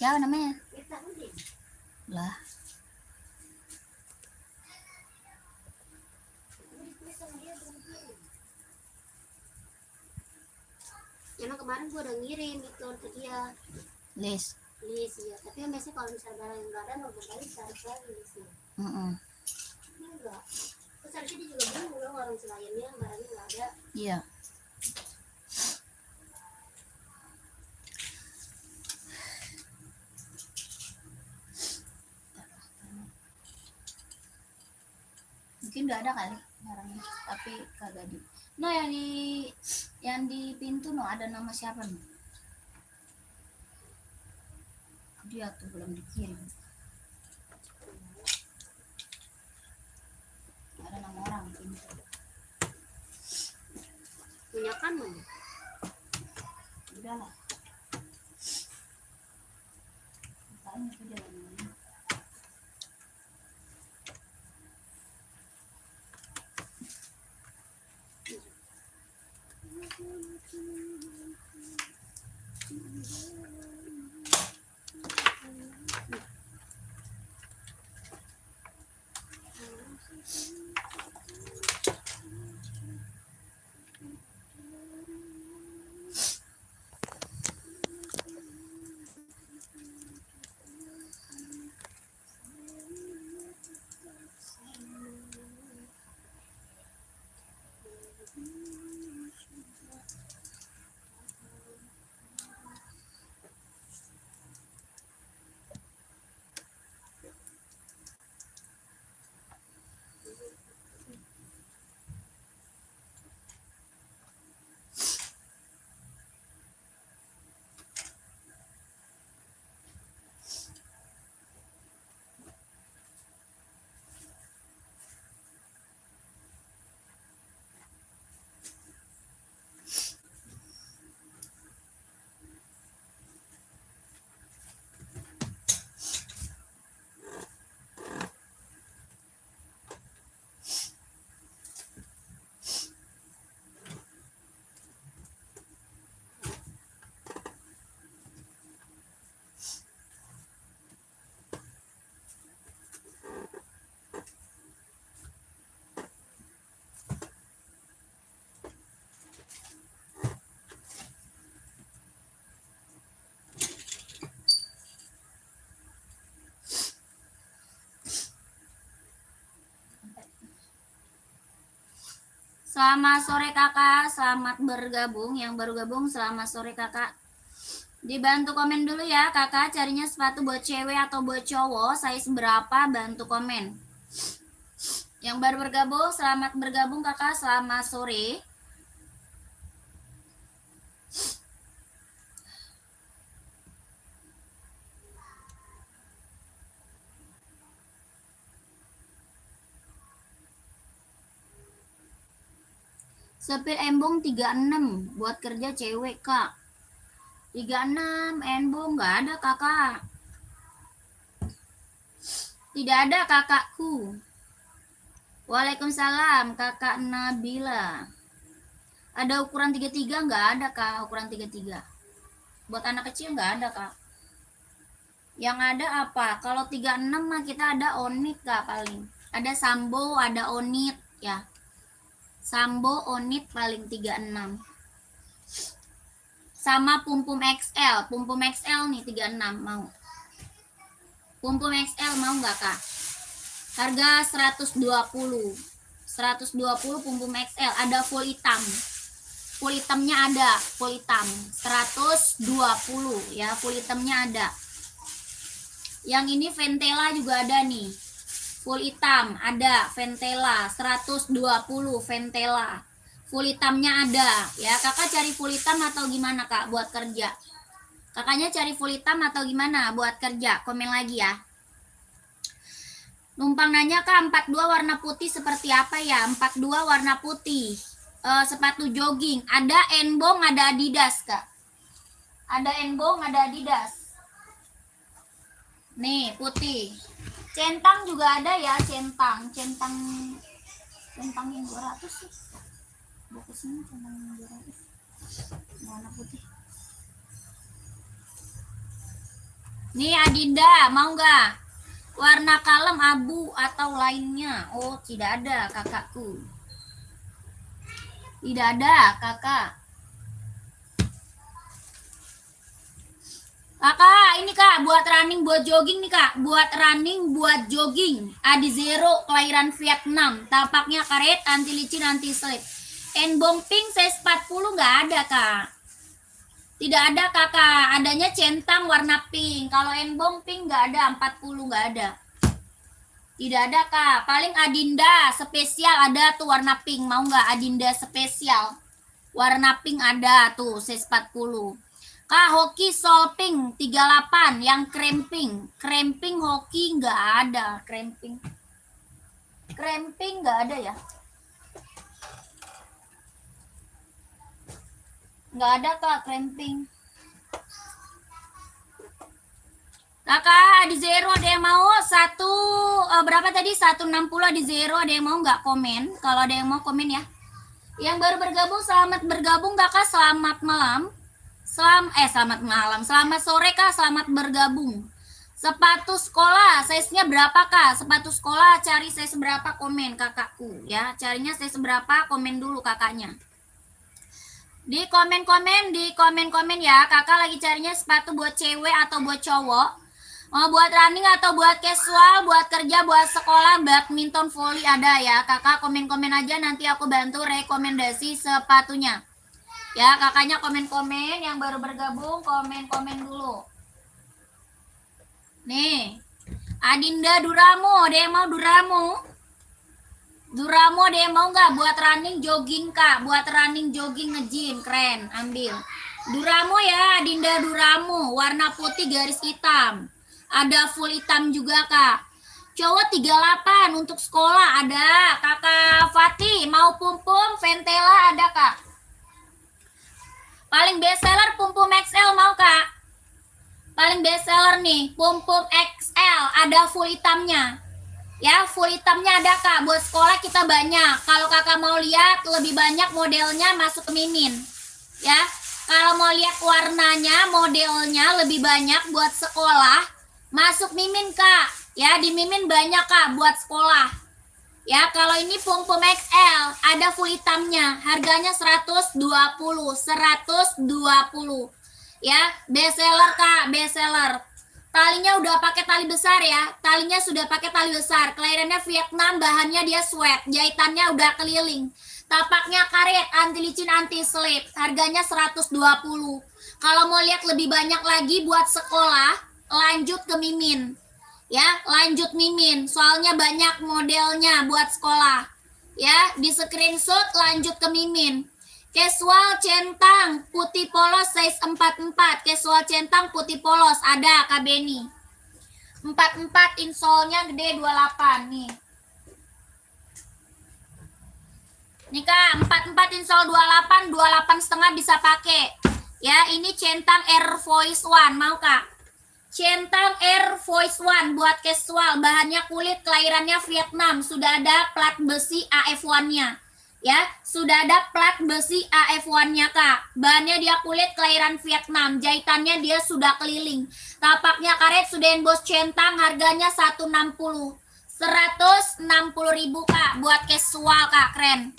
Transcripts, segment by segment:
Siapa namanya? Lah. Emang kemarin gue udah ngirim itu ke dia List ya, tapi kan biasanya kalau misalnya barang yang nggak ada mau kembali tarik lagi listnya. Ini enggak. Terus harusnya dia juga bingung loh warung selainnya barangnya nggak ada. iya. Mungkin udah ada kali barangnya, tapi kagak di. No, yang di pintu no ada nama siapa nih? Dia tuh belum dikirim. Ada nama orang di pintu. Punya kan mana? Udahlah. Tanya ke dia namanya. Selamat sore kakak, selamat bergabung. Yang baru gabung selamat sore kakak. Dibantu komen dulu ya kakak, carinya sepatu buat cewek atau buat cowok, size berapa, bantu komen. Yang baru bergabung selamat bergabung kakak, selamat sore. Sepir embung 36 buat kerja cewek kak. 36 embung nggak ada kakak. Tidak ada kakakku. Waalaikumsalam kakak Nabila. Ada ukuran 33 nggak ada kak, ukuran 33. Buat anak kecil nggak ada kak. Yang ada apa? Kalau 36 mah kita ada onit kak paling. Ada sambo, ada onit ya. Sambo, onit paling 36. Sama pumpum XL. Pumpum XL nih 36 mau. Pumpum XL mau nggak kak? Harga 120. 120 pumpum XL, ada full hitam. Full hitamnya ada, full hitam. 120 ya, full hitamnya ada. Yang ini Ventela juga ada nih. Full hitam ada Ventela 120 Ventela. Full hitamnya ada ya. Kakak cari full hitam atau gimana kak buat kerja? Kakaknya cari full hitam atau gimana buat kerja? Komen lagi ya. Numpang nanya kak, 42 warna putih seperti apa ya? 42 warna putih. Sepatu jogging. Ada Enbong, ada Adidas kak. Ada Enbong, ada Adidas. Nih putih. Centang juga ada ya, centang yang 200 sih. Bagus ini centang yang 200. Warna putih. Nih Adinda, mau nggak? Warna kalem abu atau lainnya? Oh, tidak ada kakakku. Tidak ada kakak. Kakak, ini kak, buat running, buat jogging nih kak. Buat running, buat jogging. Adi Zero, kelahiran Vietnam. Tampaknya karet, anti licin, anti slip. Enbong pink, size 40 nggak ada kak. Tidak ada kakak, adanya centang warna pink. Kalau enbong pink nggak ada, 40 nggak ada. Tidak ada kak, paling Adinda spesial ada tuh warna pink. Mau nggak Adinda spesial? Warna pink ada tuh, size 40. Kak, hoki sol pink 38 yang kremping. Kremping hoki nggak ada, kremping. Kremping nggak ada ya? Nggak ada kak, kremping. Kakak, di zero ada yang mau berapa tadi? 160 di zero, ada yang mau nggak komen? Kalau ada yang mau komen ya. Yang baru bergabung, selamat bergabung kakak, selamat malam. Selamat malam, selamat sore kak, selamat bergabung. Sepatu sekolah, size-nya berapa kak? Sepatu sekolah, cari size berapa, komen kakakku ya. Carinya size berapa, komen dulu kakaknya. Di komen-komen ya, kakak lagi carinya sepatu buat cewek atau buat cowok. Mau buat running atau buat casual, buat kerja, buat sekolah, badminton, volley ada ya. Kakak komen-komen aja, nanti aku bantu rekomendasi sepatunya. Ya, kakaknya komen-komen, yang baru bergabung komen-komen dulu. Nih, Adinda Duramo, ada yang mau Duramo? Duramo ada yang mau nggak buat running jogging kak? Buat running jogging nge-gym, keren, ambil. Duramo ya, Adinda Duramo, warna putih garis hitam. Ada full hitam juga kak. Cowok 38 untuk sekolah ada. Kakak Fatih mau pum-pum, Ventela ada kak. Paling best seller Pum-Pum XL mau kak? Paling best seller nih, Pum-Pum XL, ada full hitamnya. Ya, full hitamnya ada kak, buat sekolah kita banyak. Kalau kakak mau lihat lebih banyak modelnya, masuk ke Mimin. Ya, kalau mau lihat warnanya, modelnya lebih banyak buat sekolah, masuk Mimin kak. Ya, di Mimin banyak kak buat sekolah. Ya, kalau ini Pum-Pum XL, ada full hitamnya, harganya 120. Ya, best seller kak, best seller. Talinya udah pakai tali besar ya, talinya sudah pakai tali besar. Kelahirannya Vietnam, bahannya dia sweat, jahitannya udah keliling. Tapaknya karet, anti licin, anti slip, harganya 120. Kalau mau lihat lebih banyak lagi buat sekolah, lanjut ke Mimin. Ya, lanjut Mimin, soalnya banyak modelnya buat sekolah. Ya, di screenshot lanjut ke Mimin. Casual centang putih polos size 44. Casual centang putih polos ada Kak Beni. 44 insolnya gede 28 nih. Nih Kak, 44 insol 28 setengah bisa pakai. Ya, ini centang Air Voice One, mau Kak? Centang Air Voice One buat casual, bahannya kulit, kelahirannya Vietnam, sudah ada plat besi AF1-nya. Ya, sudah ada plat besi AF1-nya kak. Bahannya dia kulit, kelahiran Vietnam, jahitannya dia sudah keliling. Tapaknya karet, sudah emboss centang, harganya 160. 160.000 kak, buat casual kak, keren.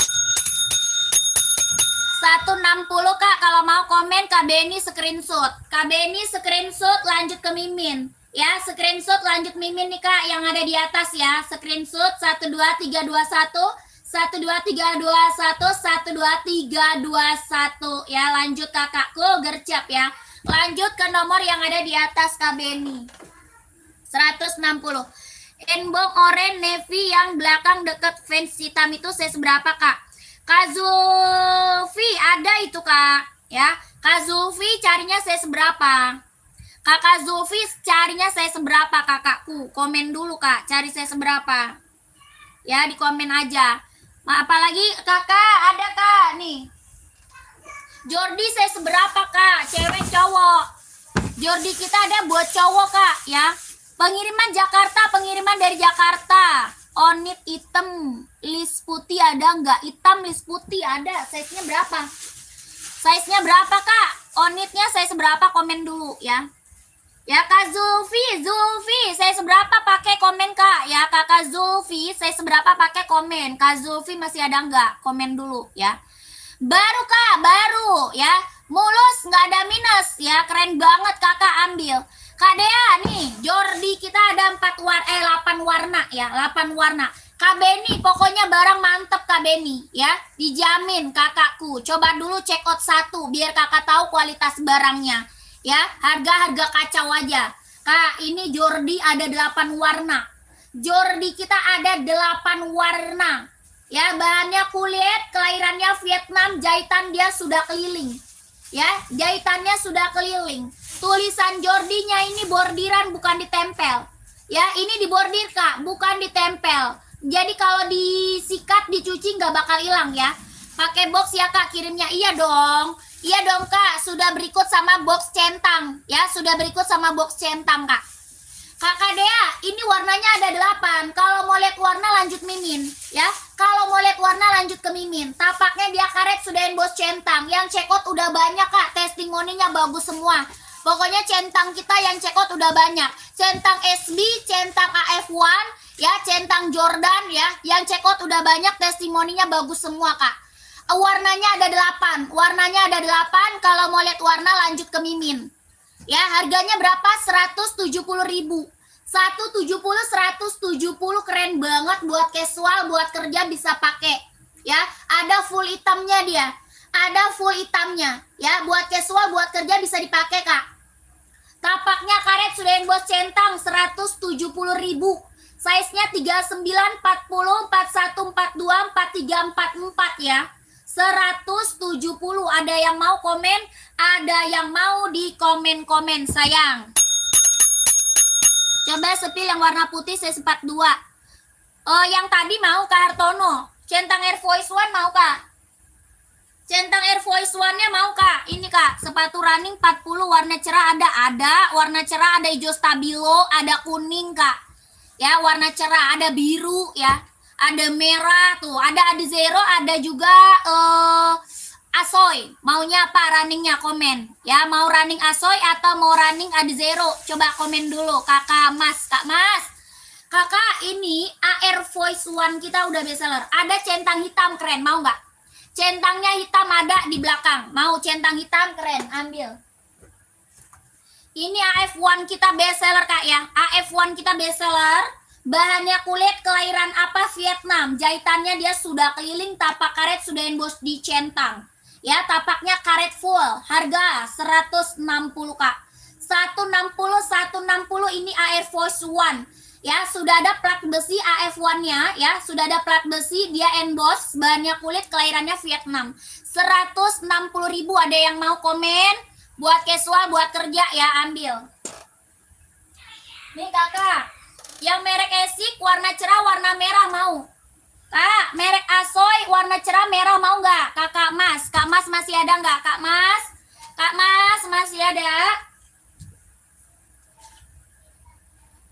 160 kak, kalau mau komen Kak Beni screenshot. Kak Beni screenshot lanjut ke Mimin. Ya, screenshot lanjut Mimin nih kak, yang ada di atas ya. Screenshot 12321 12321 12321 ya, lanjut kakakku gercep ya. Lanjut ke nomor yang ada di atas Kak Beni. 160. Enbong orange navy yang belakang deket fans hitam itu size berapa kak? Kak Zulfi ada itu kak ya. Kak Zulfi carinya saya seberapa? Kakak Zulfi carinya saya seberapa kakakku? Komen dulu kak, cari saya seberapa ya, di komen aja. Apalagi kakak ada kak nih, Jordi saya seberapa kak? Cewek cowok? Jordi kita ada buat cowok kak ya. Pengiriman Jakarta, pengiriman dari Jakarta. Onit hitam list putih ada nggak? Hitam list putih ada. Size-nya berapa? Size-nya berapa kak? Onitnya size berapa? Komen dulu ya. Ya Kak Zulfi, saya seberapa pakai komen Kak? Ya Kakak Zulfi, saya seberapa pakai komen? Kak Zulfi masih ada nggak? Komen dulu ya. Baru Kak, baru ya. Mulus nggak ada minus ya, keren banget Kakak ambil. Kak Dea nih, Jordi kita ada 8 warna ya, 8 warna. Kak Beni, pokoknya barang mantep Kak Beni ya, dijamin kakakku. Coba dulu check out satu biar kakak tahu kualitas barangnya. Ya, harga-harga kacau aja. Kak, ini Jordi ada 8 warna. Jordi kita ada 8 warna. Ya, bahannya kulit, kelahirannya Vietnam, jahitan dia sudah keliling. Ya, jahitannya sudah keliling. Tulisan Jordinya ini bordiran bukan ditempel. Ya, ini dibordir Kak, bukan ditempel. Jadi kalau disikat, dicuci nggak bakal hilang ya. Pakai box ya Kak kirimnya. Iya dong. Iya dong Kak, sudah berikut sama box centang. Ya, sudah berikut sama box centang Kak. Kakak Dea, ini warnanya ada 8. Kalau mau lihat warna lanjut Mimin. Ya, kalau mau lihat warna lanjut ke Mimin. Tapaknya dia karet sudah emboss centang. Yang check out udah banyak Kak, testimoninya bagus semua. Pokoknya centang kita yang check out udah banyak. Centang SB, centang AF1, ya, centang Jordan ya. Yang check out udah banyak, testimoninya bagus semua Kak. Warnanya ada 8. Warnanya ada 8. Kalau mau lihat warna lanjut ke Mimin. Ya, harganya berapa? 170.000. 170 keren banget buat casual, buat kerja bisa pakai. Ya, ada full hitamnya dia. Ada full hitamnya. Ya, buat casual, buat kerja bisa dipakai, Kak. Tapaknya karet sudah emboss centang 170.000. Size-nya 39, 40, 41, 42, 43, 44 ya. 170. Ada yang mau komen? Ada yang mau di komen-komen sayang. Coba sepil yang warna putih saya 42. Yang tadi mau Kak Hartono. Centang Air Voice One mau Kak? Centang Air Voice One-nya mau Kak? Ini Kak, sepatu running 40 warna cerah ada. Warna cerah ada hijau stabilo, ada kuning Kak. Ya, warna cerah ada biru ya. Ada merah tuh, ada Adizero, ada juga Asoy. Maunya apa runningnya? Komen ya, mau running Asoy atau mau running Adizero? Coba komen dulu Kakak Mas. Kak Mas, Kakak ini Air Voice One kita udah bestseller. Ada centang hitam keren, mau nggak? Centangnya hitam ada di belakang. Mau centang hitam keren, ambil. Ini AF1 kita bestseller Kak ya. AF1 kita bestseller. Bahannya kulit, kelahiran apa? Vietnam. Jahitannya dia sudah keliling, tapak karet sudah emboss di centang. Ya, tapaknya karet full. Harga 160 Kak. 160 ini Air Force One. Ya, sudah ada plat besi AF1-nya ya, sudah ada plat besi, dia emboss, bahannya kulit, kelahirannya Vietnam. 160.000. Ada yang mau komen? Buat casual, buat kerja ya, ambil. Nih Kakak, yang merek Esik warna cerah warna merah mau? Kak, merek Asoy warna cerah merah mau nggak? Kakak Mas, Kak Mas masih ada nggak? Kak Mas, Kak Mas masih ada?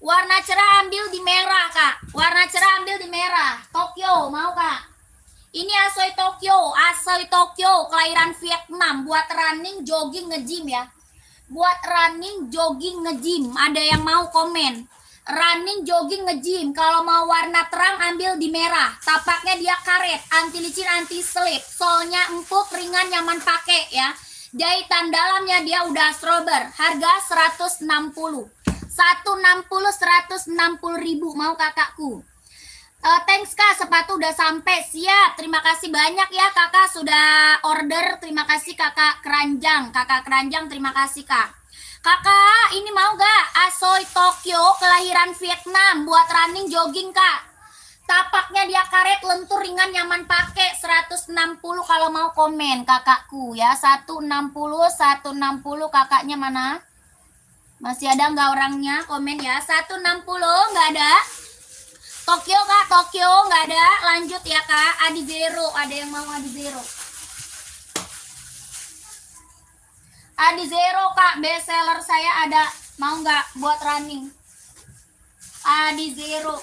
Warna cerah ambil di merah Kak. Warna cerah ambil di merah. Tokyo mau Kak? Ini Asoy Tokyo, Asoy Tokyo, kelahiran Vietnam, buat running, jogging, nge-gym ya. Buat running, jogging, nge-gym. Ada yang mau komen? Running, jogging, nge-gym. Kalau mau warna terang ambil di merah. Tapaknya dia karet, anti licin, anti slip. Solnya empuk, ringan, nyaman pakai ya. Jahitan dalamnya dia udah strober. Harga 160. 160.000 mau kakakku. Thanks Kak, sepatu udah sampai. Siap, terima kasih banyak ya Kakak sudah order. Terima kasih Kakak Keranjang. Kakak Keranjang, terima kasih Kak. Kakak, ini mau gak? Asoy Tokyo, kelahiran Vietnam, buat running jogging Kak. Tapaknya dia karet, lentur, ringan, nyaman pakai. 160 kalau mau komen kakakku ya. 160 kakaknya mana? Masih ada nggak orangnya? Komen ya. 160 nggak ada. Tokyo Kak, Tokyo nggak ada. Lanjut ya Kak. Adizero, ada yang mau Adizero? Adizero Kak, bestseller saya ada. Mau nggak buat running? Adizero.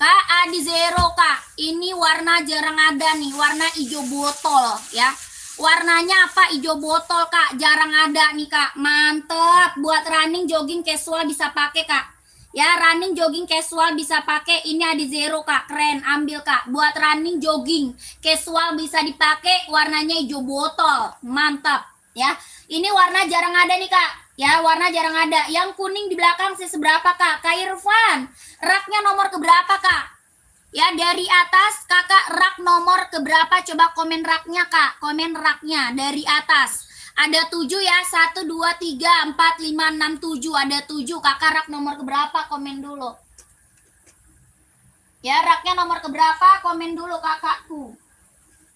Kak, Adi Zero Kak. Ini warna jarang ada nih, warna hijau botol ya. Warnanya apa? Hijau botol Kak, jarang ada nih Kak. Mantep, buat running, jogging, casual bisa pakai Kak. Ya, running, jogging, casual bisa pakai. Ini Adi Zero Kak, keren, ambil Kak. Buat running, jogging, casual bisa dipakai. Warnanya hijau botol, mantap ya. Ini warna jarang ada nih Kak. Ya, warna jarang ada. Yang kuning di belakang sih seberapa Kak? Kak Irfan, raknya nomor keberapa Kak? Ya, dari atas Kakak rak nomor keberapa? Coba komen raknya Kak. Komen raknya dari atas. Ada 7 ya. 1, 2, 3, 4, 5, 6, 7. Ada 7. Kakak rak nomor keberapa? Komen dulu. Ya, raknya nomor keberapa? Komen dulu kakakku.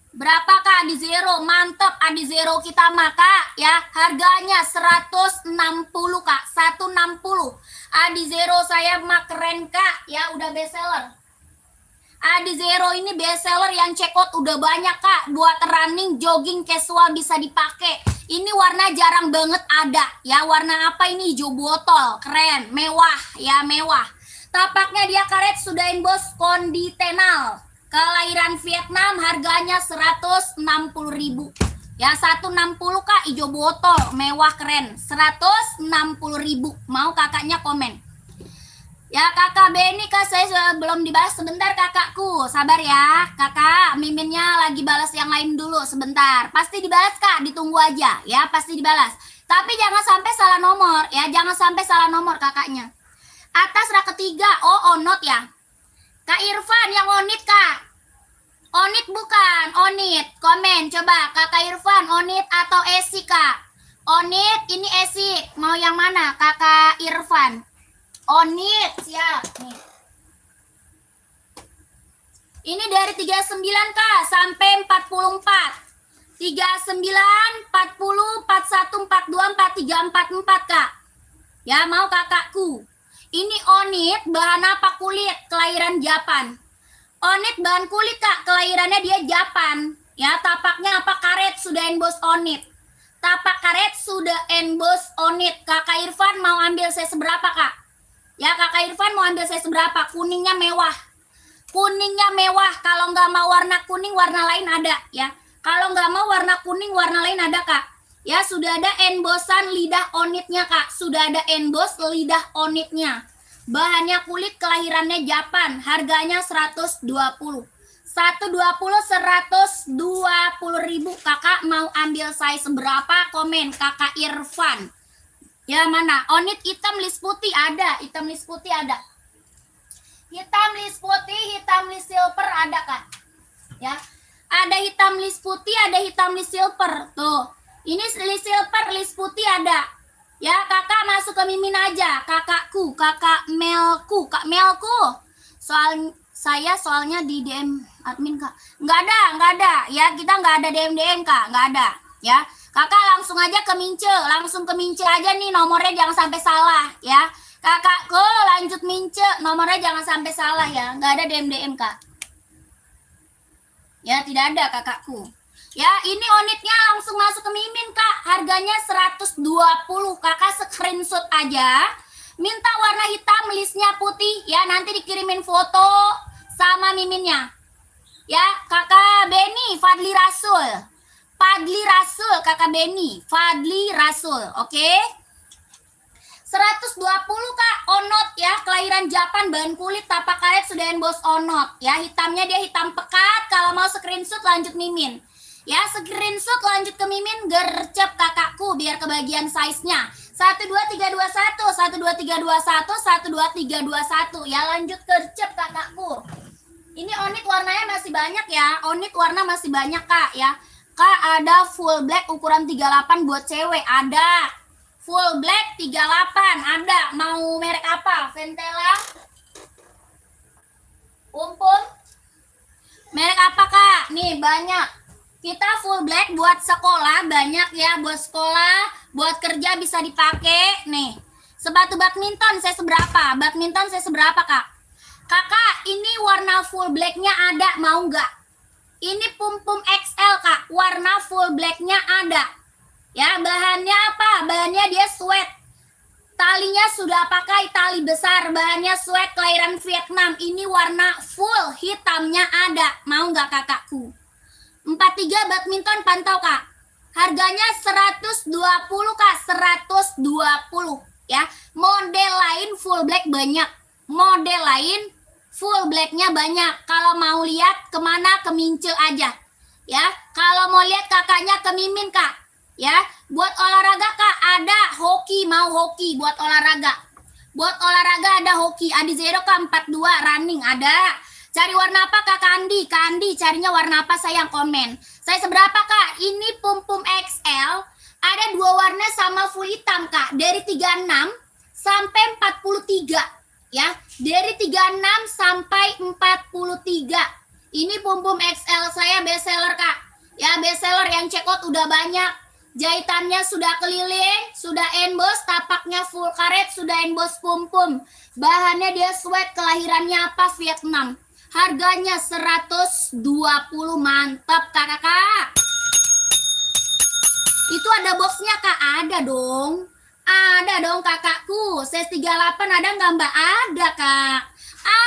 Berapa Kak Adi Zero? Mantep Adi Zero kita mah Kak ya. Harganya 160 Kak. 160. Adi Zero saya mah keren Kak ya, udah best seller. Adi Zero ini best seller yang check out udah banyak Kak. Buat running, jogging, casual bisa dipakai. Ini warna jarang banget ada ya. Warna apa ini? Hijau botol. Keren, mewah ya, mewah. Tapaknya dia karet sudah bos konditenal. Kelahiran Vietnam, harganya 160.000 ya. 160 Kak, hijau botol, mewah, keren. 160.000. Mau kakaknya komen ya. Kakak Beni Kak, saya belum dibalas. Sebentar kakakku, sabar ya kakak. Miminnya lagi balas yang lain dulu sebentar. Pasti dibalas Kak, ditunggu aja ya, pasti dibalas. Tapi jangan sampai salah nomor ya, jangan sampai salah nomor kakaknya. Atas rak ketiga, oh onot ya Kak Irfan, yang onit Kak. Onit bukan, onit. Komen coba Kakak Irfan, onit atau esi Kak. Onit, ini esi. Mau yang mana Kakak Irfan? Onit, siap nih. Ini dari 39 Kak sampai 44. 39, 40, 41, 42, 43, 44 Kak. Ya, mau kakakku. Ini onit, bahan apa? Kulit, kelahiran Japan. Onit bahan kulit Kak, kelahirannya dia Japan. Ya, tapaknya apa? Karet, sudah emboss onit. Tapak karet sudah emboss onit. Kakak Irfan mau ambil saya seberapa Kak? Ya, Kakak Irfan mau ambil saya seberapa? Kuningnya mewah. Kuningnya mewah. Kalau nggak mau warna kuning, warna lain ada ya. Kalau nggak mau warna kuning, warna lain ada Kak. Ya, sudah ada embossan lidah onitnya Kak. Sudah ada emboss lidah onitnya. Bahannya kulit, kelahirannya Japan. Harganya 120. 120, 120.000. Kakak mau ambil size berapa? Komen Kakak Irfan. Ya, mana? Onit hitam list putih ada. Hitam list putih ada. Hitam list putih, hitam list silver ada Kak. Ya. Ada hitam list putih, ada hitam list silver. Tuh. Ini list silver, list putih ada. Ya, kakak masuk ke Mimin aja. Kakakku, kakak Melku, Kak Melku. Soalnya di DM admin Kak. Nggak ada. Ya, kita nggak ada DM Kak, nggak ada. Ya, kakak langsung aja ke Mince, langsung ke Mince aja nih, nomornya jangan sampai salah ya. Kakakku lanjut Mince, nomornya jangan sampai salah ya. Nggak ada DM Kak. Ya, tidak ada kakakku. Ya, ini onitnya langsung masuk ke Mimin Kak. Harganya 120. Kakak screenshot aja. Minta warna hitam, listnya putih. Ya, nanti dikirimin foto sama Miminnya. Ya, Kakak Beni, Fadli Rasul. Fadli Rasul, Kakak Beni. Fadli Rasul, oke? 120 Kak, onot ya, kelahiran Japan, bahan kulit, tapak karet sudah emboss onot. Ya, hitamnya dia hitam pekat. Kalau mau screenshot lanjut Mimin. Ya, screenshot lanjut ke Mimin, gercep kakakku biar kebagian size-nya. 12321, 12321, 12321. Ya, lanjut gercep kakakku. Ini onit warnanya masih banyak ya. Onit warna masih banyak Kak ya. Kak, ada full black ukuran 38 buat cewek, ada. Full black 38 ada. Mau merek apa? Ventela? Umpun? Merek apa Kak? Nih banyak. Kita full black buat sekolah banyak ya, buat sekolah, buat kerja bisa dipakai. Nih, sepatu badminton saya seberapa? Badminton saya seberapa Kak? Kakak, ini warna full blacknya ada, mau nggak? Ini pum-pum XL Kak, warna full blacknya ada. Ya, bahannya apa? Bahannya dia sweat. Talinya sudah pakai tali besar, bahannya sweat kelahiran Vietnam. Ini warna full, hitamnya ada. Mau nggak kakakku? 43 badminton pantau kak. Harganya 120 kak, 120 ya. Model lain full black banyak. Model lain full blacknya banyak. Kalau mau lihat kemana, ke Mince aja. Ya, kalau mau lihat kakaknya ke Mimin kak. Ya, buat olahraga kak ada hoki, mau hoki buat olahraga. Buat olahraga ada hoki, Adi Zero kak 42 running ada. Cari warna apa kak Kandi? Kandi carinya warna apa sayang, komen. Saya seberapa kak? Ini pum-pum XL. Ada 2 warna sama full hitam kak. Dari 36 sampai 43 ya. Dari 36 sampai 43. Ini pum-pum XL saya best seller kak. Ya best seller yang check out udah banyak. Jahitannya sudah keliling, sudah emboss, tapaknya full karet, sudah emboss pum-pum. Bahannya dia sweat, kelahirannya apa? Vietnam. Harganya 120, mantap kakak. Itu ada boxnya kak? Ada dong. Ada dong kakakku. Size 38 ada nggak mbak? Ada kak.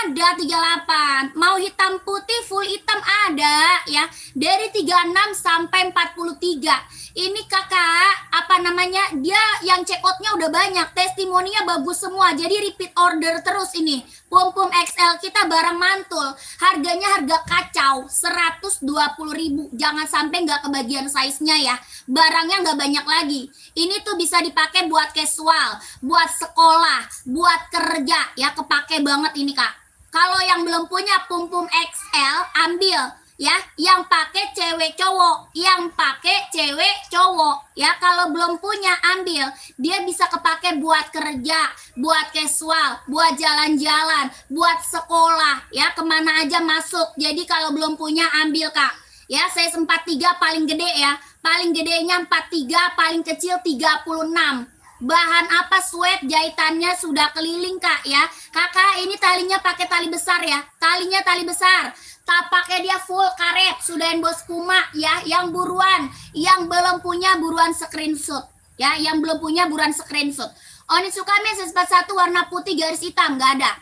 Ada 38. Mau hitam putih full hitam ada ya. Dari 36 sampai 43. Ini kakak, apa namanya, dia yang check outnya udah banyak, testimoninya bagus semua, jadi repeat order terus ini. Pum-pum XL kita barang mantul, harganya harga kacau, 120.000. Jangan sampai nggak kebagian size-nya ya, barangnya nggak banyak lagi. Ini tuh bisa dipakai buat casual, buat sekolah, buat kerja, ya kepake banget ini kak. Kalau yang belum punya pum-pum XL, ambil. Ya, yang pakai cewek cowok, yang pakai cewek cowok, ya kalau belum punya ambil, dia bisa kepake buat kerja, buat casual, buat jalan-jalan, buat sekolah, ya kemana aja masuk. Jadi kalau belum punya ambil kak, ya saya 43 paling gede ya, paling gedenya 43, paling kecil 36. Bahan apa? Sweat, jahitannya sudah keliling kak ya. Kakak ini talinya pakai tali besar ya, talinya tali besar. Tapaknya dia full karet, sudah emboss Puma ya. Yang buruan, yang belum punya buruan screenshot ya, yang belum punya buruan screenshot. Onitsukami 41 warna putih garis hitam nggak ada.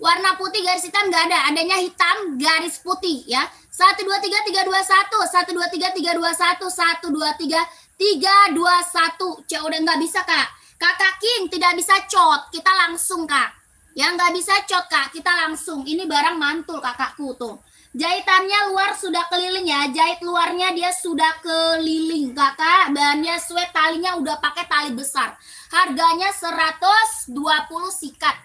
Warna putih garis hitam nggak ada, adanya hitam garis putih ya. 123321, 123321, 123321. Cek udah nggak bisa kak. Kakak King tidak bisa cot, kita langsung kak. Yang nggak bisa cot kak, kita langsung. Ini barang mantul kakakku tuh. Jahitannya luar sudah keliling ya, jahit luarnya dia sudah keliling kakak. Bahannya sweat, talinya udah pakai tali besar. Harganya 120 sikat.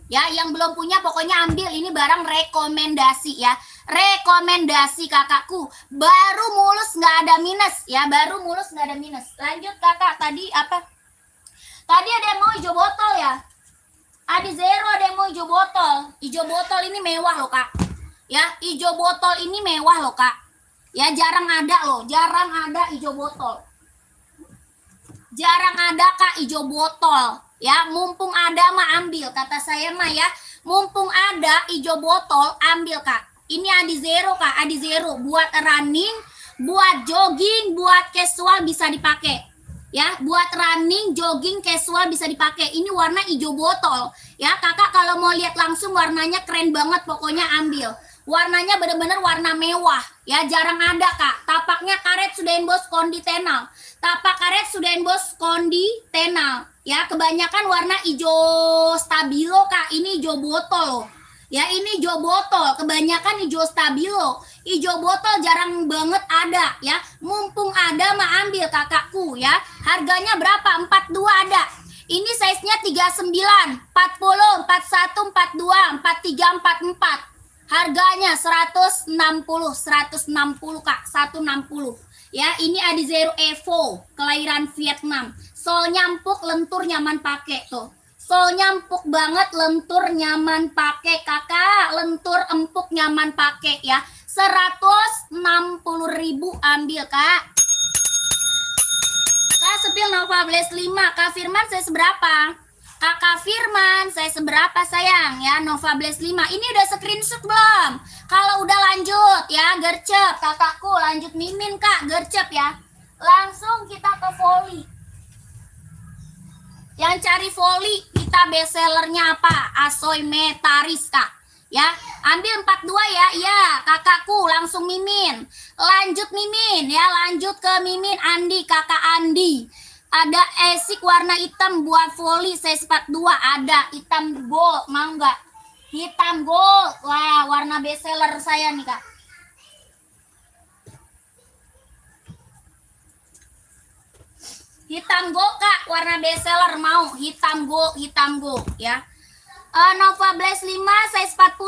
Ya, yang belum punya pokoknya ambil, ini barang rekomendasi ya. Rekomendasi kakakku. Baru mulus nggak ada minus ya, baru mulus nggak ada minus. Lanjut kakak, tadi apa? Tadi ada yang mau hijau botol ya. Adi Zero ada yang mau hijau botol. Hijau botol ini mewah loh kak. Ya, hijau botol ini mewah loh kak. Ya, jarang ada loh, jarang ada hijau botol. Jarang ada kak hijau botol. Ya, mumpung ada mah ambil, kata saya mah ya. Mumpung ada hijau botol, ambil kak. Ini Adi Zero kak, Adi Zero buat running, buat jogging, buat casual bisa dipakai. Ya, buat running, jogging, casual bisa dipakai. Ini warna hijau botol. Ya, kakak kalau mau lihat langsung warnanya keren banget, pokoknya ambil. Warnanya bener-bener warna mewah. Ya, jarang ada kak. Tapaknya karet sudah emboss konditenal. Tapak karet sudah emboss konditenal. Ya, kebanyakan warna hijau stabilo kak. Ini hijau botol loh. Ya, ini hijau botol, kebanyakan hijau stabilo. Hijau botol jarang banget ada ya. Mumpung ada mah ambil kakakku ya. Harganya berapa? 42 ada. Ini size-nya 39, 40, 41, 42, 43, 44. Harganya 160 kak, 160. Ya, ini Adi Zero Evo, kelahiran Vietnam. Solnya empuk, lentur, nyaman pakai tuh. Solnya empuk banget, lentur, nyaman pakai kakak. Lentur, empuk, nyaman pakai ya. 160.000 ambil kak. Kak Sepil Nova Blaze 5. Kak Firman saya seberapa? Kakak Firman saya seberapa sayang ya? Nova Blaze 5. Ini udah screenshot belum? Kalau udah lanjut ya, gercep kakakku. Lanjut Mimin kak, gercep ya. Langsung kita ke volley. Yang cari voli, kita bestsellernya apa? Asoy Metaris, Kak. Ya, ambil 42 ya. Iya, kakakku langsung Mimin. Lanjut Mimin ya, lanjut ke Mimin Andi, kakak Andi. Ada esik warna hitam buat voli size 42, ada hitam gold, mau nggak? Hitam gold. Wah, warna bestseller saya nih, Kak. Hitam gold, Kak, warna bestseller mau hitam gold ya. Nova Blaze 5 size 40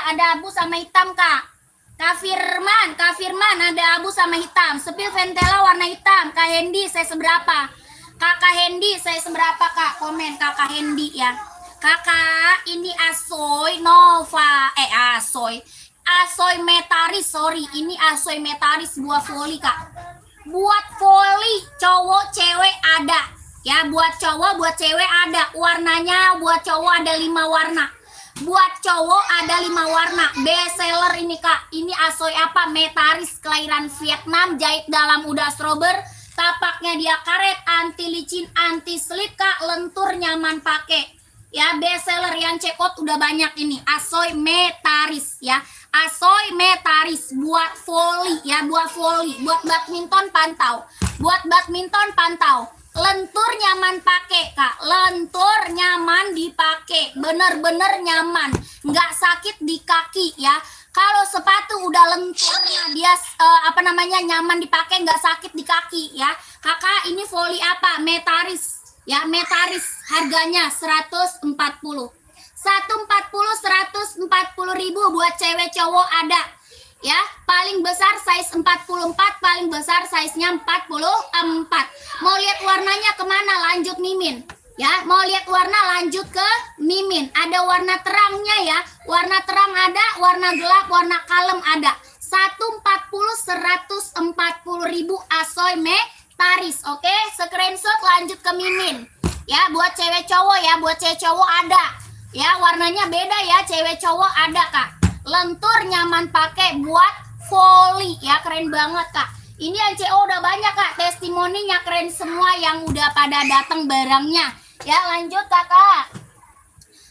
ada abu sama hitam, Kak. Kak Firman ada abu sama hitam. Sepil Ventela warna hitam. Kak Hendy size seberapa? Kakak Hendy size seberapa, Kak? Komen Kakak Hendy ya. Kakak, ini Asoy Nova Asoy Metaris, sorry. Ini Asoy Metaris buat voli, Kak. Buat voli cowok cewek ada ya, buat cowok buat cewek ada. Warnanya buat cowok ada 5 warna, buat cowok ada 5 warna. Bestseller ini, Kak. Ini Asoy apa? Metaris, kelahiran Vietnam, jahit dalam udah strober. Tapaknya dia karet, anti licin, anti slip, Kak. Lentur, nyaman pakai ya. Bestseller yang check out udah banyak ini. Asoy Metaris ya. Asoy Metaris buat voli ya, buat voli, buat badminton pantau. Buat badminton pantau. Lentur nyaman pakai, Kak. Lentur nyaman dipakai. Bener-bener nyaman. Nggak sakit di kaki ya. Kalau sepatu udah lenturnya dia nyaman dipakai, nggak sakit di kaki ya. Kakak, ini voli apa? Metaris. Ya, Metaris harganya 140. 140 ribu buat cewek cowok ada ya. Paling besar size 44, paling besar size-nya 44. Mau lihat warnanya kemana? Lanjut Mimin ya. Mau lihat warna lanjut ke Mimin. Ada warna terangnya ya, warna terang ada, warna gelap, warna kalem ada. 140 ribu Asoy Metaris. Oke, screenshot lanjut ke Mimin ya. Buat cewek cowok ya, buat cewek cowok ada ya, warnanya beda ya, cewek cowok ada, Kak. Lentur nyaman pakai buat voli ya, keren banget, Kak. Ini yang CO udah banyak, Kak, testimoninya keren semua yang udah pada datang barangnya ya. Lanjut, Kakak.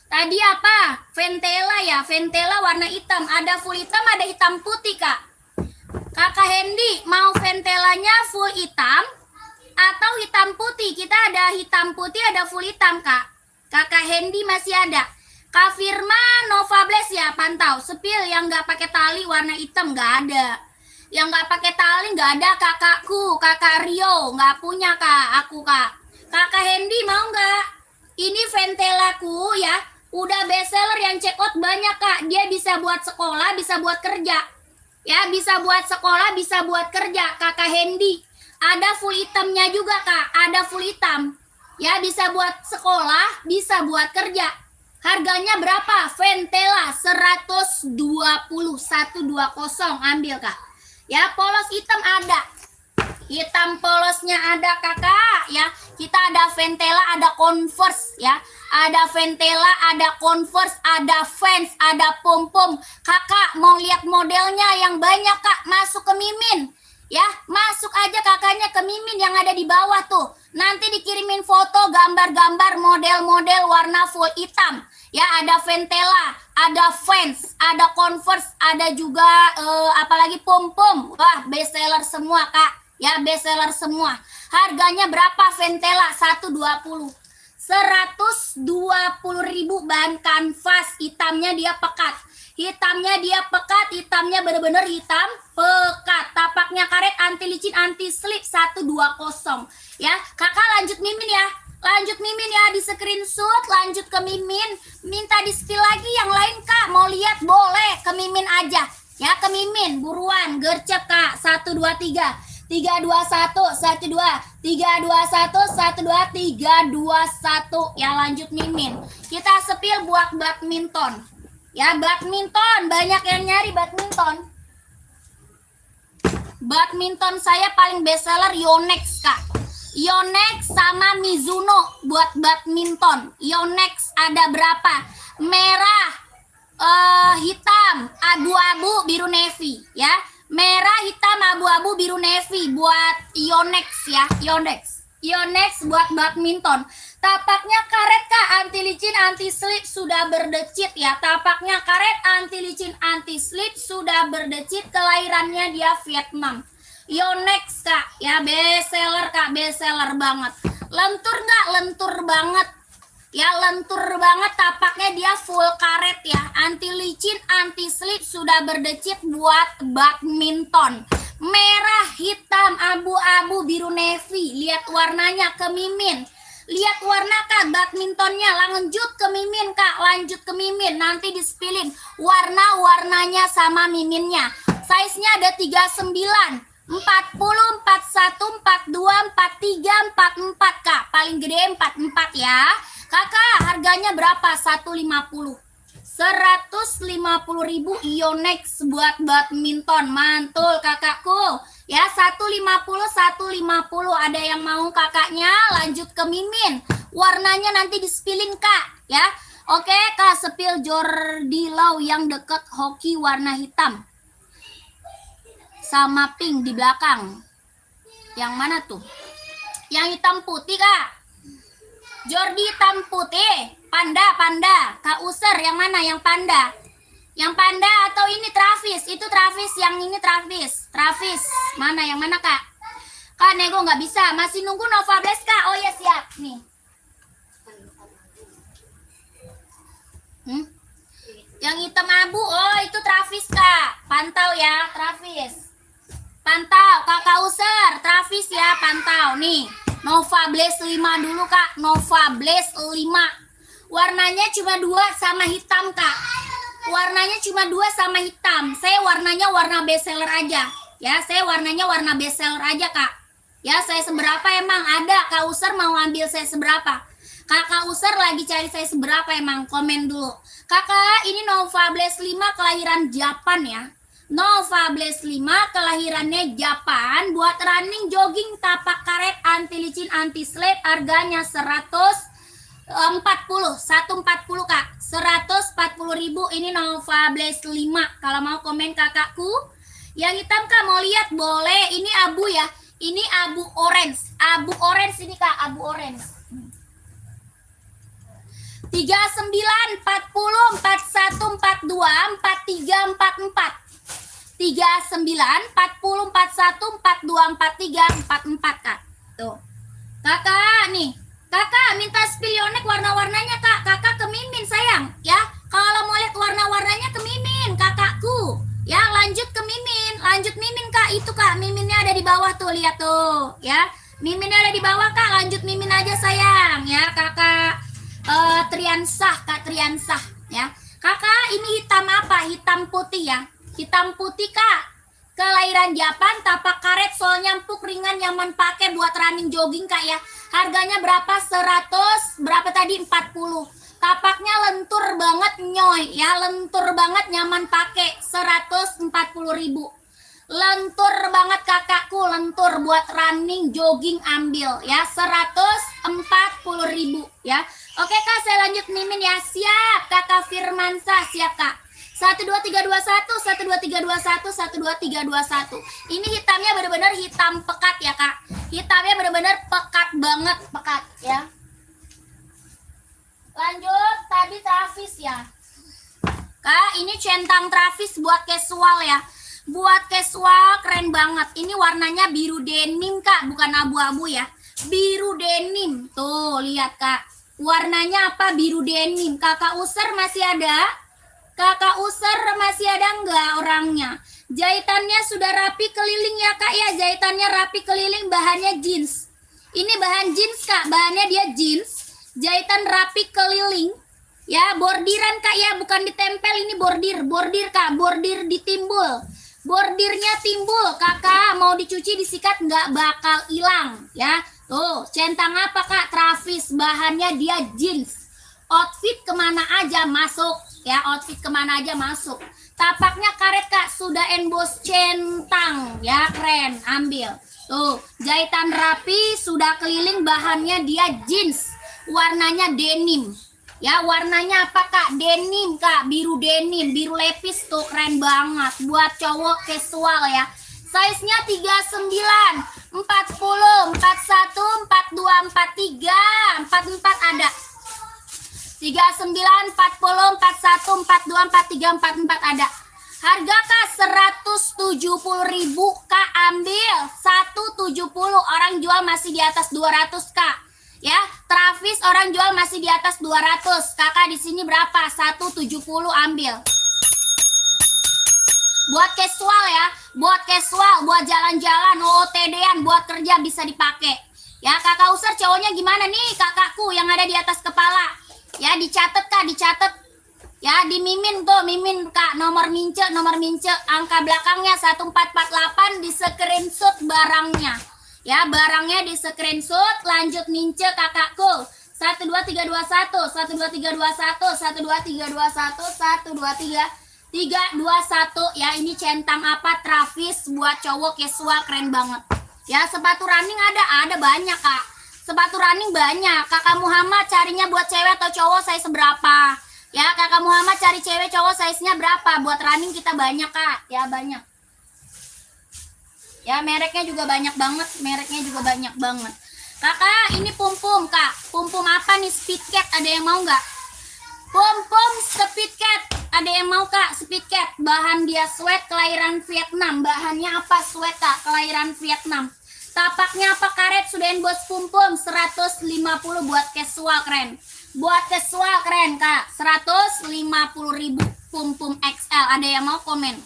Tadi apa? Ventela ya, Ventela warna hitam, ada full hitam, ada hitam putih, Kak. Kakak Hendy mau Ventelanya full hitam atau hitam putih? Kita ada hitam putih, ada full hitam, Kak. Kakak Hendy masih ada. Kak Firman Nova Blaze ya, pantau. Sepil yang nggak pakai tali warna hitam nggak ada. Yang nggak pakai tali nggak ada. Kakakku, Kakak Rio nggak punya, Kak. Aku, Kak. Kakak Hendy mau nggak? Ini Ventelaku ya, udah bestseller yang check out banyak, Kak. Dia bisa buat sekolah, bisa buat kerja. Ya, bisa buat sekolah, bisa buat kerja. Kakak Hendy. Ada full hitamnya juga, Kak. Ada full hitam. Ya, bisa buat sekolah, bisa buat kerja. Harganya berapa? Ventela 120 ambil, Kak. Ya, polos hitam ada. Hitam polosnya ada, Kakak ya. Kita ada Ventela, ada Converse ya. Ada Ventela, ada Converse, ada Vans, ada pom-pom. Kakak mau lihat modelnya yang banyak, Kak, masuk ke Mimin. Ya, masuk aja kakaknya ke Mimin yang ada di bawah tuh. Nanti dikirimin foto, gambar-gambar, model-model warna full hitam. Ya, ada Ventela, ada Vans, ada Converse, ada juga apalagi pom-pom. Wah, bestseller semua, Kak. Ya, bestseller semua. Harganya berapa Ventela? 120. 120.000 bahan kanvas, hitamnya dia pekat. Hitamnya dia pekat, hitamnya bener-bener hitam pekat. Tapaknya karet, anti licin, anti slip, 120 ya. Kakak lanjut Mimin ya. Lanjut Mimin ya, di screenshot lanjut ke Mimin. Minta di spill lagi yang lain, Kak. Mau lihat boleh ke Mimin aja. Ya, ke Mimin buruan, gercep, Kak. 1 2 3. 3 2 1 1 2. 3 2 1 1 2 3 2 1. Ya, lanjut Mimin. Kita spill buat badminton. Ya, badminton, banyak yang nyari badminton. Badminton saya paling bestseller Yonex, Kak. Yonex sama Mizuno buat badminton. Yonex ada berapa? Merah, hitam, abu-abu, biru navy ya. Merah, hitam, abu-abu, biru navy buat Yonex ya. Yonex buat badminton. Tapaknya karet kak, anti licin, anti slip, sudah berdecit ya. Tapaknya karet, anti licin, anti slip, sudah berdecit. Kelahirannya dia Vietnam. Yonex kak, ya best seller kak, best seller banget. Lentur nggak? Lentur banget. Ya lentur banget, tapaknya dia full karet ya. Anti licin, anti slip, sudah berdecit buat badminton. Merah, hitam, abu-abu, biru navy. Lihat warnanya ke Mimin. Lihat warna kak, badmintonnya lanjut ke Mimin kak, lanjut ke Mimin, nanti dispilin warna-warnanya sama Miminnya. Size-nya ada 39, 40, 41, 42, 43, 44 kak, paling gede 44 ya. Kakak harganya berapa? 150. 150.000 Yonex buat badminton. Mantul kakakku. Ya 150 ada yang mau kakaknya, lanjut ke Mimin. Warnanya nanti dispilin kak ya. Oke kak, sepil Jordi Lau yang deket hoki warna hitam sama pink di belakang. Yang mana tuh? Yang hitam putih kak. Jordi hitam putih. Panda. Kak User yang mana? Yang panda. Yang panda atau ini Travis? Itu Travis, yang ini Travis. Travis, mana yang mana kak? Kak nego nggak bisa, masih nunggu Nova Blast kak. Oh ya siap nih. Yang hitam abu, oh itu Travis kak. Pantau ya Travis. Pantau kakak User, Travis ya pantau nih. Nova Blast 5 dulu kak. Nova Blast 5. Warnanya cuma 2 sama hitam kak. Warnanya cuma 2 sama hitam. Saya warnanya warna bestseller aja. Ya, saya warnanya warna bestseller aja kak. Ya, saya seberapa emang ada. Kak User mau ambil saya seberapa? Kakak User lagi cari saya seberapa emang? Komen dulu. Kakak, ini Nova Blast 5 kelahiran Japan ya. Nova Blast 5 kelahirannya Japan. Buat running, jogging, tapak karet, anti licin, anti slip. Harganya 140 kak. 140.000 ini Nova Blast 5. Kalau mau komen kakakku. Yang hitam kak mau lihat boleh. Ini abu ya. Ini abu orange. Abu orange ini kak, abu orange. 39, 40, 41, 42, 43, 44. 39, 40, 41, 42, 43, 44 kak. Tuh. Kakak nih. Kakak minta spill Yonex warna-warnanya kak. Kakak ke Mimin sayang ya. Kalau mau lihat warna-warnanya ke Mimin kakakku. Ya lanjut ke Mimin. Lanjut Mimin kak. Itu kak Miminnya ada di bawah tuh. Lihat tuh ya. Miminnya ada di bawah kak. Lanjut Mimin aja sayang ya kakak Triansah. Kak Triansah ya. Kakak ini hitam apa? Hitam putih ya. Hitam putih kak. Kelahiran Japan, tapak karet, sol empuk, ringan, nyaman pakai buat running jogging kak ya. Harganya berapa? 100, berapa tadi? 40. Tapaknya lentur banget nyoy ya, lentur banget, nyaman pakai. 140.000. Lentur banget kakakku, lentur buat running jogging ambil ya. 140.000 ya. Oke kak, saya lanjut Mimin ya. Siap kakak Firmansyah, siap kak. 12321, 12321, 12321. Ini hitamnya benar-benar hitam pekat ya kak. Hitamnya benar-benar pekat banget, pekat ya. Lanjut tadi Travis ya. Kak, ini centang Travis buat casual ya. Buat casual keren banget. Ini warnanya biru denim kak, bukan abu-abu ya. Biru denim. Tuh, lihat kak. Warnanya apa? Biru denim. Kakak User masih ada? Kakak User masih ada nggak orangnya? Jahitannya sudah rapi keliling ya kak ya. Jahitannya rapi keliling, bahannya jeans. Ini bahan jeans kak, bahannya dia jeans. Jahitan rapi keliling. Ya, bordiran kak ya, bukan ditempel, ini bordir. Bordir kak, bordir ditimbul. Bordirnya timbul kakak, mau dicuci disikat nggak bakal hilang ya. Tuh, centang apa kak? Travis, bahannya dia jeans. Outfit kemana aja masuk ya, outfit kemana aja masuk. Tapaknya karet kak, sudah emboss centang ya, keren, ambil. Tuh, jahitan rapi, sudah keliling, bahannya dia jeans, warnanya denim. Ya, warnanya apa kak? Denim kak, biru denim, biru lepis tuh, keren banget buat cowok casual ya. Size-nya 39, 40, 41, 42, 43, 44 ada. 39, 40, 41, 42, 43, 44 ada. Harga Kak 170.000 Kak, ambil 170. Orang jual masih di atas 200 Kak. Ya, Travis orang jual masih di atas 200. Kakak di sini berapa? 170 ambil. Buat casual ya, buat casual, buat jalan-jalan, OOTD-an, buat kerja bisa dipakai. Ya, Kakak User cowoknya gimana nih kakakku yang ada di atas kepala? Ya, dicatat Kak, dicatat. Ya, dimimin tuh, mimin Kak, nomor mince, angka belakangnya 1448, di screenshot barangnya. Ya, barangnya di screenshot, lanjut mince kakakku. 12321, 12321, 12321, 12321 ya, ini centang apa Travis buat cowok casual keren banget. Ya, sepatu running ada banyak Kak. Sepatu running banyak. Kakak Muhammad carinya buat cewek atau cowok size berapa? Ya, Kakak Muhammad cari cewek cowok size-nya berapa? Buat running kita banyak Kak. Ya, banyak. Ya, mereknya juga banyak banget. Kakak, ini pum-pum Kak. Pum-pum apa nih? Speed cat, ada yang mau nggak? Pum-pum speed cat. Ada yang mau Kak? Speed cat. Bahan dia sweat kelahiran Vietnam. Bahannya apa? Sweat Kak, kelahiran Vietnam. Tapaknya apa? Karet. Sudahin bos pum-pum. 150 buat casual keren. Buat casual keren Kak. 150.000 pum-pum XL. Ada yang mau komen?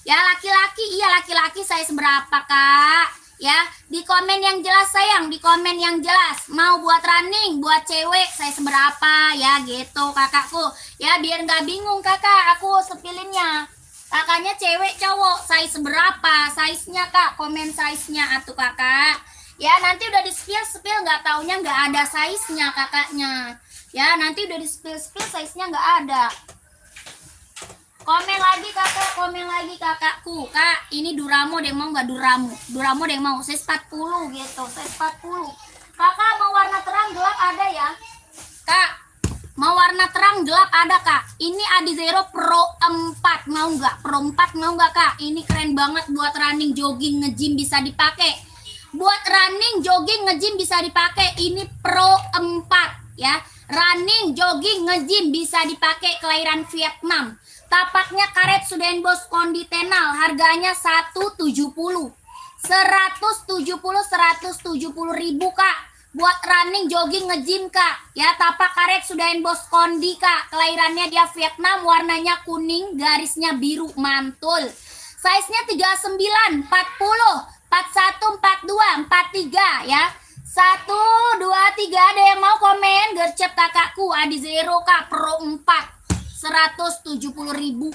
Ya, laki-laki, iya laki-laki size berapa Kak? Ya, di komen yang jelas sayang, di komen yang jelas. Mau buat running, buat cewek size berapa ya gitu kakakku. Ya, biar nggak bingung kakak, aku sepilinnya. Kakaknya cewek cowok size berapa? Size-nya Kak, komen size-nya atuh kakak. Ya, nanti udah di spill nggak taunya nggak ada size-nya kakaknya. Ya, nanti udah di spill size-nya nggak ada. Komen lagi kakak, komen lagi kakakku. Kak, ini Duramo deh mau nggak Duramo? Duramo deh mau, size 40 gitu, size 40. Kakak mau warna terang gelap ada ya? Kak, mau warna terang gelap ada Kak. Ini Adizero Pro 4 mau nggak? Pro 4 mau nggak Kak? Ini keren banget buat running, jogging, nge-gym bisa dipakai. Buat running, jogging, nge-gym bisa dipakai. Ini Pro 4 ya. Running, jogging, nge-gym bisa dipakai, kelahiran Vietnam. Tapaknya karet sudahin bos konditenal, harganya 170. 170.000 Kak. Buat running, jogging, nge-gym Kak. Ya, tapak karet sudahin bos kondi Kak. Kelahirannya dia Vietnam, warnanya kuning, garisnya biru, mantul. Size-nya 39, 40, 41, 42, 43 ya. 1, 2, 3 ada yang mau komen? Gercep kakakku, Adizero Kak, Pro 4. 170.000.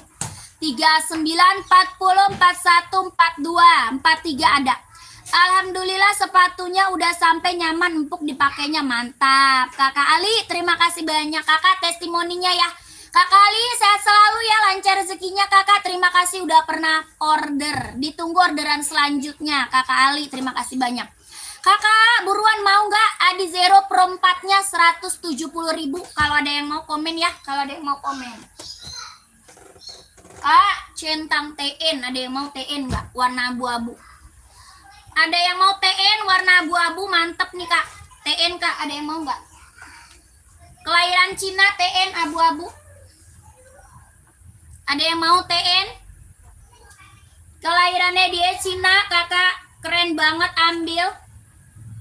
39, 40, 41, 42, 43 ada. Alhamdulillah sepatunya udah sampai, nyaman, empuk dipakainya, mantap. Kakak Ali, terima kasih banyak kakak testimoninya ya. Kakak Ali sehat selalu ya, lancar rezekinya kakak. Terima kasih udah pernah order. Ditunggu orderan selanjutnya kakak Ali, terima kasih banyak. Kakak buruan mau nggak Adizero Pro 4-nya 170.000. Kalau ada yang mau komen ya, kalau ada yang mau komen. Kak, centang TN, ada yang mau TN nggak? Warna abu-abu. Ada yang mau TN warna abu-abu, mantep nih Kak. TN Kak, ada yang mau nggak? Kelahiran Cina TN abu-abu. Ada yang mau TN? Kelahirannya dia Cina kakak, keren banget, ambil.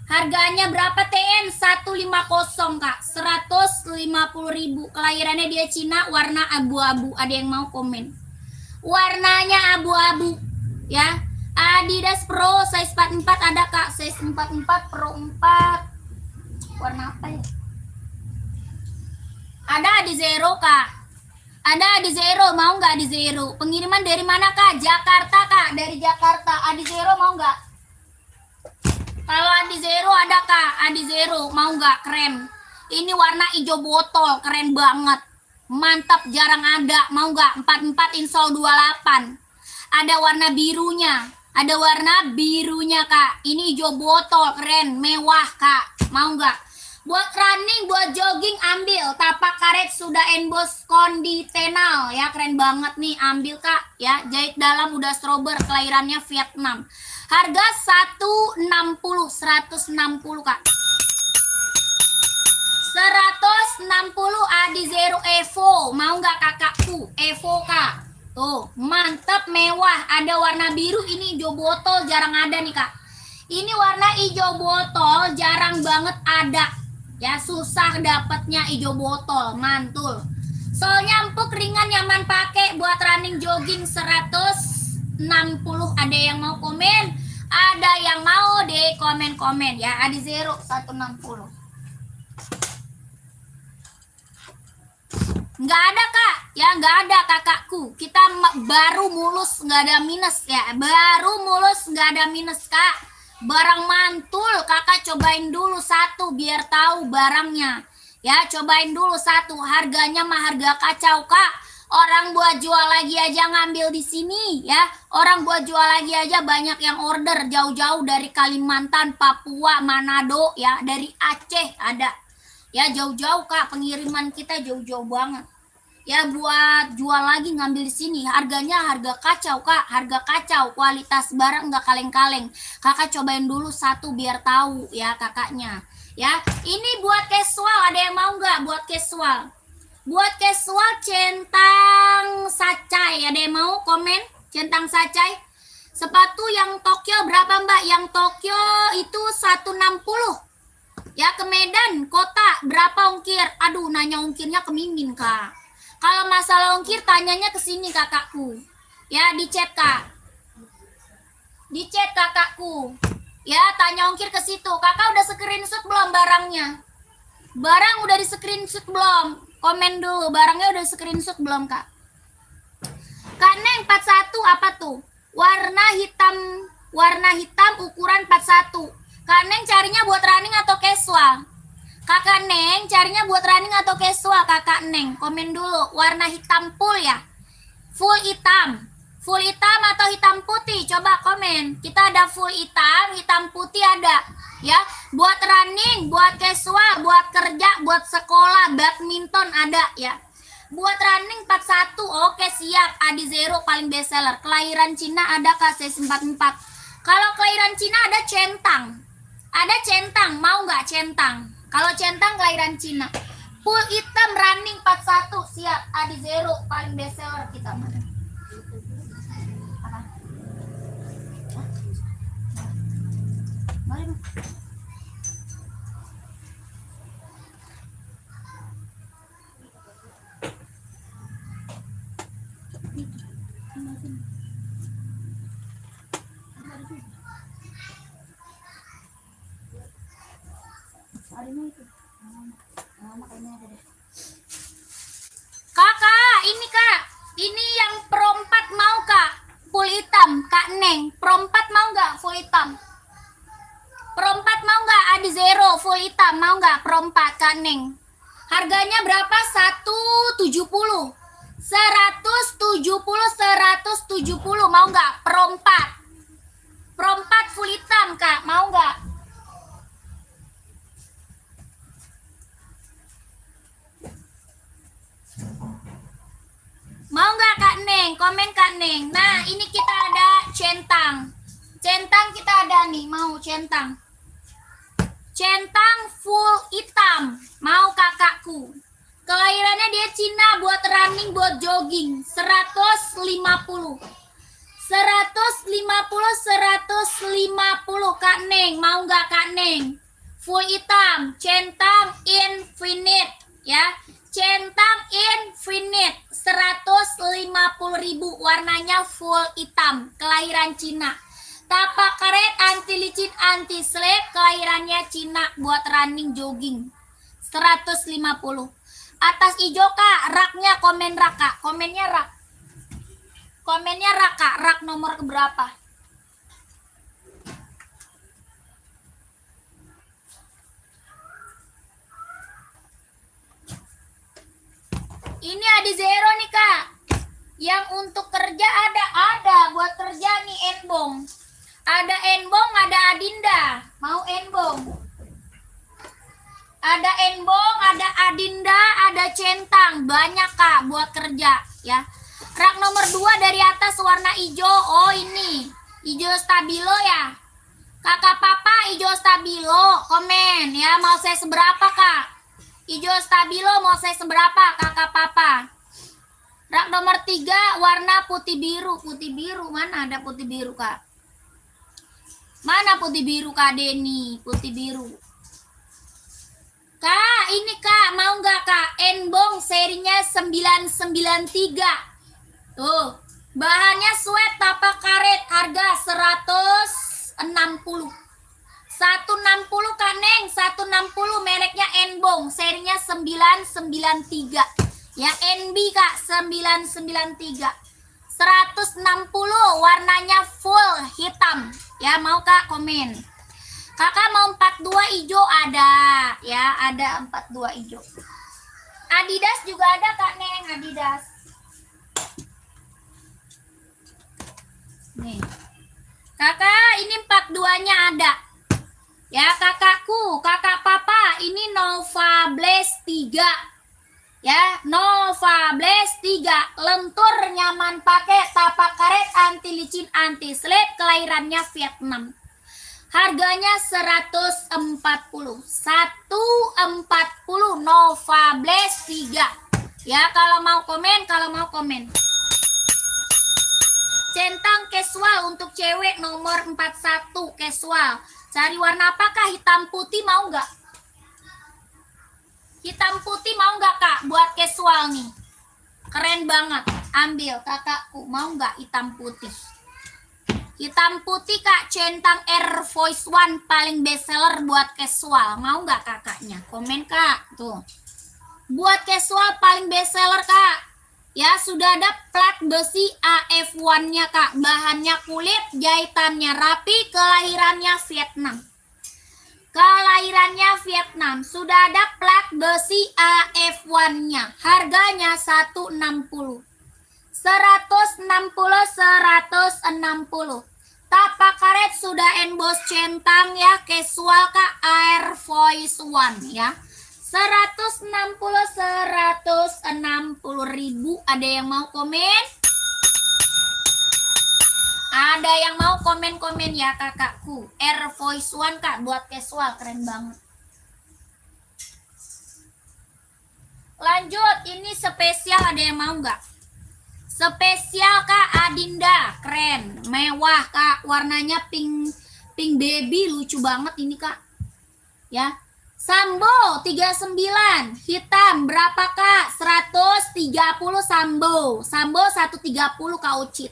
Harganya berapa TN? 150 Kak, 150.000. Kelahirannya dia Cina, warna abu-abu. Ada yang mau komen? Warnanya abu-abu ya. Adidas Pro size 44 ada Kak, size 44 Pro 4. Warna apa ya? Ada Adizero Kak. Ada Adizero, mau nggak Adizero? Pengiriman dari mana Kak? Jakarta Kak, dari Jakarta. Adizero mau nggak? Kalau Adizero ada Kak, Adizero mau nggak? Keren. Ini warna hijau botol, keren banget. Mantap, jarang ada. Mau nggak? 44 insol 28. Ada warna birunya. Ada warna birunya Kak. Ini hijau botol, keren, mewah Kak. Mau nggak? Buat running, buat jogging ambil. Tapak karet sudah embos konditenal ya, keren banget nih, ambil Kak ya. Jahit dalam udah strober, kelahirannya Vietnam. Harga 160, 160 Kak. 160 Adi Zero Evo. Mau nggak kakakku? Evo Kak. Tuh, mantap, mewah. Ada warna biru, ini hijau botol, jarang ada nih Kak. Ini warna hijau botol, jarang banget ada. Ya, susah dapatnya hijau botol, mantul. Soalnya empuk, ringan, nyaman pakai buat running jogging. 160. Ada yang mau komen? Ada yang mau deh komen-komen ya. Adi Zero 160. Nggak ada Kak, ya nggak ada kakakku. Kita baru mulus, nggak ada minus ya. Baru mulus, nggak ada minus Kak. Barang mantul, kakak cobain dulu satu biar tahu barangnya. Ya, cobain dulu satu. Harganya mah harga kacau Kak. Orang buat jual lagi aja ngambil di sini ya. Orang buat jual lagi aja banyak yang order jauh-jauh dari Kalimantan, Papua, Manado ya, dari Aceh ada. Ya, jauh-jauh Kak, pengiriman kita jauh-jauh banget. Ya, buat jual lagi ngambil di sini. Harganya harga kacau Kak, harga kacau. Kualitas barang nggak kaleng-kaleng. Kakak cobain dulu satu biar tahu ya kakaknya. Ya, ini buat casual, ada yang mau nggak buat casual? Buat casual centang sacai, ada yang mau komen? Centang sacai. Sepatu yang Tokyo berapa Mbak? Yang Tokyo itu 160. Ya, ke Medan kota berapa ongkir? Aduh, nanya ongkirnya ke Mimin Kak. Kalau masalah ongkir tanyanya ke sini kakakku. Ya, di chat Kak. Di chat kakakku. Ya, tanya ongkir ke situ. Kakak udah screenshot belum barangnya? Barang udah di screenshot belum? Komen dulu, barangnya udah screenshot belum Kak? Kak Neng 41 apa tuh? Warna hitam ukuran 41. Kak Neng carinya buat running atau casual? Kakak Neng carinya buat running atau casual Kakak Neng? Komen dulu. Warna hitam full ya? Full hitam. Full hitam atau hitam putih? Coba komen. Kita ada full hitam, hitam putih ada. Ya, buat running, buat casual, buat kerja, buat sekolah, badminton ada ya. Buat running 41. Oke, siap. Adi Zero paling best seller. Kelahiran Cina ada KC 44. Kalau kelahiran Cina ada centang. Ada centang, mau nggak centang? Kalau centang kelahiran Cina. Full hitam running 41, siap. Adi Zero paling best seller kita mana? Apa? Mari. Kakak, ini Kak. Ini yang Pro 4 mau Kak? Full hitam, Kak Neng. Pro 4 mau nggak full hitam? Pro 4 mau nggak? Adi Zero full hitam mau nggak? Pro 4 Kak Neng. Harganya berapa? 170. 170 mau nggak? Pro 4. Pro 4 full hitam Kak, mau nggak? Mau nggak Kak Neng? Komen Kak Neng. Nah, ini kita ada centang. Centang kita ada nih, mau centang. Centang full hitam. Mau kakakku. Kelahirannya dia Cina, buat running, buat jogging. 150. 150 Kak Neng. Mau nggak Kak Neng? Full hitam. Centang infinite ya. Centang infinite 150.000, warnanya full hitam, kelahiran Cina. Tapak karet anti licin anti slip, kelahirannya Cina, buat running jogging 150. Atas hijau Kak, raknya komen rak Kak, komennya rak. Komennya rak Kak, rak nomor keberapa? Ini Adi Zero nih Kak. Yang untuk kerja ada buat kerja nih Enbong. Ada Enbong, ada Adinda. Mau Enbong? Ada Enbong, ada Adinda, ada Centang. Banyak Kak buat kerja ya. Rak nomor 2 dari atas warna hijau. Oh ini, hijau stabilo ya. Kakak Papa hijau stabilo, komen ya. Mau saya seberapa Kak? Hijau stabilo mau saya seberapa Kakak Papa? Rak nomor 3 warna putih biru. Putih biru, mana ada putih biru Kak? Mana putih biru Kak Deni? Putih biru. Kak, ini Kak, mau nggak Kak? Enbong serinya 993. Tuh, bahannya sweat tapak karet, harga 160. 160 Kak Neng, 160 mereknya Enbong, serinya 993. Ya, NB Kak, 993. 160 warnanya full hitam. Ya, mau Kak komen. Kakak mau 42 hijau ada, ya ada 42 hijau. Adidas juga ada Kak Neng, Adidas. Nih, kakak ini 42-nya ada. Ya kakakku, kakak papa ini Nova Blaze 3. Ya, Nova Blaze 3, lentur nyaman pakai, tapak karet, anti licin, anti slip, kelahirannya Vietnam. Harganya 140. 140 Nova Blaze 3. Ya, kalau mau komen. Centang casual untuk cewek nomor 41 casual. Cari warna apakah? Hitam putih mau nggak? Hitam putih mau nggak Kak? Buat casual nih. Keren banget. Ambil kakakku. Mau nggak hitam putih? Hitam putih Kak, Centang Air Voice One paling bestseller buat casual. Mau nggak kakaknya? Komen Kak. Tuh. Buat casual paling bestseller Kak. Ya, sudah ada plat besi AF1-nya Kak. Bahannya kulit, jahitannya rapi, kelahirannya Vietnam. Kelahirannya Vietnam. Sudah ada plat besi AF1-nya. Harganya 160. 160. Tapak karet sudah emboss centang ya, casual Kak, Air Voice One ya. 160 ribu. Ada yang mau komen? Ada yang mau komen ya kakakku. Air Voice One Kak buat casual, keren banget. Lanjut, ini spesial, ada yang mau nggak? Spesial Kak Adinda, keren, mewah Kak, warnanya pink baby, lucu banget ini Kak. Ya. Sambo 39, hitam berapa Kak? 130 Sambo. Sambo 130 Kak Ucit.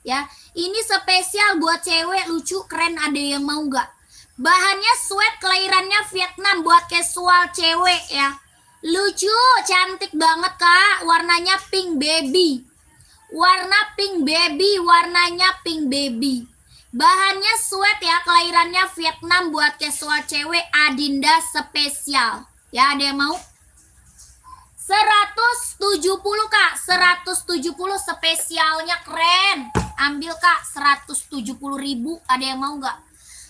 Ya, ini spesial buat cewek, lucu, keren, ada yang mau nggak? Bahannya sweat, kelahirannya Vietnam, buat casual cewek ya. Lucu, cantik banget Kak, warnanya pink baby. Warna pink baby, warnanya pink baby. Bahannya sweat ya, kelahirannya Vietnam, buat casual cewek, Adinda spesial. Ya, ada yang mau? 170 Kak, 170 spesialnya, keren. Ambil Kak, 170 ribu, ada yang mau nggak?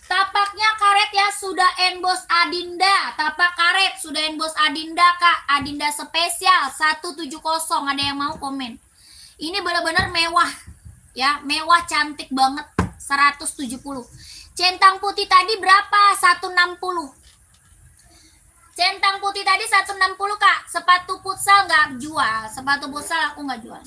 Tapaknya karet ya, sudah emboss Adinda. Tapak karet sudah emboss Adinda Kak. Adinda spesial 170. Ada yang mau komen? Ini benar-benar mewah. Ya, mewah, cantik banget. 170. Centang putih tadi berapa? 160. Centang putih tadi 160 Kak. Sepatu futsal nggak jual. Sepatu futsal aku nggak jual.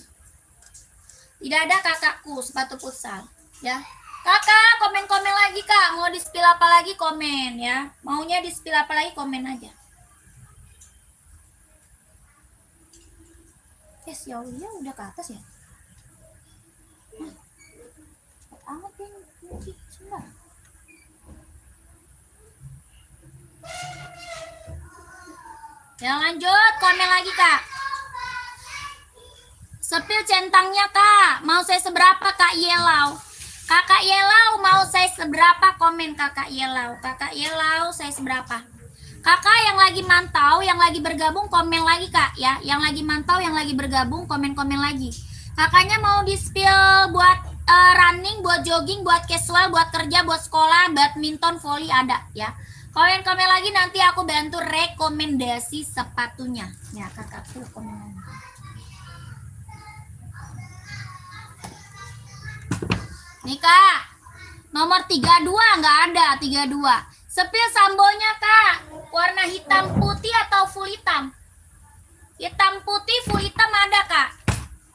Tidak ada kakakku sepatu futsal. Ya. Kakak, komen-komen lagi Kak. Mau di spill apa lagi, komen ya. Maunya di spill apa lagi, komen aja. Yes, ya udah ke atas ya. Amat yang nyuci sebentar. Ya lanjut, komen lagi Kak. Sepil centangnya Kak. Mau saya seberapa Kak Yelau? Kakak Yelau mau saya seberapa, komen Kakak Yelau. Kakak Yelau saya seberapa? Kakak yang lagi mantau, yang lagi bergabung komen lagi Kak ya. Yang lagi mantau, yang lagi bergabung komen-komen lagi. Kakaknya mau di spill buat running, buat jogging, buat casual, buat kerja, buat sekolah, badminton, volley ada ya. Komen-komen lagi, nanti aku bantu rekomendasi sepatunya. Ya, kakakku komen lagi. Nih kak, nomor 32 nggak ada, 32. Sepil sambonya kak, warna hitam putih atau full hitam? Hitam putih full hitam ada kak.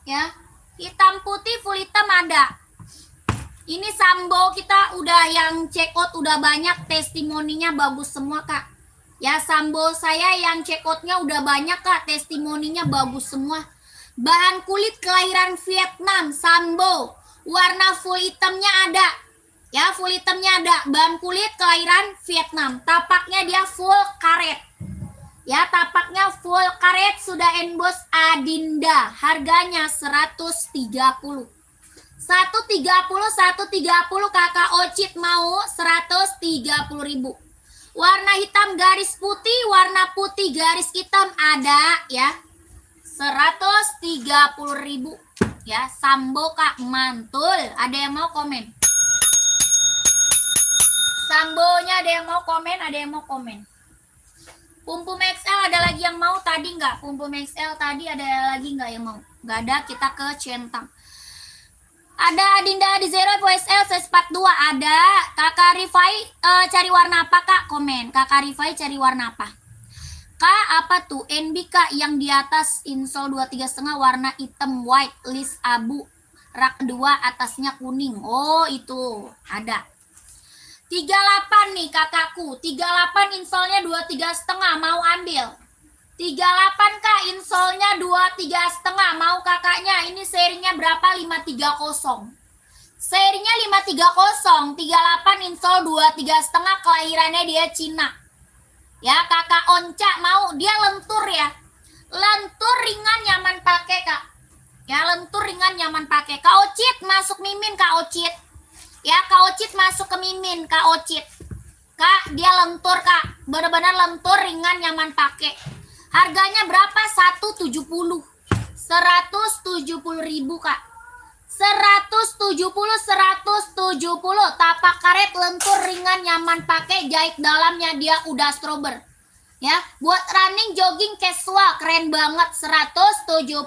Ya, hitam putih full hitam ada. Ini sambo kita udah yang check out udah banyak, testimoninya bagus semua kak. Ya, sambo saya yang check outnya udah banyak kak, testimoninya bagus semua. Bahan kulit kelahiran Vietnam, sambo. Warna full hitamnya ada. Ya, full hitamnya ada. Bahan kulit kelahiran Vietnam. Tapaknya dia full karet. Ya, tapaknya full karet, sudah emboss Adinda. Harganya 130. 130 kakak Ocit mau 130.000. Warna hitam garis putih, warna putih garis hitam ada ya. 130.000 ya. Sambo kak mantul. Ada yang mau komen? Sambonya ada yang mau komen? Ada yang mau komen? Pumpum XL ada lagi yang mau tadi nggak? Pumpum XL tadi ada lagi nggak yang mau? Nggak ada, kita ke centang. Ada Dinda di Zero VSL size 42 ada. Kakak Rifai cari warna apa kak? Komen. Kakak Rifai cari warna apa? Kak apa tuh? NB kak yang di atas insole 23,5 warna hitam white list abu. Rak 2 atasnya kuning. Oh itu ada. 38 nih kakakku. 38 insole-nya 23,5 mau ambil. 38 kak insole-nya 23,5 mau kakaknya. Ini serinya berapa? 530. Serinya 530. 38 insole 23,5 kelahirannya dia Cina. Ya kakak Onca mau, dia lentur ya. Lentur ringan nyaman pakai kak. Ya lentur ringan nyaman pakai. Kak Ocit masuk Mimin kak Ocit. Ya Kak Ocit masuk ke Mimin Kak Ocit. Kak dia lentur kak. Benar-benar lentur ringan nyaman pakai. Harganya berapa? 170. 170.000 kak. 170. Tapak karet lentur ringan nyaman pakai, jahit dalamnya dia udah strober. Ya, buat running jogging casual keren banget. 170.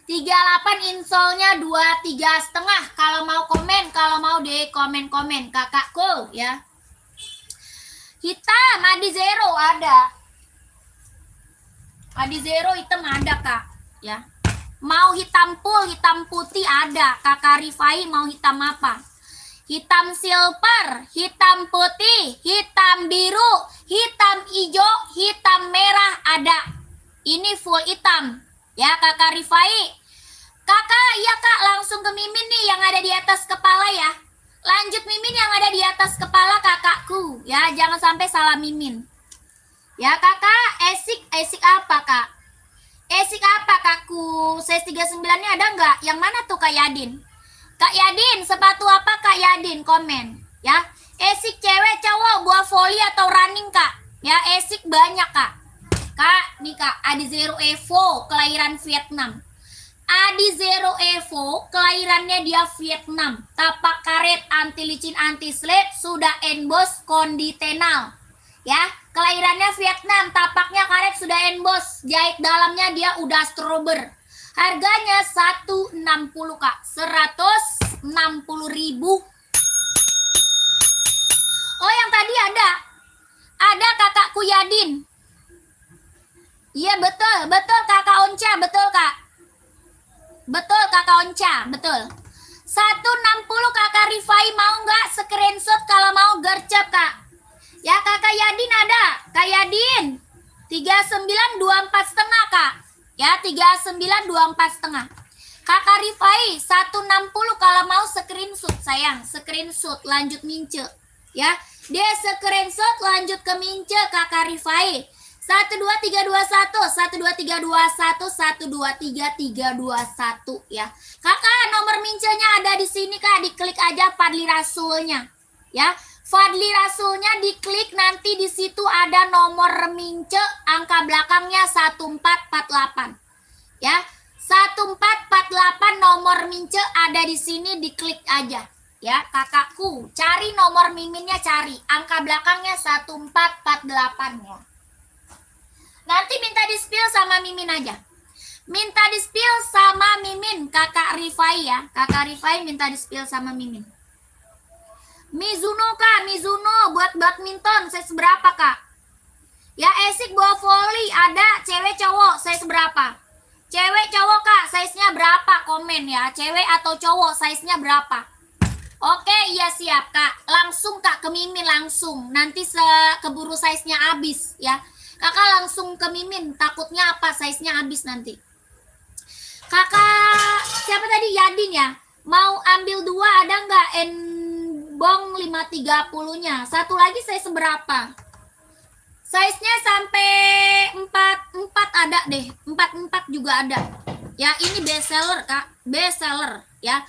38 insole-nya 23,5. Kalau mau komen, kalau mau di komen-komen kakakku ya. Hitam Adi Zero ada. Adi Zero hitam ada kak ya. Mau hitam full, hitam putih ada. Kakak Rifai mau hitam apa? Hitam silver, hitam putih, hitam biru, hitam hijau, hitam merah ada. Ini full hitam ya kakak Rifai. Kakak iya kak langsung ke Mimin nih yang ada di atas kepala ya. Lanjut Mimin yang ada di atas kepala kakakku ya. Jangan sampai salah Mimin. Ya kakak, esik apa kak? Esik apa kakku? Size 39-nya ada nggak? Yang mana tuh Kak Yadin? Kak Yadin, sepatu apa Kak Yadin? Komen ya. Esik cewek cowok buah volley atau running kak? Ya esik banyak kak. Kak, nih kak, Adi Zero Evo kelahiran Vietnam. Adi Zero Evo kelahirannya dia Vietnam. Tapak karet, anti licin, anti slip, sudah emboss konditenal. Ya, kelahirannya Vietnam, tapaknya karet sudah emboss, jahit dalamnya dia udah strober. Harganya 160 kak, 160.000. Oh yang tadi ada kakakku Yadin. Iya betul kakak Onca, betul kak. Betul kakak Onca, betul. 160 kakak Rifai mau nggak screenshot kalau mau gercep kak. Ya kakak Yadin ada, kak Yadin 3924,5 kak. Ya 3924,5. Kakak Rifai 160 kalau mau screenshot sayang, screenshot lanjut mince. Ya, dia screenshot lanjut ke mince kakak Rifai. 12321, 12321, 12321 ya. Kakak nomor mincenya ada di sini kak, diklik aja Fadli Rasulnya. Ya. Fadli Rasulnya diklik, nanti di situ ada nomor mince, angka belakangnya 1448. Ya, 1448 nomor mince ada di sini, diklik aja. Ya, kakakku, cari nomor miminnya, cari. Angka belakangnya 1448 ya. Nanti minta di-spill sama Mimin aja. Minta di-spill sama Mimin, Kakak Rifai ya. Kakak Rifai minta di-spill sama Mimin. Mizuno Kak, Mizuno buat badminton, size berapa Kak? Ya Esik bawa volley, ada cewek cowok, size berapa? Cewek cowok Kak, size-nya berapa? Komen ya, cewek atau cowok, size-nya berapa? Oke, iya siap Kak. Langsung Kak ke Mimin langsung. Nanti keburu size-nya habis ya. Kakak langsung ke Mimin, takutnya apa size-nya habis nanti. Kakak siapa tadi? Yadin ya. Mau ambil 2 ada nggak Enbong 530-nya? Satu lagi size berapa? Size-nya sampai 44 ada deh. 44 juga ada. Ya ini best seller Kak, best seller ya.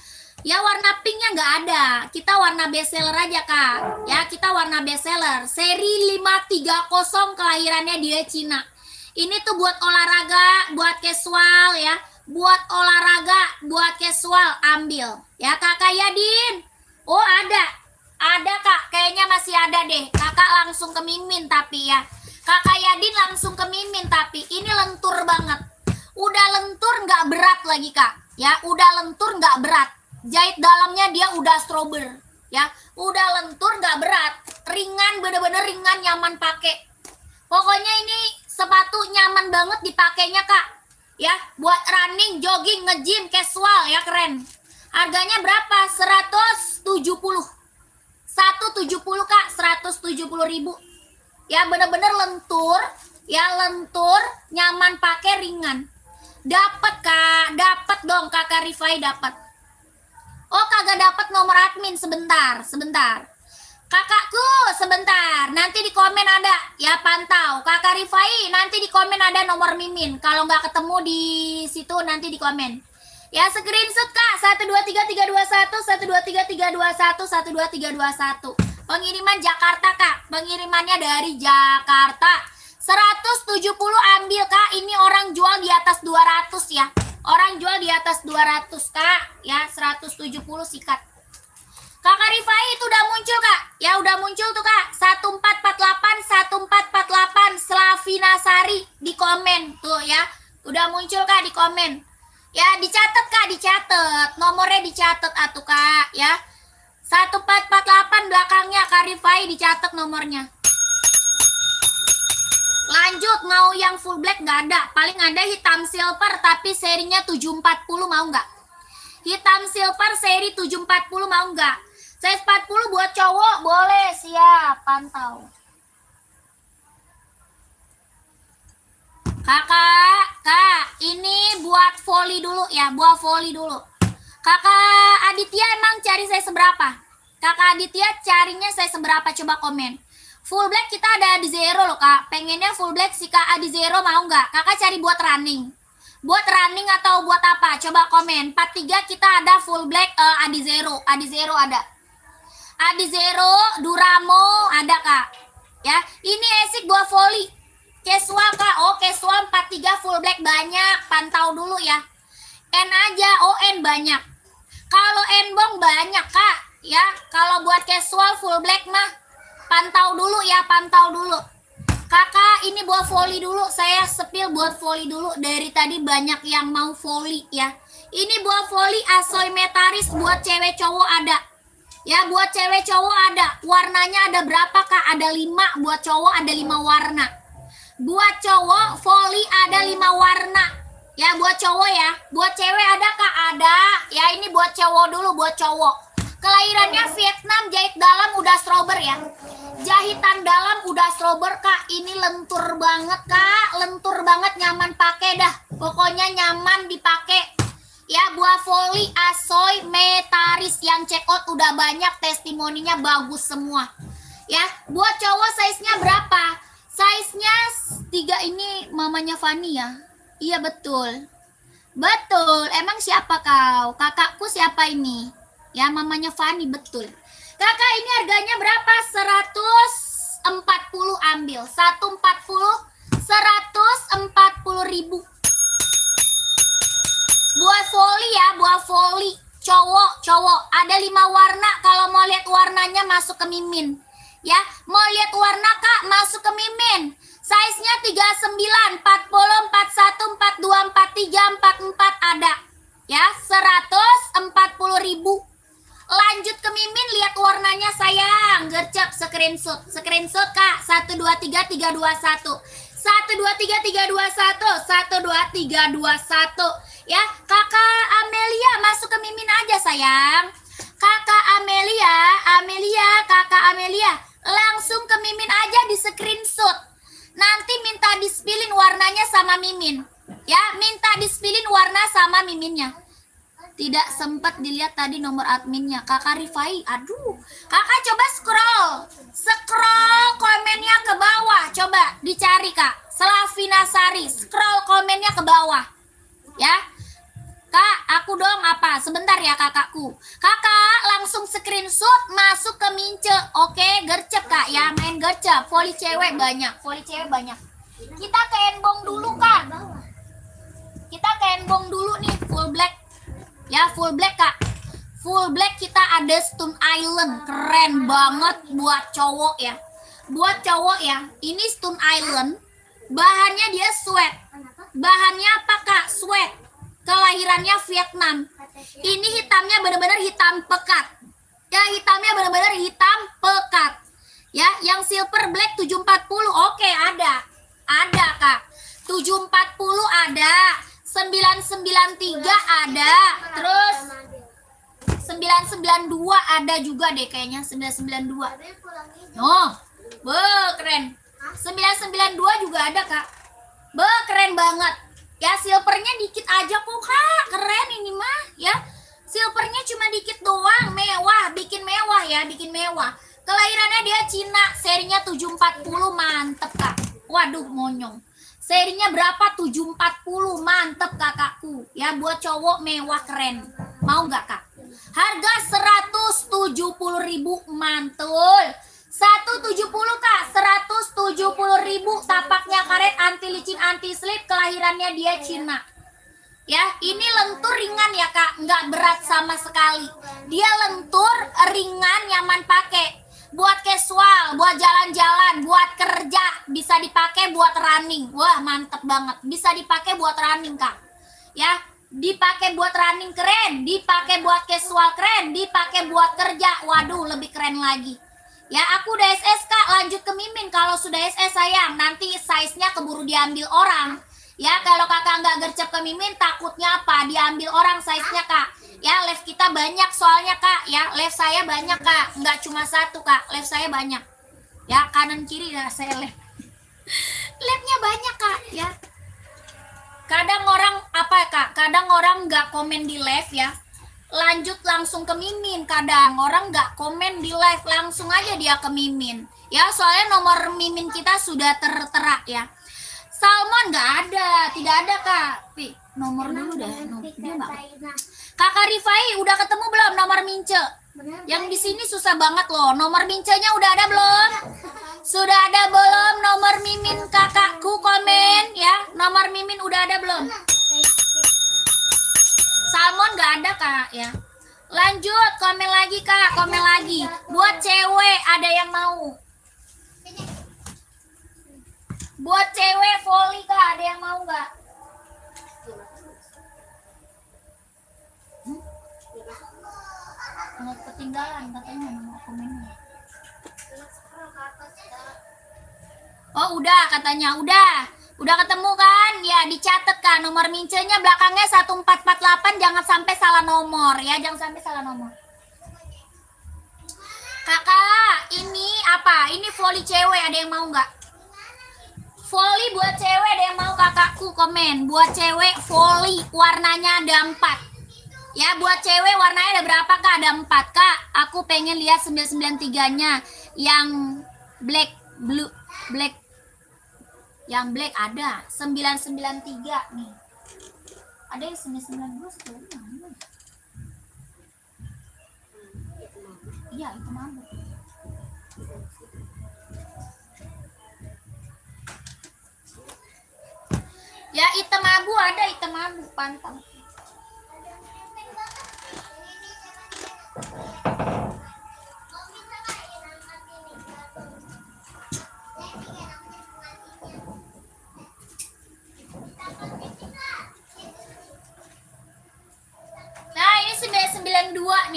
Ya warna pinknya nggak ada, kita warna bestseller aja Kak. Ya kita warna bestseller. Seri 530 kelahirannya dia Cina. Ini tuh buat olahraga, buat casual ya. Buat olahraga, buat casual ambil. Ya Kakak Yadin. Oh ada Kak, kayaknya masih ada deh. Kakak langsung ke Mimin tapi ya. Kakak Yadin langsung ke Mimin tapi ini lentur banget. Udah lentur nggak berat lagi Kak. Ya udah lentur nggak berat. Jahit dalamnya dia udah strawberry ya, udah lentur nggak berat, ringan, bener-bener ringan, nyaman pakai. Pokoknya ini sepatu nyaman banget dipakainya Kak ya, buat running, jogging, nge-gym, casual ya, keren. Harganya berapa? 170 Kak, 170.000 ya, bener-bener lentur ya, lentur, nyaman pakai, ringan. Dapat Kak, dapat dong Kakak Rifai, dapat. Oh kagak dapat nomor admin, sebentar. Kakakku sebentar, nanti di komen ada ya, pantau. Kakak Rifai nanti di komen ada nomor Mimin. Kalau nggak ketemu di situ nanti di komen. Ya screenshot Kak, 123321, 123321, 12321. Pengiriman Jakarta Kak, pengirimannya dari Jakarta. 170 ambil Kak, ini orang jual di atas 200 ya. Orang jual di atas 200 Kak ya, 170 sikat. Kakak Rifai itu udah muncul Kak ya, udah muncul tuh Kak, 1448 Slavina Sari di komen tuh ya, udah muncul Kak di komen ya. Dicatat Kak, dicatat nomornya, dicatat atuh Kak ya, 1448 belakangnya Kak Rifai, dicatat nomornya. Lanjut, mau yang full black nggak ada, paling ada hitam silver tapi serinya 740, mau nggak? Hitam silver seri 740 mau nggak? Size 40 buat cowok boleh, siap, pantau. Kak, ini buat volley dulu ya, buat volley dulu. Kakak Aditya emang cari size seberapa? Kakak Aditya carinya size seberapa, coba komen. Full black kita ada di zero loh Kak. Pengennya full black si Kak di zero, mau nggak? Kakak cari buat running. Buat running atau buat apa? Coba komen. 43 kita ada full black Adi zero. Adi zero ada. Adi zero, Duramo ada Kak. Ya, ini Esik buat volley. Casual Kak. Oh casual 43 full black banyak. Pantau dulu ya. N aja, N banyak. Kalau Enbong banyak Kak. Ya, kalau buat casual full black mah pantau dulu ya, pantau dulu. Kakak ini buat volley dulu, saya spill buat volley dulu. Dari tadi banyak yang mau volley ya. Ini buat volley Asoy Metaris, buat cewek cowok ada. Ya buat cewek cowok ada. Warnanya ada berapa Kak? Ada 5, buat cowok ada 5 warna. Buat cowok volley ada 5 warna. Ya buat cowok ya. Buat cewek ada Kak? Ada. Ya ini buat cowok dulu, buat cowok. Kelahirannya Vietnam, jahit dalam udah strawberry ya. Jahitan dalam udah strawberry Kak. Ini lentur banget Kak, lentur banget, nyaman pakai dah. Pokoknya nyaman dipakai. Ya buat volley Asoy Metaris yang check out udah banyak, testimoninya bagus semua. Ya, buat cowok size-nya berapa? Size-nya 3, ini mamanya Fani ya. Iya betul. Betul. Emang siapa kau? Kakakku siapa ini? Ya mamanya Fani, betul. Kakak ini harganya berapa? 140 ambil. 140 ribu. Buat volley ya, buat volley. cowok. Ada 5 warna. Kalau mau lihat warnanya masuk ke Mimin. Ya, mau lihat warna Kak, masuk ke Mimin. Size-nya 39, 40, 41, 42, 43, 44 ada. Ya, 140.000. Lanjut ke Mimin, lihat warnanya sayang. Gercep, screenshot. Screenshot Kak, 123 321. 123 321. 123 321. Ya, Kakak Amelia masuk ke Mimin aja sayang. Kakak Amelia, Kakak Amelia, langsung ke Mimin aja di screenshot. Nanti minta di-spillin warnanya sama Mimin. Ya, minta di-spillin warna sama Miminnya. Tidak sempat dilihat tadi nomor adminnya. Kakak Rifai, aduh. Kakak coba scroll komennya ke bawah. Coba dicari Kak. Slavina Sari, scroll komennya ke bawah. Ya. Kak, aku dong apa? Sebentar ya kakakku. Kakak langsung screenshot masuk ke Mince. Oke, gercep Kak ya, main gercep. Voli cewek banyak. Kita ke Enbong dulu Kak. Kita ke Enbong dulu nih, full black. Ya, full black Kak. Full black kita ada Stone Island. Keren banget buat cowok ya. Buat cowok ya. Ini Stone Island. Bahannya dia sweat. Bahannya apa Kak? Sweat. Kelahirannya Vietnam. Ini hitamnya benar-benar hitam pekat. Ya, hitamnya benar-benar hitam pekat. Ya, yang silver black 740. Oke, ada. Ada Kak. 740 ada. 993 ada. Terus 992 ada juga deh kayaknya. 992. Oh, keren. 992 juga ada Kak. Keren banget. Ya, silvernya dikit aja kok Kak. Keren ini mah ya. Silvernya cuma dikit doang. Mewah, bikin mewah ya, bikin mewah. Kelahirannya dia Cina, serinya 740, mantep Kak. Waduh, monyong. Serinya berapa? 740, mantep kakakku. Ya, buat cowok mewah keren. Mau nggak Kak? Harga 170.000, mantul. 170 Kak, 170.000. Tapaknya karet, anti licin, anti slip. Kelahirannya dia Cina. Ya, ini lentur ringan ya Kak, nggak berat sama sekali. Dia lentur ringan, nyaman pakai. Buat casual, buat jalan-jalan, buat kerja, bisa dipakai buat running. Wah, mantep banget. Bisa dipakai buat running Kak. Ya, dipakai buat running keren, dipakai buat casual keren, dipakai buat kerja. Waduh, lebih keren lagi. Ya, aku udah SS Kak, lanjut ke Mimin. Kalau sudah SS sayang, nanti size-nya keburu diambil orang. Ya, kalau kakak nggak gercep ke Mimin, takutnya apa? Diambil orang size-nya Kak. Ya, live kita banyak soalnya Kak. Ya, live saya banyak Kak. Nggak cuma satu Kak, live saya banyak. Ya, kanan kiri ya saya live. Live-nya banyak Kak. Ya. Kadang orang apa Kak? Kadang orang nggak komen di live ya. Lanjut langsung ke Mimin. Kadang orang nggak komen di live, langsung aja dia ke Mimin. Ya, soalnya nomor Mimin kita sudah tertera ya. Salmon nggak ada, tidak ada Kak. Nomor dulu dah. Dia nggak. Kakak Rifai udah ketemu belum nomor Mince? Yang di sini susah banget loh. Nomor Mincenya udah ada belum? Sudah ada belum nomor Mimin kakakku? Komen ya. Nomor Mimin udah ada belum? Salmon nggak ada Kak ya. Lanjut, komen lagi Kak, komen lagi. Buat cewek ada yang mau? Buat cewek volley Kak, ada yang mau nggak? Mau ketinggalan katanya nomor komennya. Oh udah katanya, udah ketemu kan? Ya dicatat kan nomor Mincenya belakangnya 1448, jangan sampai salah nomor ya, jangan sampai salah nomor. Kakak, ini apa? Ini volley cewek, ada yang mau nggak? Volley buat cewek ada yang mau kakakku komen. Buat cewek volley warnanya ada 4. Ya, buat cewek warnanya ada berapa Kak? Ada 4 Kak. Aku pengen lihat 993-nya. Yang black, blue, black. Yang black ada 993 nih. Ada yang 992 sebenarnya. Iya, itu mabuk. Ya, hitam abu ada, hitam abu pantang.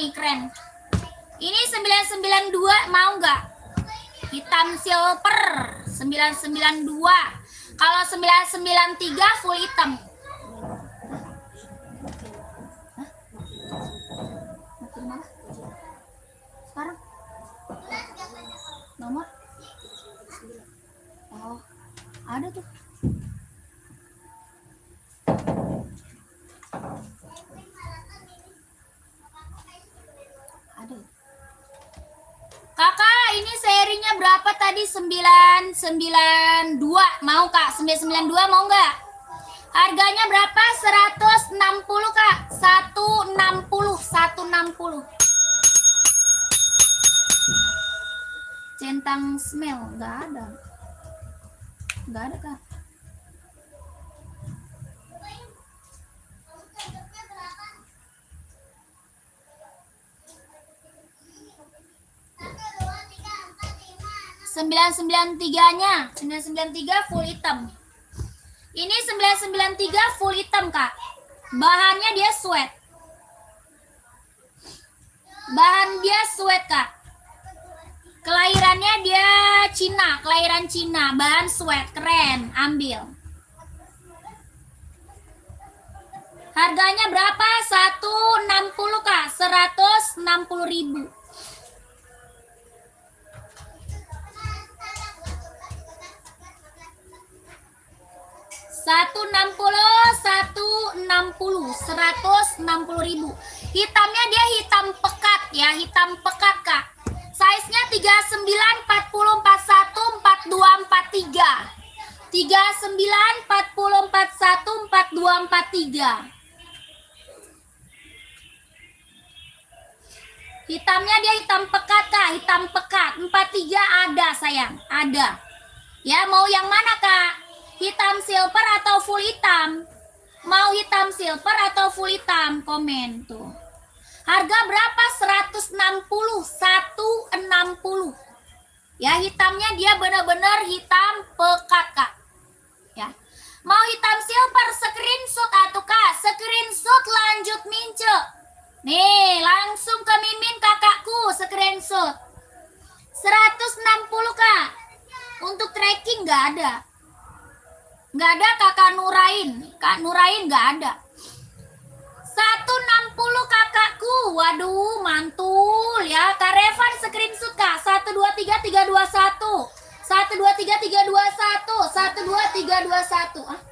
nih, keren. Ini 992 mau nggak? Hitam silver 992. Kalau 993 full hitam. Sekarang nomor? Oh, ada tuh. Ada. Kakak, ini serinya berapa tadi? 992. Mau Kak? 992 mau nggak? Harganya berapa? 160 Kak. 160. Centang smell nggak ada. Nggak ada Kak. Sembilan 993 full hitam. Ini 993 full hitam Kak. Bahannya dia sweat. Bahan dia sweat Kak. Kelahirannya dia Cina, kelahiran Cina, bahan sweat, keren, ambil. Harganya berapa? 160 Kak, 160.000. 160.000. Hitamnya dia hitam pekat ya, hitam pekat Kak. Size-nya 39, 40, 41, 42, 43. 39, 40, 41, 42, 43. Hitamnya dia hitam pekat Kak, hitam pekat. 43 ada sayang, ada. Ya, mau yang mana Kak? Hitam silver atau full hitam? Mau hitam silver atau full hitam? Komen tuh. Harga berapa? 160. 160. Ya, hitamnya dia benar-benar hitam pekat Kak. Ya. Mau hitam silver, screenshot atuh Kak. Screenshot lanjut mince. Nih, langsung ke Mimin kakakku, screenshot. 160 Kak. Untuk tracking nggak ada. Nggak ada Kakak Nurain. Kak Nurain nggak ada. 160 kakakku. Waduh, mantul ya. Kak Revan screenshot Kak. 123321. 123321. 12321. Ah.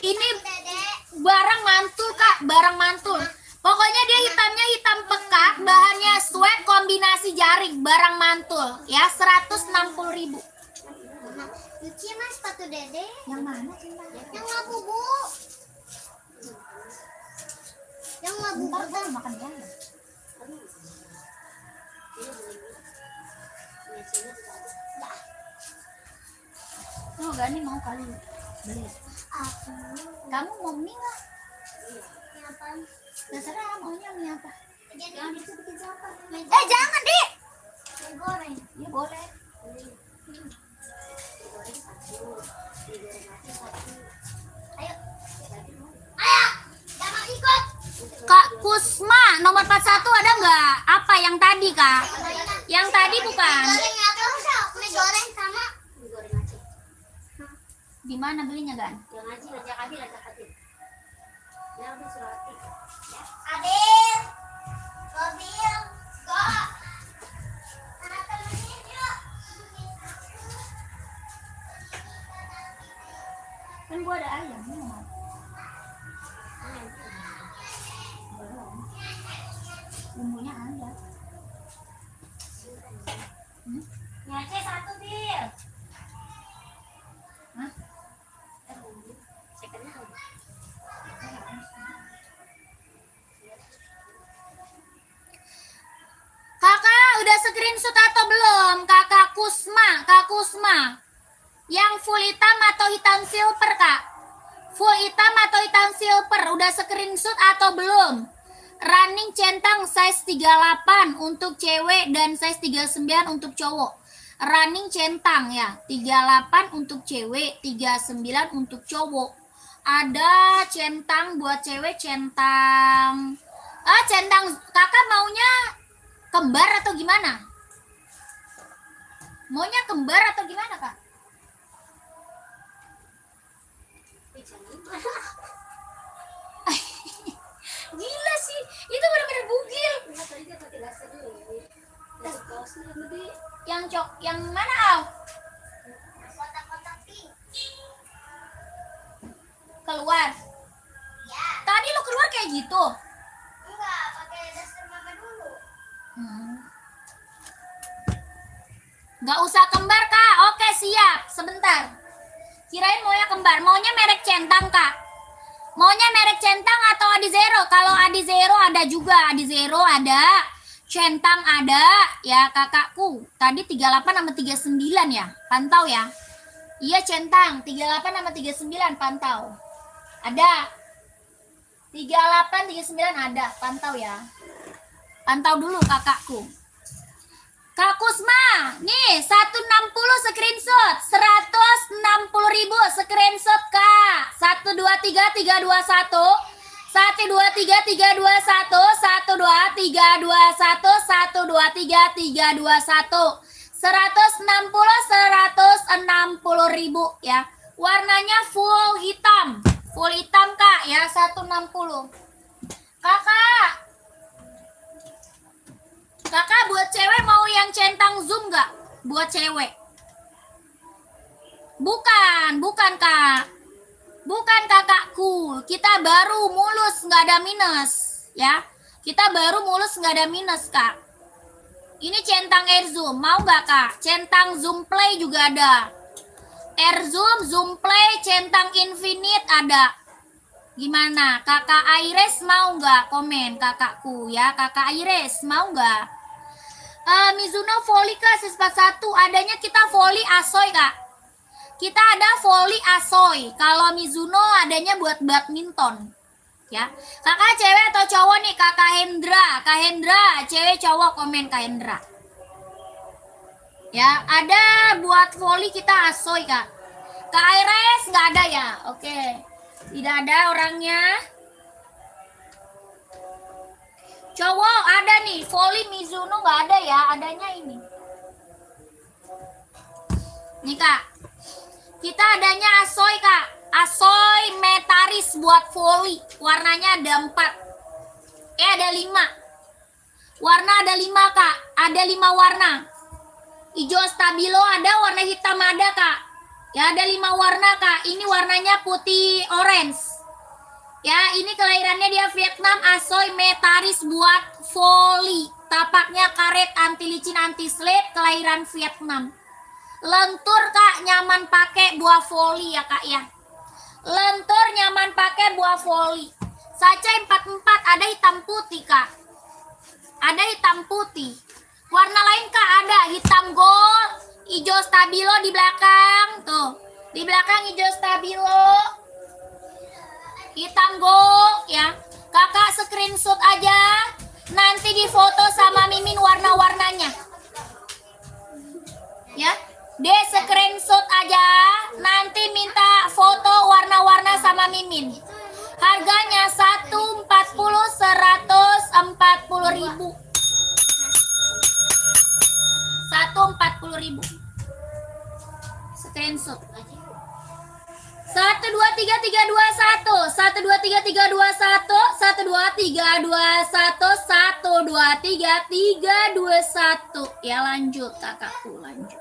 Ini barang mantul Kak, barang mantul. Pokoknya dia hitamnya hitam pekat, bahannya sweat kombinasi jaring, barang mantul ya. 160.000. Cuci mas sepatu dede. Yang mana Cinta? Yang labu bu. Yang labu bu. Ntar gue makan ya. Oh, Gani mau kali beli. Aku. Kamu mau mie nggak? Ini apa? Terserah maunya mie apa. Yang itu bikin siapa? Jangan Dik. Yang goreng. Iya boleh. Ayo. Ayo. Jangan ikut. Kak Kusma nomor 41 ada nggak? Apa yang tadi Kak? Yang tadi bukan? Goreng apa? Mie goreng sama mie goreng aja. Di mana belinya Gan? Yang ngaji ngajak Adil, ngajak Adil. Ya udah suruh Adil. Adil. Mobil. Go. Mana temennya yuk. Kan gua ada ayam. Bumbunya ada. Ngece satu bil. Hah? Secondnya apa? Kakak udah screenshot atau belum? Kakak Kusma, Kak Kusma. Yang full hitam atau hitam silver Kak? Full hitam atau hitam silver? Udah screenshot atau belum? Running centang size 38 untuk cewek dan size 39 untuk cowok. Running centang ya, 38 untuk cewek, 39 untuk cowok. Ada centang buat cewek, centang. Centang kakak maunya kembar atau gimana? Maunya kembar atau gimana kak? Gila sih, itu benar-benar bugil. Yang mana Al? Kotak-kotak pink. Keluar. Ya. Tadi lo keluar kayak gitu. Enggak, pakai daster mama dulu. Nggak usah kembar kak. Oke siap. Sebentar. Kirain maunya kembar. Maunya merek centang kak. Maunya merek centang atau Adizero? Kalau Adizero ada juga. Adizero ada. Centang ada. Ya kakakku. Tadi 38 sama 39 ya. Pantau ya. Iya centang. 38 sama 39 pantau. Ada. 38, 39 ada. Pantau ya. Pantau dulu kakakku. Kak Kusma, nih 160 screenshot, 160.000 screenshot kak. 123321, 123321, 123321, 123321, 160, 160.000 ya. Warnanya full hitam kak ya 160. Kakak buat cewek mau yang centang zoom nggak? Buat cewek? Bukan kak. Bukan kakakku. Kita baru mulus nggak ada minus ya. Kita baru mulus nggak ada minus kak. Ini centang air zoom mau nggak kak? Centang zoom play juga ada. Air zoom, zoom play, centang infinite ada. Gimana? Kakak Iris mau nggak? Komen kakakku ya. Kakak Iris mau nggak? Mizuno Volley kak 141. Adanya kita Volley Asoy kak. Kita ada Volley Asoy. Kalau Mizuno adanya buat badminton. Ya. Kakak cewek atau cowok nih? Kakak Hendra. Kak Hendra, cewek cowok komen Kak Hendra. Ya, ada buat volley kita Asoy kak. Kak Iris nggak ada ya? Oke. Tidak ada orangnya. Cowok ada nih, volley Mizuno nggak ada ya, adanya ini. Nih kak, kita adanya Asoy kak, Asoy Metaris buat volley. Warnanya ada 4. Ada 5. Warna ada 5 kak, ada 5 warna. Hijau stabilo ada, warna hitam ada kak. Ya ada 5 warna kak, ini warnanya putih orange. Ya, ini kelahirannya dia Vietnam, Asoy Metaris buat volley. Tapaknya karet, anti licin, anti slip, kelahiran Vietnam. Lentur kak, nyaman pakai buah volley ya kak ya. Lentur nyaman pakai buah volley. Saca 44 ada hitam putih kak. Ada hitam putih. Warna lain kak ada hitam gold, hijau stabilo di belakang. Tuh, di belakang hijau stabilo. Hitam gold ya. Kakak screenshot aja. Nanti difoto sama Mimin warna-warnanya. Ya. Screenshot aja. Nanti minta foto warna-warna sama Mimin. Harganya 140 140.000. 140.000. Screenshot. 123321, 123321, 123321, 123321. Ya lanjut kakakku, lanjut.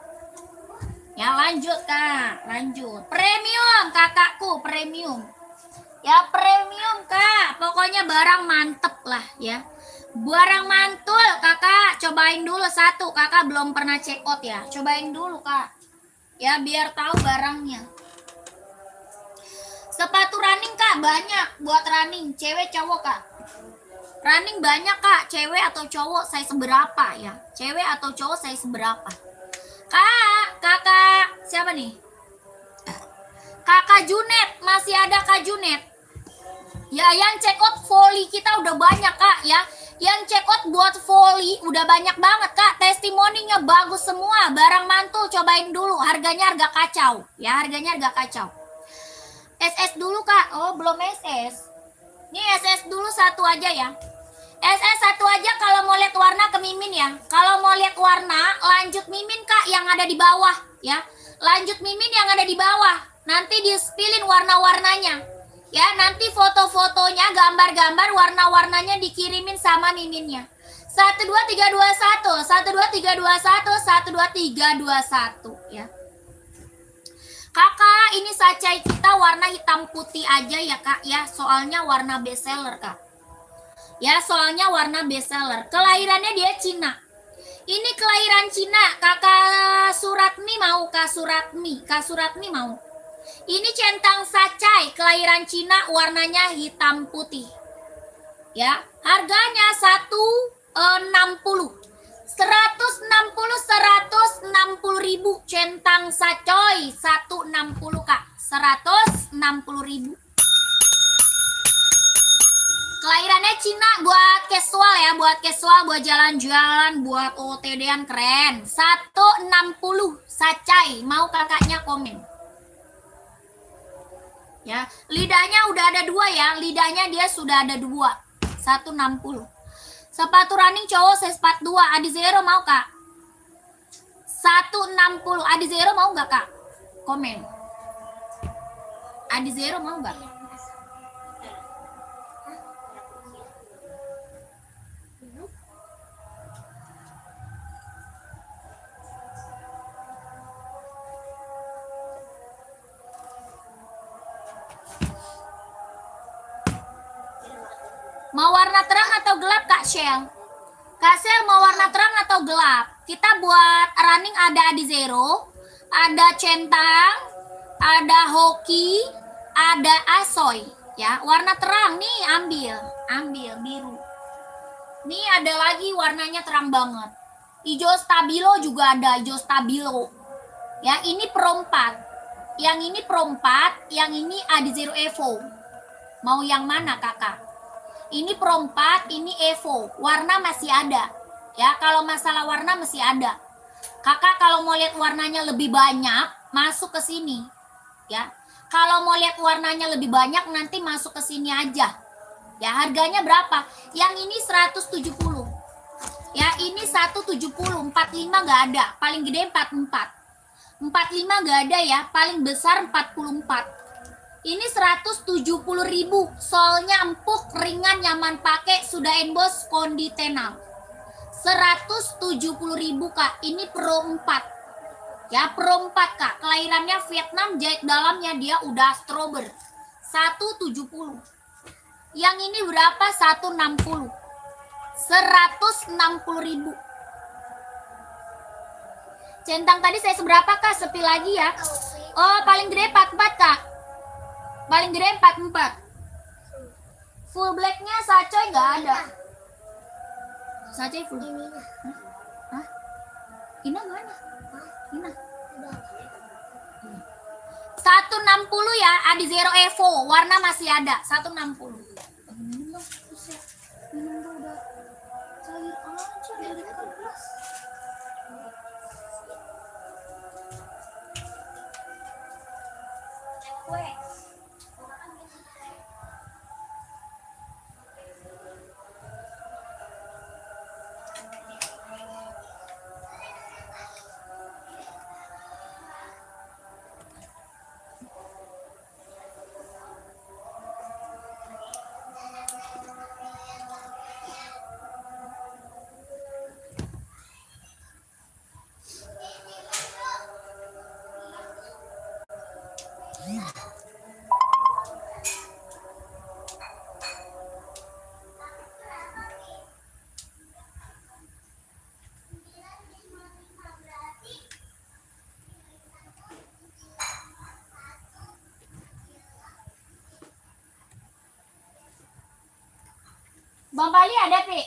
Ya lanjut kak, lanjut. Premium kakakku, premium. Ya premium kak, pokoknya barang mantep lah ya. Barang mantul kakak, cobain dulu satu. Kakak belum pernah check out ya, cobain dulu kak. Ya biar tahu barangnya. Sepatu running kak banyak buat running, cewek cowok kak. Running banyak kak, cewek atau cowok size seberapa ya? Cewek atau cowok size seberapa? Kakak siapa nih? Kakak Junet, masih ada kak Junet. Ya yang check out volley kita udah banyak kak ya. Yang check out buat volley udah banyak banget kak. Testimoninya bagus semua. Barang mantul cobain dulu. Harganya harga kacau. Ya harganya harga kacau. SS dulu Kak. Oh belum SS. Ini SS dulu satu aja ya. SS satu aja kalau mau lihat warna ke Mimin ya. Kalau mau lihat warna lanjut Mimin Kak yang ada di bawah ya. Lanjut Mimin yang ada di bawah. Nanti di-spillin warna-warnanya. Ya, nanti foto-fotonya, gambar-gambar warna-warnanya dikirimin sama Miminnya. 1 2 3 2 1. 1 2 3 2 1. 1 2 3 2 1 ya. Kakak, ini sacai kita warna hitam putih aja ya Kak ya. Soalnya warna bestseller Kak. Ya, soalnya warna bestseller. Kelahirannya dia Cina. Ini kelahiran Cina. Kakak Suratmi mau, Kak Suratmi mau. Ini centang sacai kelahiran Cina warnanya hitam putih. Ya, harganya 160. 160 ribu centang sacoy 160 Kak. 160 ribu. Kelahirannya Cina buat casual ya, buat jalan-jalan, buat OTD-an keren. 160 sacai, mau kakaknya komen. Ya, lidahnya udah ada 2 ya, lidahnya dia sudah ada 2. 160. Sepatu running cowok size 42, Adi Zero mau Kak? 160, Adi Zero mau nggak Kak? Komen. Adi Zero mau nggak? Mau warna terang atau gelap Kak Shell? Kak Shell mau warna terang atau gelap? Kita buat running ada Adi Zero, ada centang, ada hoki, ada asoy. Ya, warna terang nih ambil biru. Nih ada lagi warnanya terang banget. Hijau stabilo juga ada, hijau stabilo. Ya, ini Pro 4. Yang ini Pro 4, yang ini Adi Zero Evo. Mau yang mana Kakak? Ini Pro 4, ini Evo. Warna masih ada. Ya, kalau masalah warna masih ada. Kakak kalau mau lihat warnanya lebih banyak, masuk ke sini. Ya. Kalau mau lihat warnanya lebih banyak nanti masuk ke sini aja. Ya, harganya berapa? Yang ini 170. Ya, ini 170, 45 nggak ada. Paling gede 44. 45 nggak ada ya, paling besar 44. Ini 170 ribu, solnya empuk, ringan, nyaman pakai, sudah emboss konditenal. 170 ribu Kak, ini Pro 4. Ya, Pro 4 Kak, kelahirannya Vietnam, jahit dalamnya dia udah strober. 170. Yang ini berapa? 160. 160 ribu. Centang tadi saya seberapa Kak? Sepi lagi ya. Oh, paling gede 44 Kak. Paling gede 44. Full blacknya sacoy nggak ada. Sacoy full. Hah? Ina mana? Ina. 160 ya, Adi Zero Evo. Warna masih ada. 160. Minum udah cair aja dari kertas. Kue. Bang Bali ada, Pi?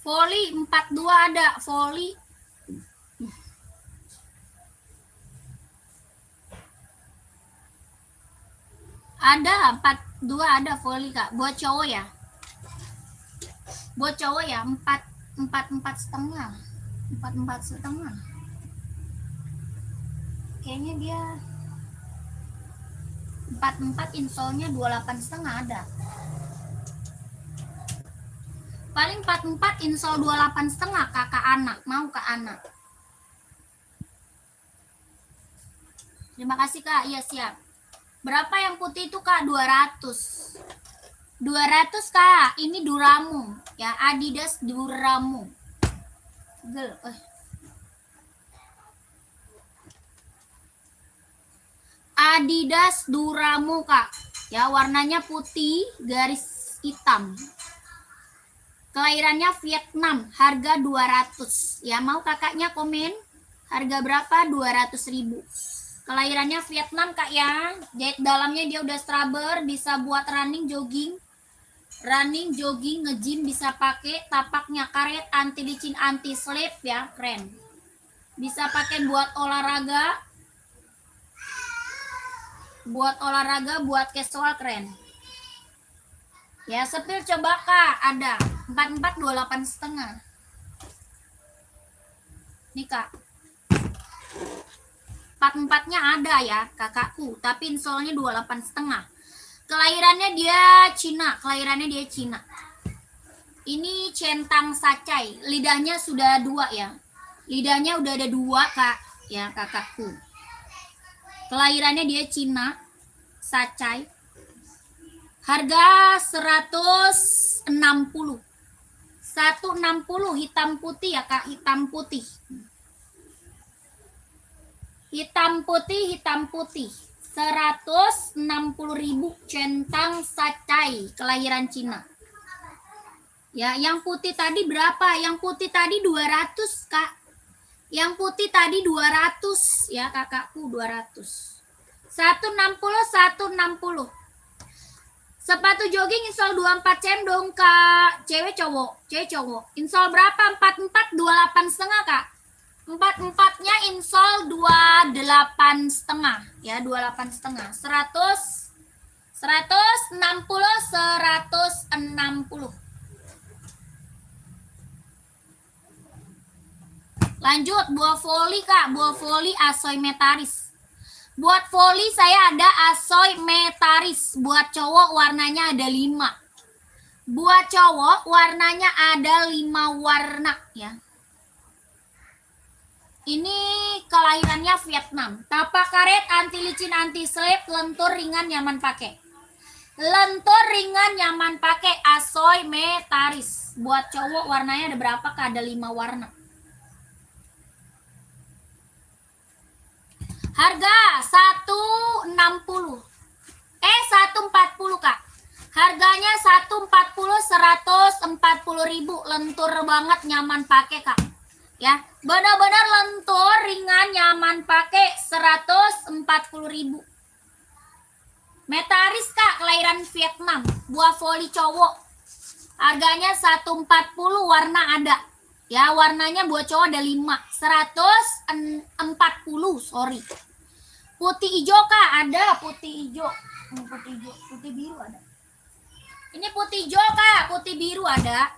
Volley 42 ada, volley. Ada 2 ada volley kak. Buat cowok ya. Buat cowok ya 4,5. 4,5. Kayaknya dia 4,4 insolnya 28,5 ada. Paling 4,4 insol 28,5 kakak anak. Mau kak anak. Terima kasih kak. Iya siap. Berapa yang putih itu kak? 200. 200 kak. Ini Duramu ya, Adidas Duramu. Adidas Duramu kak. Ya warnanya putih garis hitam. Kelahirannya Vietnam, harga 200. Ya mau kakaknya komen harga berapa? 200.000. Kelahirannya Vietnam kak ya. Jahit dalamnya dia udah strubber, bisa buat running jogging, nge-gym bisa pakai. Tapaknya karet, anti licin, anti slip ya, keren. Bisa pakai buat olahraga, buat casual, keren. Ya sepil coba kak, ada 44 28,5. Nih kak. 44-nya ada ya kakakku, tapi insolnya 28,5. Kelahirannya dia Cina. Ini centang sacai, lidahnya sudah 2 ya. Lidahnya udah ada 2 kak ya kakakku. Kelahirannya dia Cina, sacai. Harga 160. 160 hitam putih ya kak, hitam putih. Hitam putih. 160.000 centang sacai, kelahiran Cina. Ya, yang putih tadi berapa? Yang putih tadi 200, Kak. Yang putih tadi 200 ya, kakakku, 200. 160. Sepatu jogging insol 24 cm dong, Kak. Cewek cowok. Insol berapa? 44 28,5, Kak. 44-nya insol 28,5 ya, 28,5. 160. Lanjut, buah voli kak, buah voli Asoy Metaris. Buat voli saya ada Asoy Metaris. Buat cowok warnanya ada 5. Buat cowok warnanya ada 5 warna ya. Ini kelahirannya Vietnam. Tapak karet, anti licin, anti slip, lentur ringan, nyaman pakai. Asoy Metaris. Buat cowok warnanya ada berapa kak? Ada 5 warna. Harga 160. 140 kak. Harganya 140, 140.000. Lentur banget, nyaman pakai kak. Ya, benar-benar lentur, ringan, nyaman pakai. 140.000. Metaris kak, kelahiran Vietnam. Buah voli cowok. Harganya 140, warna ada. Ya, warnanya buat cowok ada 5. 140, sorry. Putih hijau kak, ada putih hijau. Putih biru ada. Ini putih hijau kak, putih biru ada.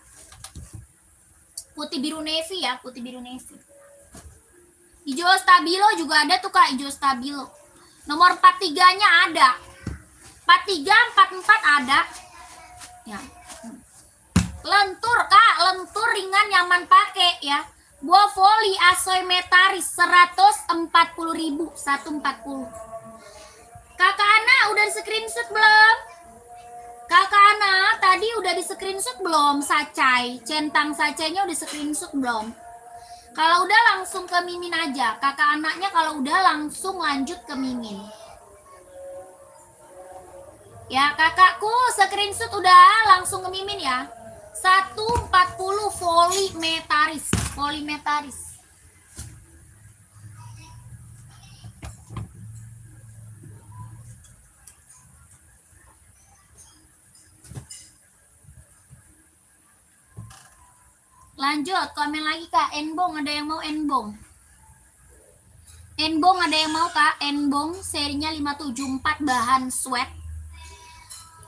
Putih biru navy ya, putih biru navy. Hijau stabilo juga ada tuh kak, hijau stabilo. Nomor 43-nya ada. 43, 44 ada. Ya. Lentur kak, lentur ringan, nyaman pakai ya. Buah voli Asoy Metaris 140.000, 140. Kakak Ana udah di screenshot belum? Kakak Ana tadi udah di screenshot belum sacai? Centang sacainya udah screenshot belum? Kalau udah langsung ke Mimin aja. Kakak anaknya kalau udah langsung lanjut ke Mimin. Ya kakakku screenshot udah langsung ke Mimin ya. 140 voli Metaris. Lanjut, komen lagi kak. Enbong, ada yang mau enbong? Enbong ada yang mau kak? Enbong serinya 574, bahan sweat.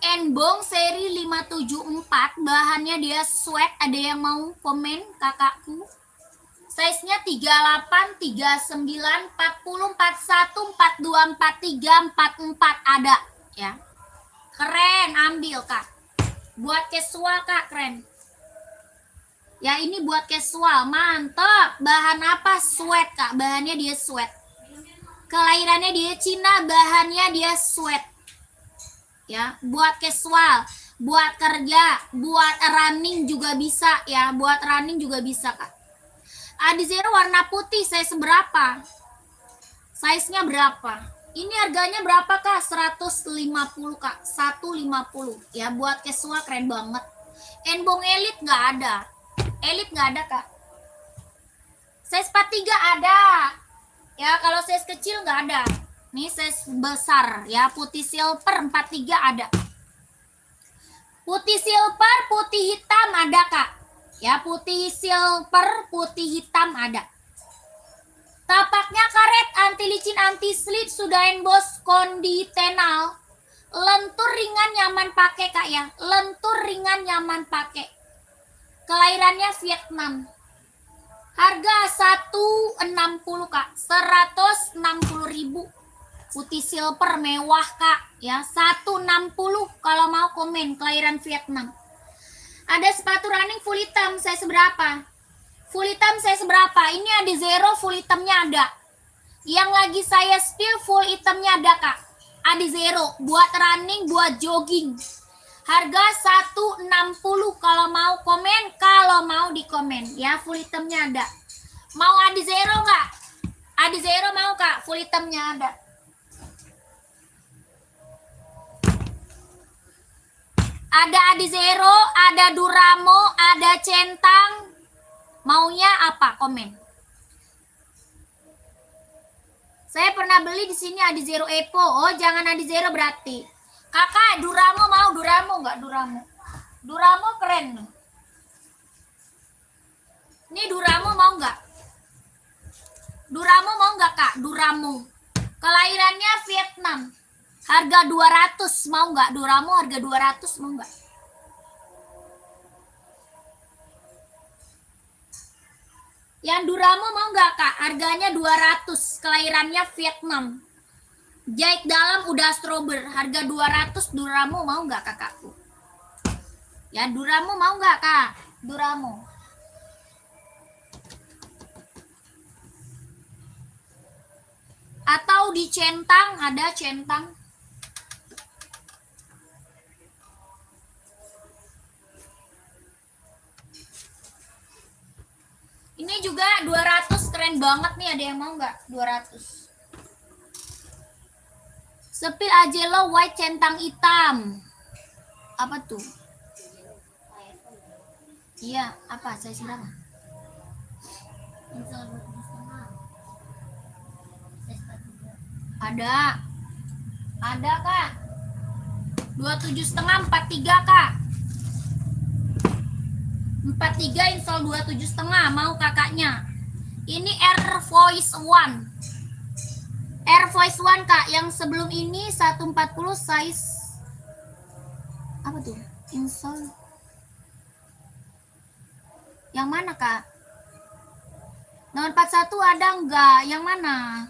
Enbong seri 574, bahannya dia sweat. Ada yang mau komen kakakku? Size-nya 38, 39, 40, 41, 42, 43, 44 ada ya. Keren, ambil Kak. Buat casual Kak, keren. Ya ini buat casual, mantap. Bahan apa? Sweat Kak, bahannya dia sweat. Kelahirannya dia Cina, bahannya dia sweat. Ya, buat casual, buat kerja, buat running juga bisa ya, buat running juga bisa Kak. Adizero warna putih, size berapa? Size-nya berapa? Ini harganya berapa Kak? 150 Kak, 150 ya, buat casual keren banget. Enbong elit nggak ada, elit nggak ada Kak. Size 43 ada ya, kalau size kecil nggak ada. Ini size besar ya, putih silver 43 ada. Putih silver, putih hitam ada Kak. Ya, putih silver, putih hitam ada. Tapaknya karet, anti licin, anti slip, sudah emboss konditenal. Lentur ringan nyaman pakai Kak ya. Lentur ringan nyaman pakai. Kelahirannya Vietnam. Harga 160 Kak. 160.000. Putih silver mewah Kak ya, 160 kalau mau komen. Kelahiran Vietnam. Ada sepatu running full hitam, saya seberapa? Full hitam saya seberapa? Ini ada zero, full hitamnya ada. Yang lagi saya spill full hitamnya ada Kak. Ada zero buat running, buat jogging. Harga 160 kalau mau komen, kalau mau di komen ya, full hitamnya ada. Mau ada zero nggak? Ada zero mau Kak, full hitamnya ada. Ada Adizero, ada Duramo, ada Centang. Maunya apa? Komen. Saya pernah beli di sini Adizero Epo. Oh, jangan Adizero berarti. Kakak, Duramo mau? Duramo nggak? Duramo. Duramo keren nih. Ini Duramo mau nggak? Duramo mau nggak Kak? Duramo. Kelahirannya Vietnam. Harga 200 mau nggak? Duramo harga 200 mau nggak? Yang Duramo mau nggak Kak? Harganya 200, kelahirannya Vietnam. Jahit dalam udah strober, harga 200. Duramo mau nggak kakakku? Ya Duramo mau nggak Kak? Duramo. Atau di Centang, ada Centang. Ini juga 200, keren banget nih, ada yang mau nggak? 200. Sepil Ajelo white centang hitam. Apa tuh? Iya, apa? Saya berapa? Ada Kak. 27,5, 43 Kak. 43 install 27,5 mau kakaknya. Ini Air Voice One. Air Voice One Kak, yang sebelum ini 140 size apa tuh? Install. Yang mana Kak? Nomor 41 ada enggak? Yang mana?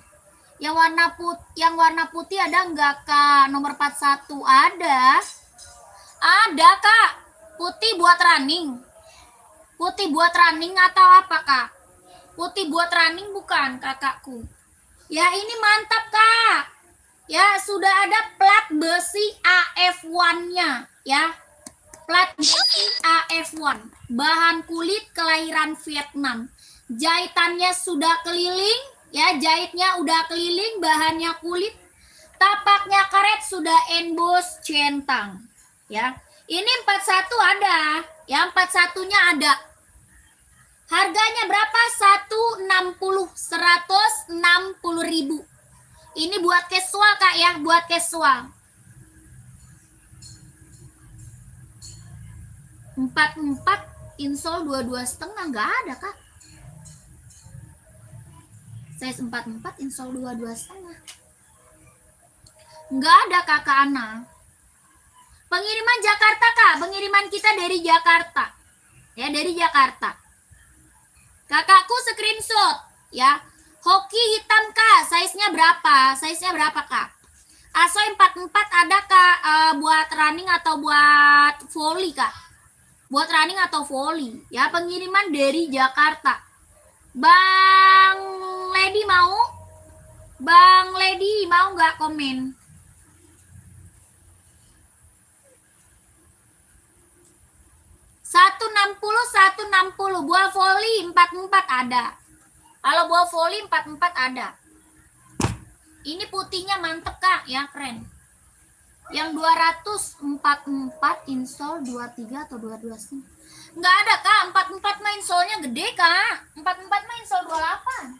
Yang warna putih ada enggak Kak? Nomor 41 ada. Ada Kak. Putih buat running. Putih buat running atau apa Kak? Putih buat running bukan kakakku? Ya ini mantap Kak. Ya sudah ada plat besi AF1-nya ya. Plat besi AF1. Bahan kulit kelahiran Vietnam. Jahitannya sudah keliling ya, jahitnya udah keliling, bahannya kulit. Tapaknya karet, sudah emboss centang ya. Ini 41 ada. Ya 41-nya ada. Harganya berapa? 160.000. Ini buat casual Kak ya, buat casual. 44 insole 22,5 nggak ada Kak. Size 44 insole 22,5. Nggak ada Kakak Ana. Pengiriman Jakarta, Kak. Pengiriman kita dari Jakarta. Ya, dari Jakarta. Kakakku screenshot, ya. Hoki hitam, Kak. Size-nya berapa? Size-nya berapa, Kak? Asoy 44 ada, Kak, buat running atau buat volley, Kak. Buat running atau volley. Ya, pengiriman dari Jakarta. Bang Lady mau? Bang Lady mau nggak komen? $160 buah volley 44 ada. Kalau buah volley 44 ada. Ini putihnya mantep, Kak, ya, keren. Yang 244 insole 23 atau 22 sih? Nggak ada, Kak. 44 mah insole-nya gede, Kak. 44 mah insole 28.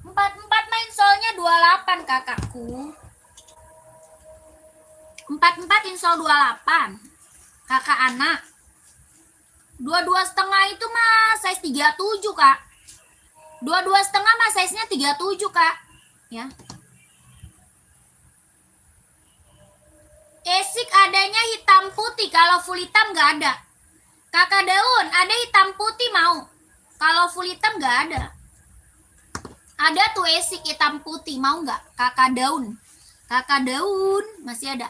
44 mah insole-nya 28, kakakku. 44 insole 28. Kakak anak. 22,5 itu mah size 37, Kak. 22,5 mah size-nya 37, Kak. Ya. Esik adanya hitam putih, kalau full hitam nggak ada. Kakak Daun, ada hitam putih mau? Kalau full hitam nggak ada. Ada tuh esik hitam putih, mau nggak? Kakak Daun. Kakak Daun, masih ada.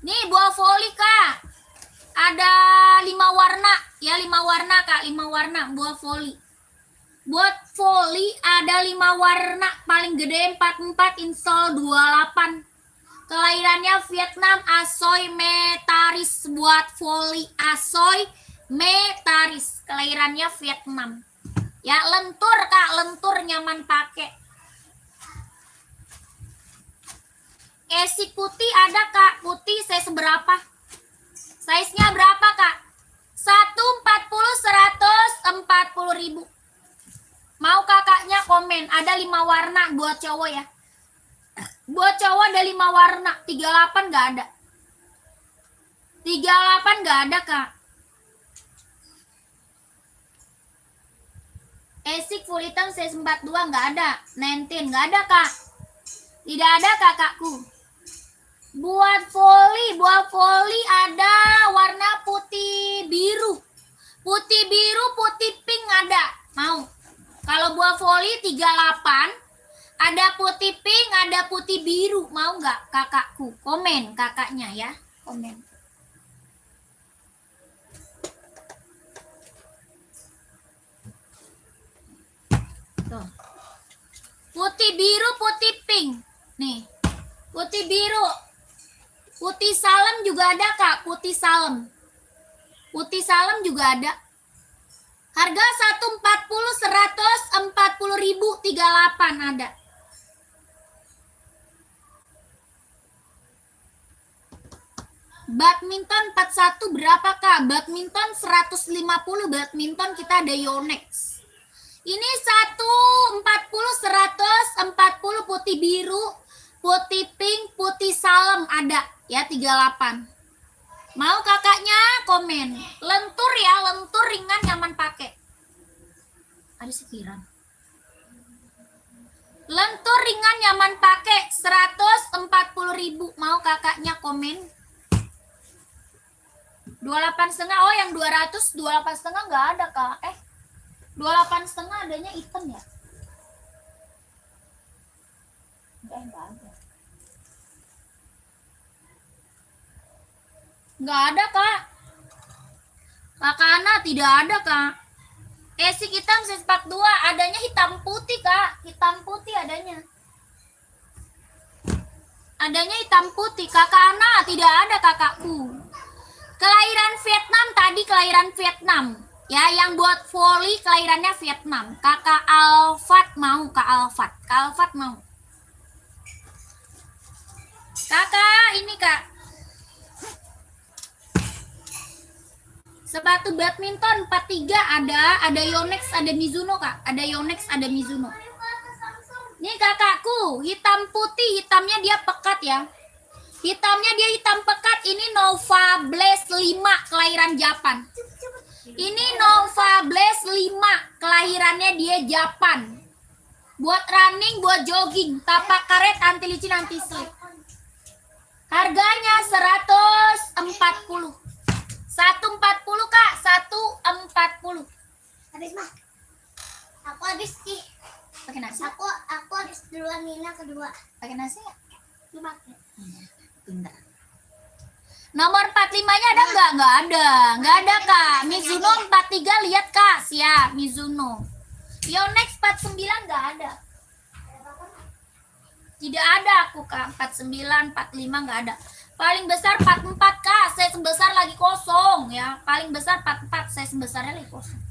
Nih, buah volley, Kak. Ada 5 warna. Ya, 5 warna, Kak. 5 warna buah volley. Buat volley ada 5 warna, paling gede 44, insole 28. Kelahirannya Vietnam, Asoy Metaris. Buat volley Asoy Metaris. Kelahirannya Vietnam. Ya, lentur, Kak, lentur, nyaman pakai. Esik putih ada, Kak. Putih size berapa? Size-nya berapa, Kak? 140, 140 ribu. Mau kakaknya komen, ada 5 warna buat cowok ya. Buat cowok ada 5 warna, 38 nggak ada. 38 nggak ada, Kak. Esik full hitam size 42 nggak ada. 19 nggak ada, Kak. Tidak ada, kakakku. Buat volley ada warna putih biru. Putih biru, putih pink ada. Mau? Kalau buah volley 38, ada putih pink, ada putih biru. Mau nggak, kakakku? Komen kakaknya ya. Komen. Tuh. Putih biru, putih pink. Nih. Putih biru. Putih salem juga ada, Kak. Putih salem. Putih salem juga ada. Harga 140, 140 ribu, 38 ada. Badminton 41 berapa, Kak? Badminton 150, badminton kita ada Yonex. Ini 140, 140 putih biru, putih pink, putih salem ada ya, 38. Mau kakaknya komen. Lentur ya, lentur, ringan, nyaman pakai. Ada sekiran. Lentur, ringan, nyaman pakai, 140 ribu. Mau kakaknya komen. 28,5. Oh, yang 200 28,5 nggak ada, Kak. 28,5 adanya hitam ya? Enggak ada. Nggak ada, Kak. Kakak Ana tidak ada, Kak. Esik hitam size 42, adanya hitam putih, Kak. Hitam putih adanya. Adanya hitam putih. Kakak Ana tidak ada, kakakku. Kelahiran Vietnam tadi, kelahiran Vietnam. Ya, yang buat volley kelahirannya Vietnam. Kakak Alfat mau, Kak Alfat. Kak Alfat mau. Kakak, ini, Kak. Sepatu badminton 43 ada Yonex, ada Mizuno, Kak. Ada Yonex, ada Mizuno. Nih kakakku, hitam putih, hitamnya dia pekat ya. Hitamnya dia hitam pekat. Ini Nova Blaze 5, kelahiran Japan. Ini Nova Blaze 5, kelahirannya dia Japan. Buat running, buat jogging, tapak karet, anti licin, anti slip. Harganya 140. 140 Kak, 140. Habis mah. Aku habis sih. Pakai nasi? Aku habis duluan, Nina kedua. Pakai nasi nggak? Lu pakai. Pintar. Nomor 45-nya ada nggak? Nggak ada Kak. Mizuno 43 lihat Kak, siap Mizuno. Yonex 49 nggak ada. Tidak ada aku Kak, 49, 45 nggak ada. Paling besar 44 Kak, saya sebesar lagi kosong ya. Paling besar 44, saya sebesarnya lagi kosong.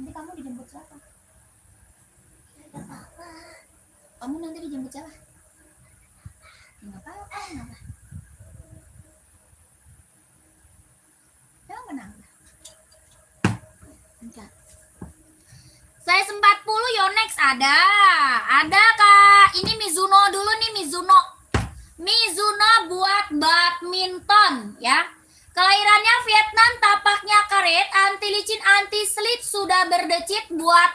Nanti kamu dijemput siapa? Kamu nanti dijemput siapa? Nggak apa-apa, kenapa? Jangan kenapa? Enggak. Size 40 Yonex ada Kak. Ini Mizuno dulu nih, Mizuno buat badminton ya. Kelahirannya Vietnam, tapaknya karet, anti licin, anti slip, sudah berdecit buat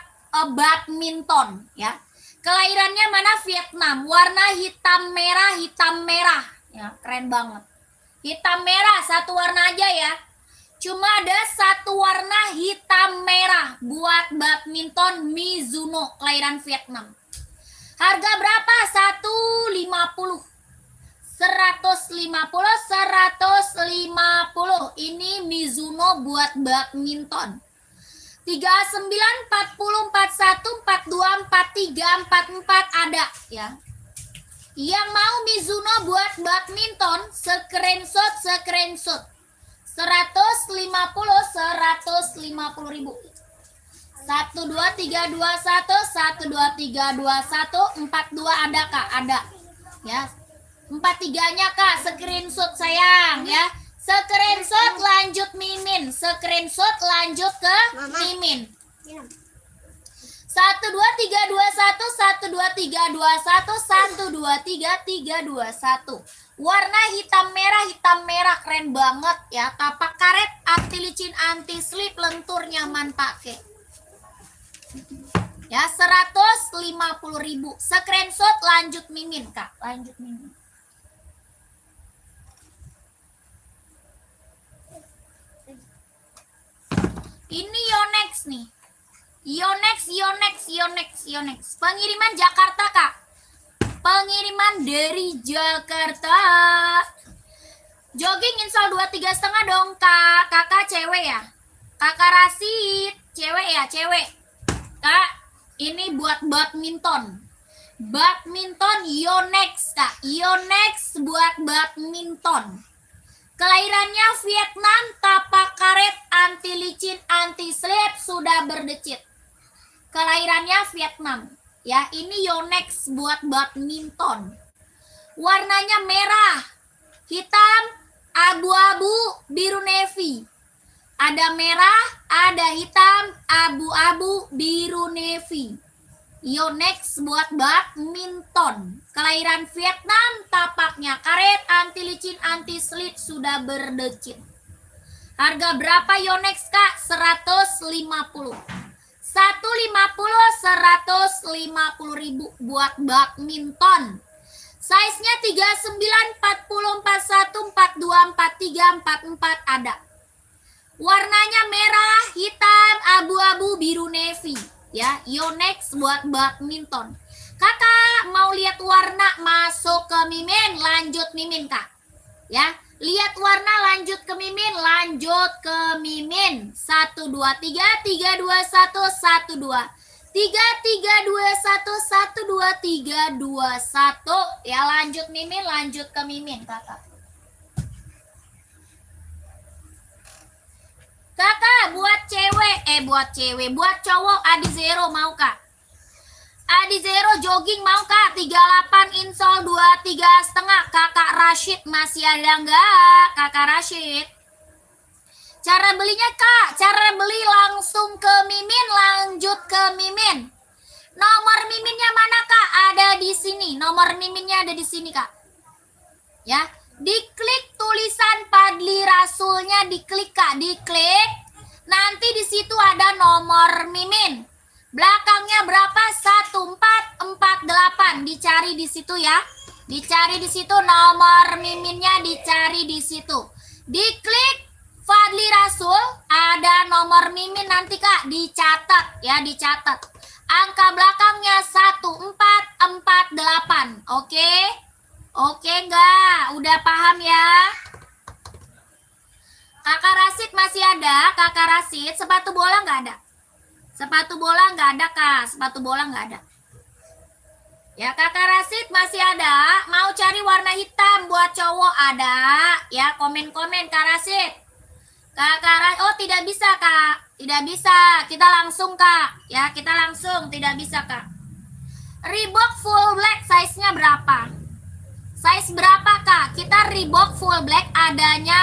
badminton ya. Kelahirannya mana? Vietnam. Warna hitam merah ya, keren banget. Hitam merah, satu warna aja ya. Cuma ada satu warna hitam merah buat badminton Mizuno, kelahiran Vietnam. Harga berapa? 150. 150. Ini Mizuno buat badminton. 39, 40, 41, 42, 43, 44 ada ya. Yang mau Mizuno buat badminton, screenshot. 150 ribu. 1, 2, 3, 2, 1, 1, 2, 3, 2, 1, 42 ada Kak, ada ya. 43-nya Kak, screenshot sayang ya. Screenshot lanjut Mimin, screenshot lanjut ke Mimin. 1, 2, 3, 2, 1, 1, 2, 3, 2, 1, 1, 2, 3, 3, 2, 1. Warna hitam merah, keren banget ya. Tapak karet, anti licin, anti slip, lentur, nyaman pakai. Ya, 150 ribu. Screenshot lanjut Mimin Kak, lanjut Mimin. Ini Yonex nih. Yonex. Pengiriman Jakarta Kak. Pengiriman dari Jakarta. Jogging install 23,5 dong Kak. Kakak cewek ya? Kakak Rasid, cewek ya, cewek. Kak, ini buat badminton. Badminton Yonex Kak. Yonex buat badminton. Kelahirannya Vietnam, tapak karet, anti licin, anti slip, sudah berdecit. Kelahirannya Vietnam. Ya, ini Yonex buat badminton. Warnanya merah, hitam, abu-abu, biru navy. Ada merah, ada hitam, abu-abu, biru navy. Yonex buat badminton. Kelahiran Vietnam, tapaknya karet, anti licin, anti slip, sudah berdecit. Harga berapa Yonex Kak? 150. 150 ribu buat badminton. Size-nya 39, 40, 41, 42, 43, 44 ada. Warnanya merah, hitam, abu-abu, biru navy. Ya, Yonex buat badminton. Kakak mau lihat warna, masuk ke Mimin, lanjut Mimin Kak. Ya, lihat warna, lanjut ke Mimin, 1, 2, 3, 3, 2, 1, 1, 2. 3, 3, 2, 1, 1, 2, 3, 2, 1. Ya, lanjut Mimin, lanjut ke Mimin Kakak. Kakak buat cowok Adizero mau Kak? Adizero jogging mau Kak? 38 insol 23,5. Kakak Rashid masih ada enggak? Kakak Rashid. Cara belinya Kak, cara beli langsung ke Mimin, lanjut ke Mimin. Nomor Miminnya mana Kak? Ada di sini. Nomor Miminnya ada di sini Kak. Ya, diklik tulisan Padli Rasulnya, diklik Kak, diklik. Nanti di situ ada nomor Mimin. Belakangnya berapa? 1448. Dicari di situ ya. Dicari di situ nomor Miminnya, dicari di situ. Diklik Fadli Rasul, ada nomor Mimin nanti Kak, dicatat ya, dicatat. Angka belakangnya 1448. Oke? Oke enggak? Udah paham ya? Kakak Rasid masih ada? Kakak Rasid, sepatu bola nggak ada? Sepatu bola nggak ada Kak, sepatu bola nggak ada. Ya Kakak Rasid masih ada? Mau cari warna hitam buat cowok ada? Ya komen-komen Kak Rasid. Kakak Rasid, oh tidak bisa Kak, tidak bisa. Kita langsung Kak, ya kita langsung, tidak bisa Kak. Reebok full black size-nya berapa? Size berapa Kak? Kita Reebok full black adanya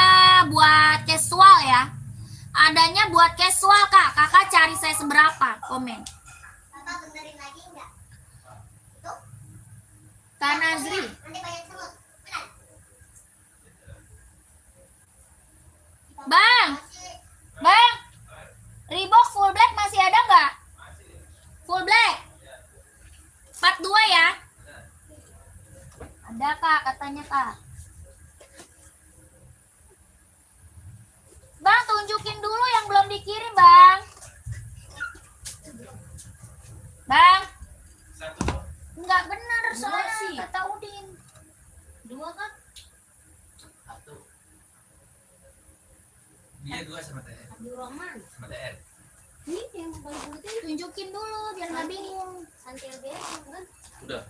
buat casual ya. Adanya buat casual Kak. Kakak cari size berapa? Komen. Bapak benerin lagi enggak? Tuh. Kak Nazri. Nanti banyak semut. Benar. Bang. Bang. Reebok full black masih ada nggak? Full black. 42 ya? Ada Kak, katanya Kak. Bang, tunjukin dulu yang belum dikirim, Bang. Bang. Enggak benar soalnya kata Udin. 2 kan? 1. Dia 2 sama TR. Abdul Rahman. Sama TR. Ini yang paling putih. Tunjukin dulu biar nggak bingung. Santi LBS kan? Udah.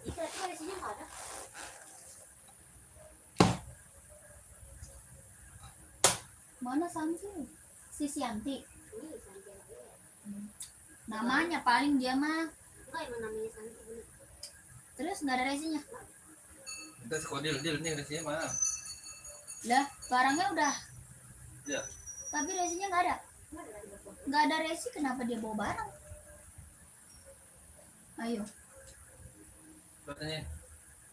Itu ada sini nggak ada. Mana Samsi? Si Sianti. Ini Santi LBS. Namanya paling dia mah. Enggak emang namanya Santi bener. Terus nggak ada resinya. Kita sekodil ini resinya mana? Lah, barangnya udah. Ya. Tapi resinya nggak ada. Nggak ada resi, kenapa dia bawa barang? Ayo. Katanya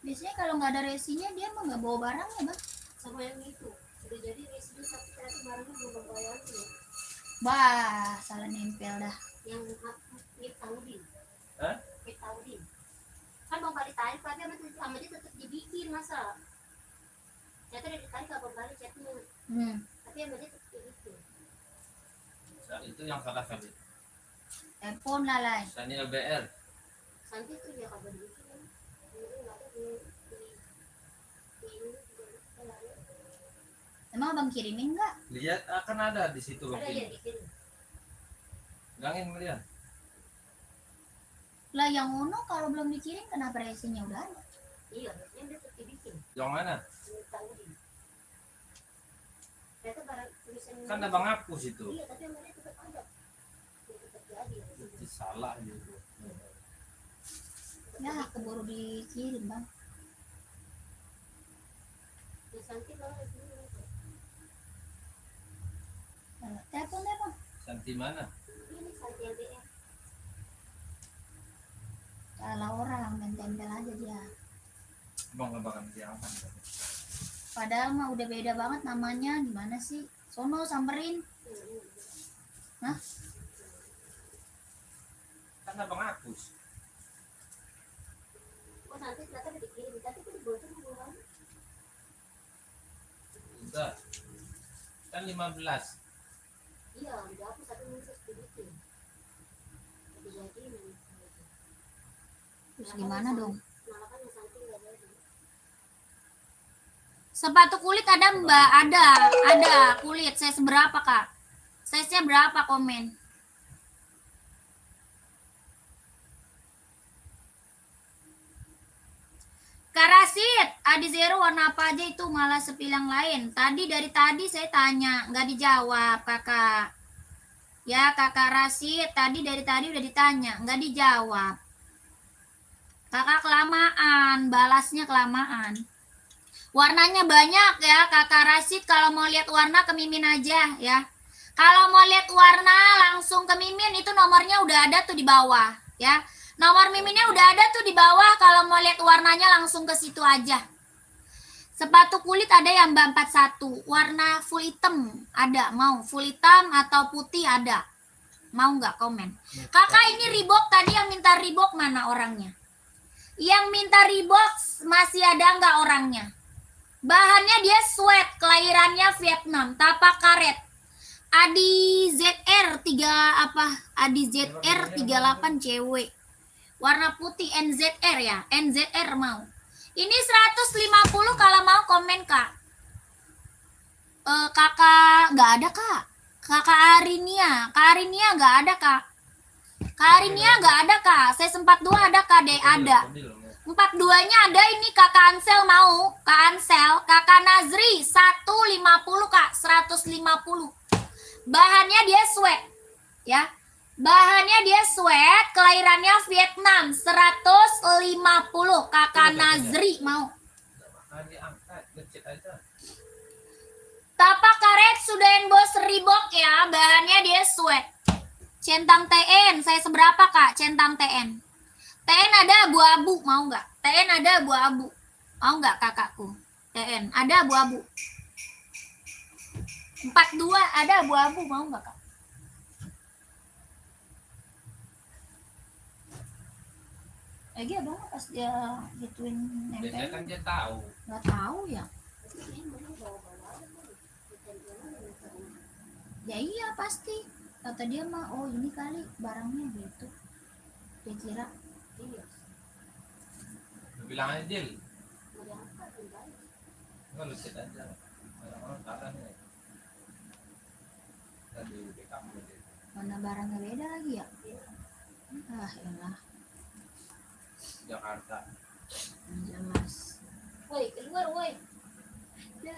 Biasanya kalau nggak ada resinya dia mah nggak bawa barang ya bang. Sama yang itu. Udah jadi residu tapi ternyata barangnya belum membayar ya. Bah, salah nempel dah. Yang Taudin. Hah? Taudin. Kan Bang Kali tarik tapi sama dia tetap dibikin masa. Ternyata dia ditarik ke Bang Kali chatnya. Tapi sama dia tetap dibikin. Nah, itu yang salah kali. Telepon lah lah. Sani LBR. Santi tuh dia kabar dibikin. Ini nggak ada di ini juga nggak ada. Emang abang kirimin nggak? Lihat akan ada di situ. Ada ya dikirim. Bilangin melihat. Lah yang Uno kalau belum dikirim kenapa resinya udah ada? Iya, yang dia tetap dibikin. Yang mana? Ini Taudin. Ternyata barang tulisan Kan abang hapus itu. iya, tapi yang dia tetap ada. Dia tetap jadi. Itu salah gitu. Ya keburu dikirim bang. Ya Santi malah ini. Telepon telepon. Santi mana? Ini Santi LBS. Salah orang main tempel aja dia. Abang nggak bakal diangkat. Padahal mah udah beda banget namanya. Gimana sih? Sono samperin. Hah? Kan abang hapus. Oh Santi ternyata udah dikirim, tapi itu dibocor belum? Udah. Kan 15. Iya, udah hapus tapi masih dibikin. Udah jadi nih. Terus gimana dong? Malah kan yang Santi nggak jadi. Sepatu kulit ada mbak? Ada kulit. Size berapa kak? Size-nya berapa komen? Karasit, Adi Zero warna apa aja itu malah sepilang lain. Dari tadi saya tanya, nggak dijawab kakak. Ya kakak Rasid, dari tadi udah ditanya, nggak dijawab. Kakak kelamaan, balasnya kelamaan. Warnanya banyak ya kakak Rasid, kalau mau lihat warna ke Mimin aja ya. Kalau mau lihat warna langsung ke Mimin, itu nomornya udah ada tuh di bawah ya. Nomor Miminnya udah ada tuh di bawah, kalau mau lihat warnanya langsung ke situ aja. Sepatu kulit ada yang Mbak 41. Warna full hitam ada. Mau full hitam atau putih ada. Mau nggak komen? Kakak ini Reebok tadi yang minta Reebok mana orangnya? Yang minta Reebok masih ada nggak orangnya? Bahannya dia sweat, kelahirannya Vietnam, tapak karet. Adi ZR 3 apa? Adi ZR 38 cewek. Warna putih NZR ya, NZR mau. Ini 150 kalau mau komen kak. Kakak nggak ada kak. Kakak Arinia, Kak Arinia nggak ada kak. Kak Arinia nggak ada kak. Saya sempat dua ada kak deh ada. 42-nya ada ini kakak Ansel mau. Kak Ansel, kakak Nazri 150 kak, 150. Bahannya dia sweat ya. Bahannya dia sweat, kelahirannya Vietnam 150. Kakak Nazri mau. Tapak karet sudah bos Reebok ya, bahannya dia sweat. Centang TN, saya seberapa kak? Centang TN. TN ada abu-abu, mau nggak? TN ada abu-abu, mau nggak kakakku? TN ada abu-abu. 42 ada abu-abu, mau nggak kak? Lagi abang pas dia gituin Biasanya nempel, kan dia tahu. nggak tahu ya? Ya iya pasti. Kata dia mah, oh ini kali barangnya gitu. Dia kira. Lu bilang aja Dil. Enggak lu chat aja. Orang-orang tahan ya. Tadi backup lu Dil. Mana barangnya beda lagi ya? Ah elah, Jakarta. jelas. Woi, keluar woi. Ya,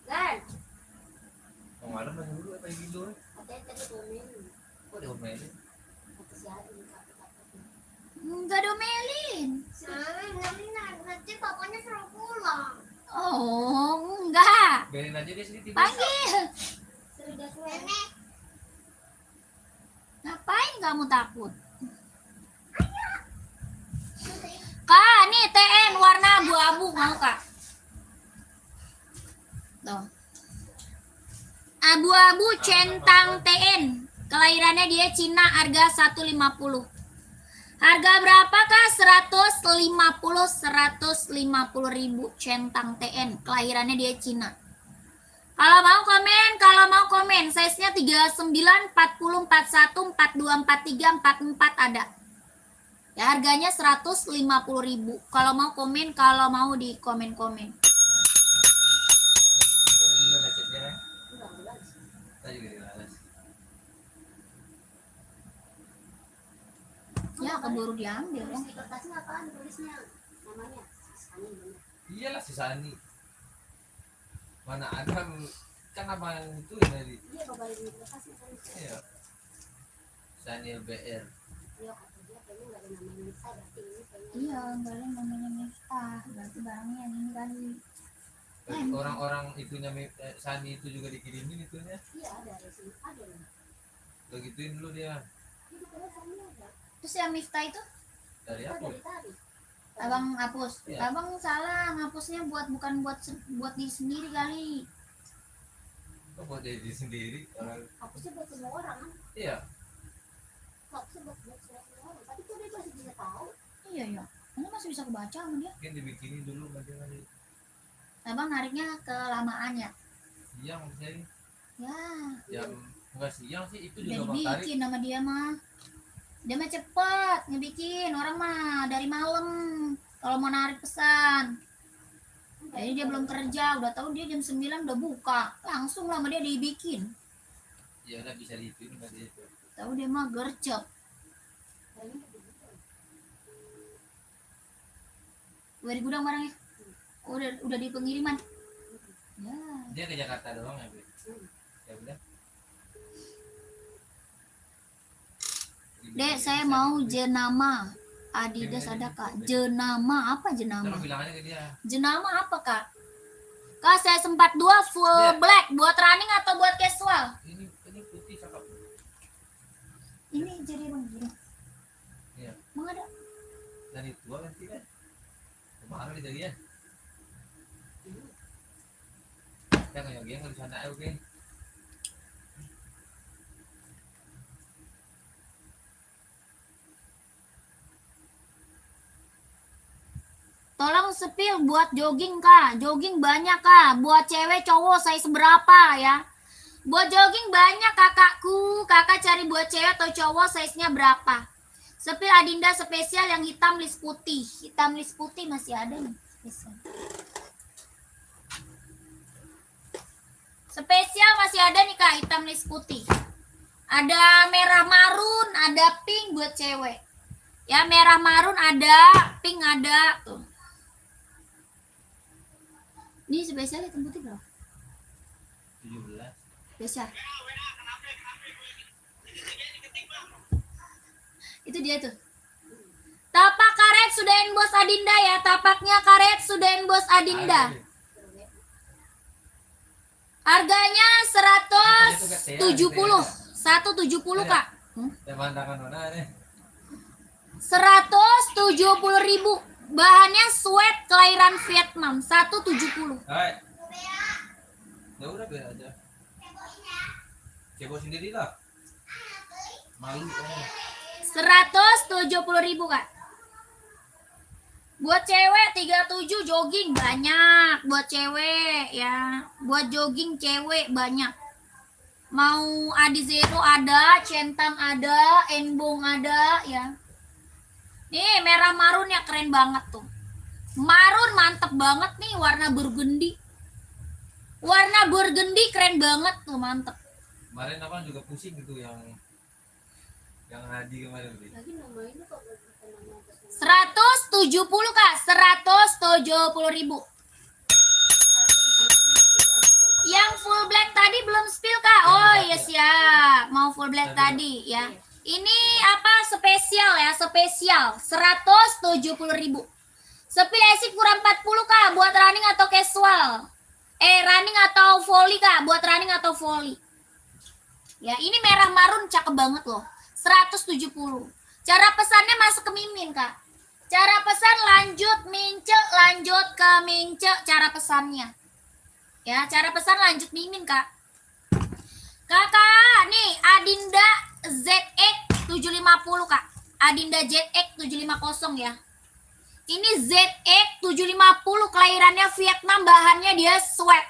Gan. Kemarin main dulu apa yang gitu? Katanya tadi komen. Kok diomelin? Kata si Adi, Enggak domelin. nanti papanya suruh pulang. Oh enggak. Biarin aja dia sendiri tidur. Panggil. Suruh gas nenek. Ngapain kamu takut? Kak, nih TN warna abu-abu mau kak? Tuh. Abu-abu centang TN. Kelahirannya dia Cina, harga 150. Harga berapa kak? 150 ribu centang TN. Kelahirannya dia Cina. Kalau mau komen. Size-nya 39, 40, 41, 42, 43, 44 ada. Ya harganya 150 ribu. Kalau mau komen, kalau mau di komen-komen. Gimana chatnya kan? Tadi juga dibalas. Ya keburu diambil Tulis ya. di kertasnya apaan tulisnya? Namanya Sani bener. Iyalah si Sani. Mana ada kan abang yang itu tadi. Iya kok balik di kertasnya Sani. Iya. Sani LBR. Iya kata dia kayaknya nggak ada namanya Nisa berarti ini kayaknya. Iya, enggak ada namanya Miftah. Berarti barangnya yang ini kali. Bagi orang-orang itunya Sani itu juga dikirimin itunya. Iya ada sini ada loh. Udah gituin dulu dia. Itu kalau Sani ada. Terus yang Miftah itu Dari Kita apa? dari tadi. abang hapus. Iya. Abang salah ngapusnya bukan buat diri sendiri kali. Kok buat diri sendiri orang. Aku sih buat semua orang kan. Iya. Aku sih buat semua orang. Tapi kok dia masih bisa tahu? Iya ya. Ini masih bisa kebaca sama dia. Mungkin dibikinin dulu nanti kali. Abang nariknya kelamaan ya. Siang maksudnya. Ya, Jam enggak siang sih itu udah juga bang tarik. dibikin sama dia mah. Dia mah cepet ngebikin, orang mah dari malam kalau mau narik pesan. Jadi dia belum kerja, udah tahu dia jam 9 udah buka, langsung lah sama dia dibikin. Ya udah bisa diituin enggak dia itu. Tahu dia mah gercep. Udah di gudang barangnya. Udah di pengiriman. Ya. Dia ke Jakarta doang ya, Bu. Ya udah. Dek, saya mau jenama. Adidas ada kak. Jenama apa jenama? Terus bilang aja ke dia. Jenama apa kak? Kak saya sempat 2 full Dek. black. Buat running atau buat casual? Ini putih cakep. Ini jadi bang gini. Iya. Emang ada? Dan itu ganti kan. Kemarin dia ya. oke. Tolong spill buat jogging kak. Jogging banyak kak. Buat cewek cowok size berapa ya? Buat jogging banyak kakakku. Kakak cari buat cewek atau cowok size-nya berapa? Spill Adinda spesial yang hitam list putih. Hitam list putih masih ada nih. Spesial. Spesial masih ada nih kak, hitam list putih. Ada merah marun, ada pink buat cewek. Ya merah marun ada, pink ada. Tuh. Ini spesial hitam putih berapa? 17. Spesial. Itu dia tuh. Tapak karet sudah bos Adinda ya. Tapaknya karet sudah bos Adinda. Harganya 170. 170 kak. Ya pandangan mana nih? 170.000. Bahannya sweat kelahiran Vietnam. 170. Hai. Ya udah biar aja. Cebok sendiri lah. Malu. 170.000 kak. Buat cewek 37 jogging banyak. Buat cewek ya. Buat jogging cewek banyak. Mau Adizero ada, centang ada, enbong ada ya. Nih merah marun ya keren banget tuh. Marun mantep banget nih warna burgundy. Warna burgundy keren banget tuh mantep. Kemarin apa juga pusing gitu yang Hadi kemarin beli. 170 kak, 170.000. Yang full black tadi belum spill kak. Oh iya siap, mau full black tadi ya. Ini apa spesial ya, spesial 170.000. Spill esik kurang 40 kak, buat running atau casual. Running atau volley kak, buat running atau volley. Ya ini merah marun cakep banget loh. 170. Cara pesannya masuk ke Mimin kak. Cara pesan lanjut ke Mince cara pesannya. Ya, cara pesan lanjut Mimin kak. Kakak, nih Adinda ZX 750 kak. Adinda ZX 750 ya. Ini ZX 750 kelahirannya Vietnam, bahannya dia sweat.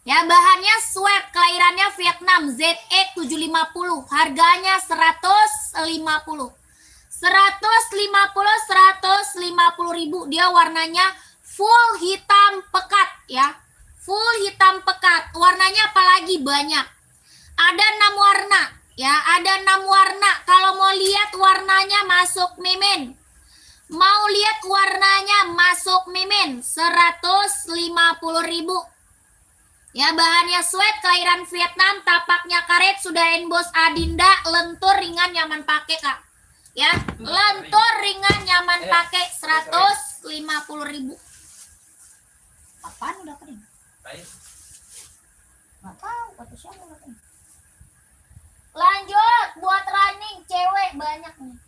Ya, bahannya sweat, kelahirannya Vietnam, ZX 750. Harganya 150. 150.000. Dia warnanya full hitam pekat ya. Full hitam pekat. Warnanya apalagi banyak. Ada 6 warna ya, ada 6 warna. Kalau mau lihat warnanya masuk Mimin. Mau lihat warnanya masuk Mimin. 150.000. Ya, bahannya sweat kelahiran Vietnam, tapaknya karet, sudah emboss Adinda, lentur ringan nyaman pakai kak. Ya, lentur ringan nyaman pakai 150.000. Apaan udah kering? Nggak tahu, kata siapa udah kering. Lanjut, buat running cewek banyak nih.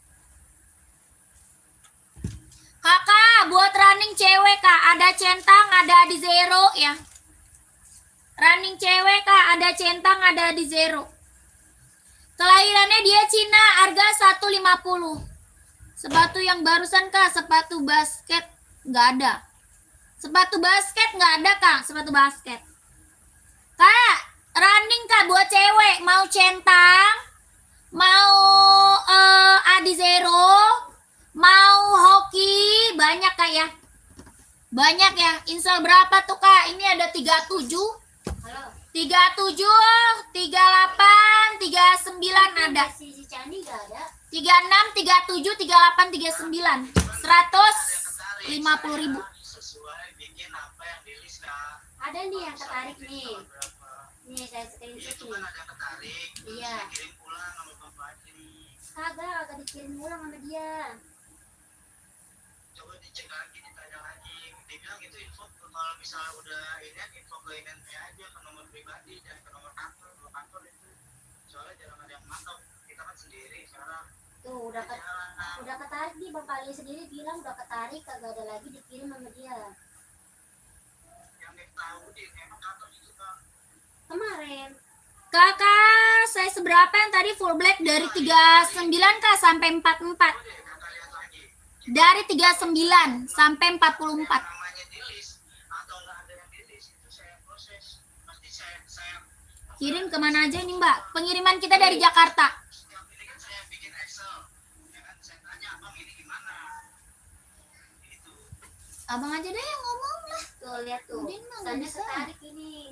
Kakak, buat running cewek kak, ada centang, ada di zero ya. Running cewek kak, ada centang, ada di zero. Kelahirannya dia Cina, harga 150. Sepatu yang barusan kak, sepatu basket nggak ada. Sepatu basket nggak ada kak, sepatu basket. Kak, running kak buat cewek, mau centang, mau Adizero, mau hoki, banyak kak ya. Banyak ya, install berapa tuh kak? Ini ada 37. Halo. 37, 38, 39 ada. Si Candi nggak ada. 36, 37, 38, 39. 150.000. Ada nih yang tertarik nih. Nih saya screenshot nih. Iya. Kagak dikirim ulang sama dia. Coba dicek lagi, ditanya lagi. Dia bilang itu info kalau misalnya udah ini info ke INNP aja, ke nomor pribadi dan ke nomor kantor. Kalau kantor itu soalnya jarang ada yang mantau. Kita kan sendiri sekarang. Tuh udah ketarik nih, Bang Pali sendiri bilang udah ketarik, kagak ada lagi dikirim sama dia. Yang dia tahu dia emang kantor itu kan. kemarin. Kakak, saya seberapa yang tadi full black dari 39 kak sampai 44. Kakak lihat lagi. Dari 39 sampai 44. Namanya di list atau nggak ada yang di list itu saya proses. Pasti saya Kirim kemana aja ini mbak? Pengiriman kita dari Jakarta. setiap ini kan saya bikin Excel. Ya kan saya tanya abang ini gimana. Itu. Abang aja deh yang ngomong lah. Tuh lihat tuh. Udin mah nggak Sana bisa. ketarik ini.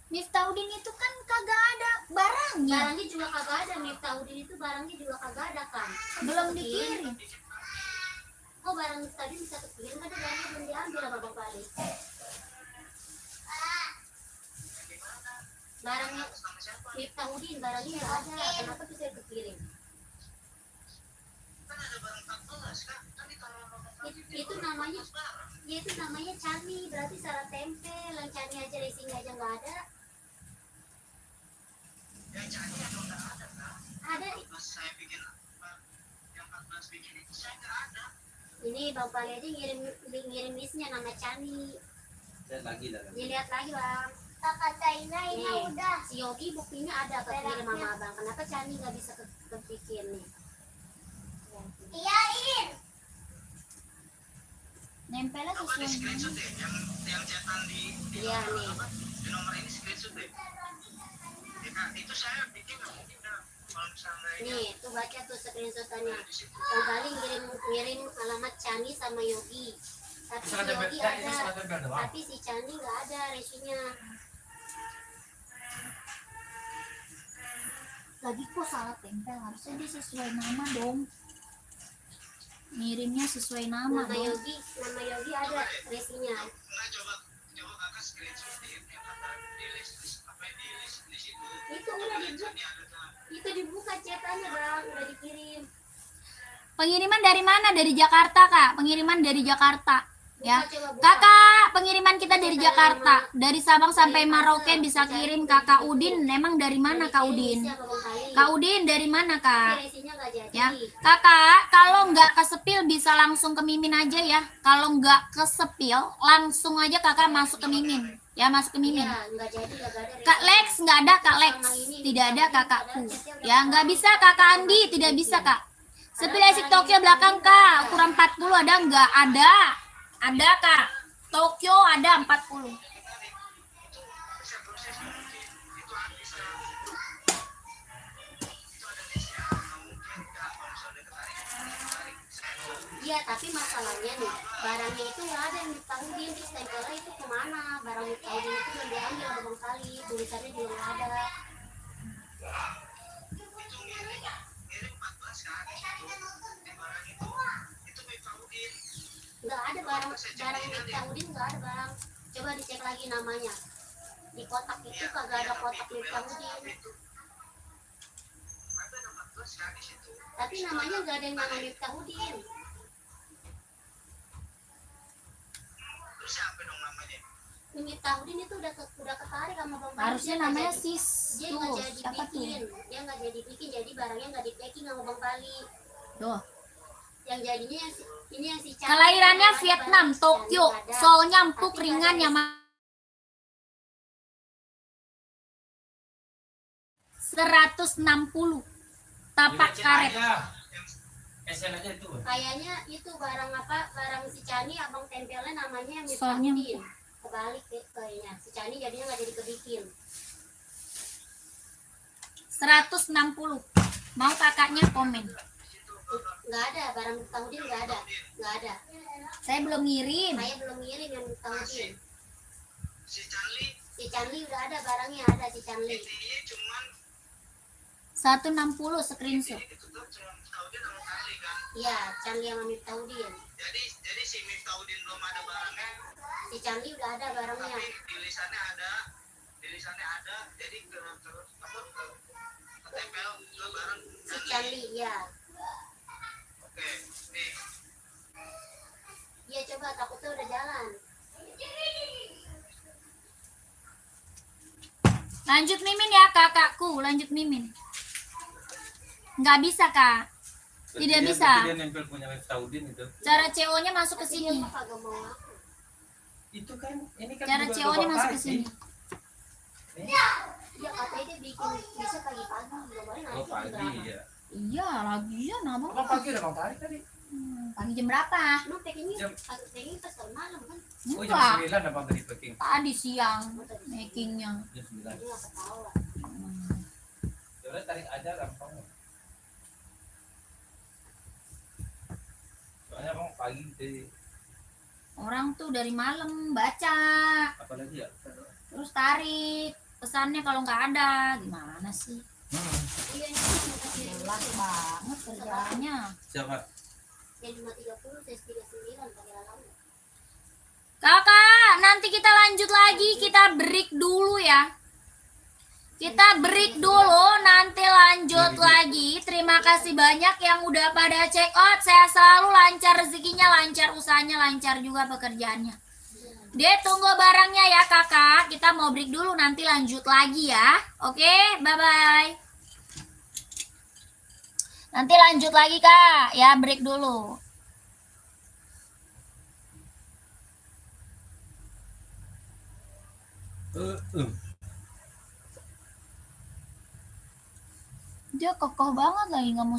Miftahudin itu kan kagak ada barangnya. Barangnya juga kagak ada. Miftahudin itu barangnya juga kagak ada kan. Belum dikirim. Oh barang tadi bisa kekirim ada barangnya belum diambil sama Bang Bali. Barangnya Sama siapa? Miftahudin barangnya nggak ada. Kenapa bisa kekirim? Kan ada barang 14 kan? Kan ditaruh sama Bang Itu namanya barang. ya itu namanya cani, berarti salah tempel. Yang cani aja racingnya aja nggak ada. Yang jadi atau nggak ada kan? Ada. Pas saya bikin yang 14 bikin itu saya nggak ada. Ini Bang Bali aja ngirim listnya nama cani. Dan lagi lah. Dilihat lagi bang. Kakak Taina ini udah. Si Yogi buktinya ada kekirim sama abang. Kenapa cani nggak bisa kebikin nih? Iyain. Nempelnya Apa di sesuai. screenshot deh yang cetan di Iya nomor nih. apa? Di nomor ini screenshot deh. Ya, Kak, itu saya bikin nggak mungkin dah. Kalau misalnya ini Nih, tuh baca tuh screenshotannya. di situ. Bang Bali ngirim alamat Cani sama Yogi. Tapi si Itu Yogi itu ada. tempel doang. Tapi si Cani nggak ada resinya. Lagi kok salah tempel, harusnya dia sesuai nama dong. Ngirimnya sesuai nama Nama dong. Yogi ada resinya. Nggak coba kakak screenshot yang kata di list apa di list di situ. Itu udah dibuka. Ini ada kan? Itu dibuka chatanya bang, udah dikirim. Pengiriman dari mana? Dari Jakarta kak. Pengiriman dari Jakarta. Ya. Coba buka. Kakak, pengiriman kita dari Jakarta. Dari Sabang sampai Merauke bisa kirim Kakak Udin. Emang dari mana Kak Udin? Siapa Bang Bali? Kak Udin dari mana Tapi Kak? resinya nggak jadi. Ya, kakak, kalau nggak kesepil bisa langsung ke Mimin aja ya. Kalau nggak kesepil, langsung aja kakak masuk ke Mimin. Ya, masuk ke Mimin. Iya, nggak jadi nggak ada resi. Kak Lex nggak ada Kak Lex, tidak ada kakakku. Ya, nggak bisa Kakak Andi, tidak bisa Kak. Sepil Asik Tokyo belakang Kak, ukuran 40 ada nggak? Ada, ada Kak. Tokyo ada 40. Bisa proses mungkin itu bisa itu ada listnya mungkin nggak kalau misalnya ketarik saya Iya, tapi masalahnya nih, barangnya itu nggak ada yang ditanggung, terus tempelnya itu kemana? Barang ditanggung itu yang diambil sama Bang Kali, tulisannya juga nggak ada. itu ngirim 14 kan di barang itu Miftahudin. Nggak ada barang Miftahudin nggak ada bang. Coba dicek lagi namanya. Di kotak itu kagak ada kotak Miftahudin. Ada 14 kan di situ. Tapi namanya nggak ada yang nama Miftahudin. Terus siapa dong namanya? Miftahudin itu udah ketarik sama Bang Kali. Harusnya Dia nggak namanya jadi- Sis. dia Tuh, nggak jadi siapa tuh? bikin. Dia nggak jadi bikin, jadi barangnya nggak di packing sama Bang Kali. Tuh. Yang jadinya ini yang si Chan. Kelahirannya Vietnam, Tokyo. Soalnya empuk ringan nyaman. 160 tapak karet. SL aja itu. Kayaknya itu barang apa? Barang si Cani abang tempelnya namanya Soalnya Miftahudin. Kebalik kayaknya. Si Cani jadinya nggak jadi kebikin. 160. Mau kakaknya komen. Nggak ada barang Miftahudin, nggak ada. Nggak ada. Saya belum ngirim. Saya belum ngirim yang Miftahudin. Si Charlie Si Canli udah ada barangnya, ada si Canli. intinya cuman 160 screenshot. ini ditutup cuma Miftahudin sama Charlie kan. Iya, Canli sama Miftahudin. Jadi si Miftahudin belum ada barangnya Si Canli udah ada barangnya. tapi di lisannya ada jadi ke tempel ke barang Si Canli, ya. oke nih Iya coba takutnya udah jalan. Lanjut Mimin ya kakakku, lanjut Mimin. Nggak bisa kak. Tidak bisa. Dia nempel punya Miftahudin itu. Cara CO-nya masuk ke Tapi sini. dia kok kagak mau aku. Itu kan ini kan Cara juga CO-nya double masuk ke packing. sini. dia bikin bisa pagi-pagi, nggak boleh nanti Oh pagi ya. Iya, lagian abang. Apa pagi udah bang tarik tadi? Pagi jam berapa? Emang packingnya Jam- packingnya pas tahun malam kan? Oh jam Enggak, 9 abang tadi packing. tadi siang makingnya. Jam 9. Dia nggak ketahuan. Ya udah tarik aja gampang. Soalnya bang pagi jadi Orang tuh dari malam baca, apa lagi ya? terus tarik. Pesannya kalau nggak ada, gimana sih? Iya ini mau kasih Jelas banget kerjaannya. Siapa? yang 530 saya 39 pakai lalu. Kakak, nanti kita lanjut lagi. Kita break dulu ya. Kita break dulu, nanti lanjut lagi. Terima kasih banyak yang udah pada check out. Saya selalu lancar rezekinya, lancar usahanya, lancar juga pekerjaannya. Dia tunggu barangnya ya kakak. Kita mau break dulu, nanti lanjut lagi ya. Oke, bye-bye. Nanti lanjut lagi kak, ya break dulu. Dia kokoh banget lagi nggak mau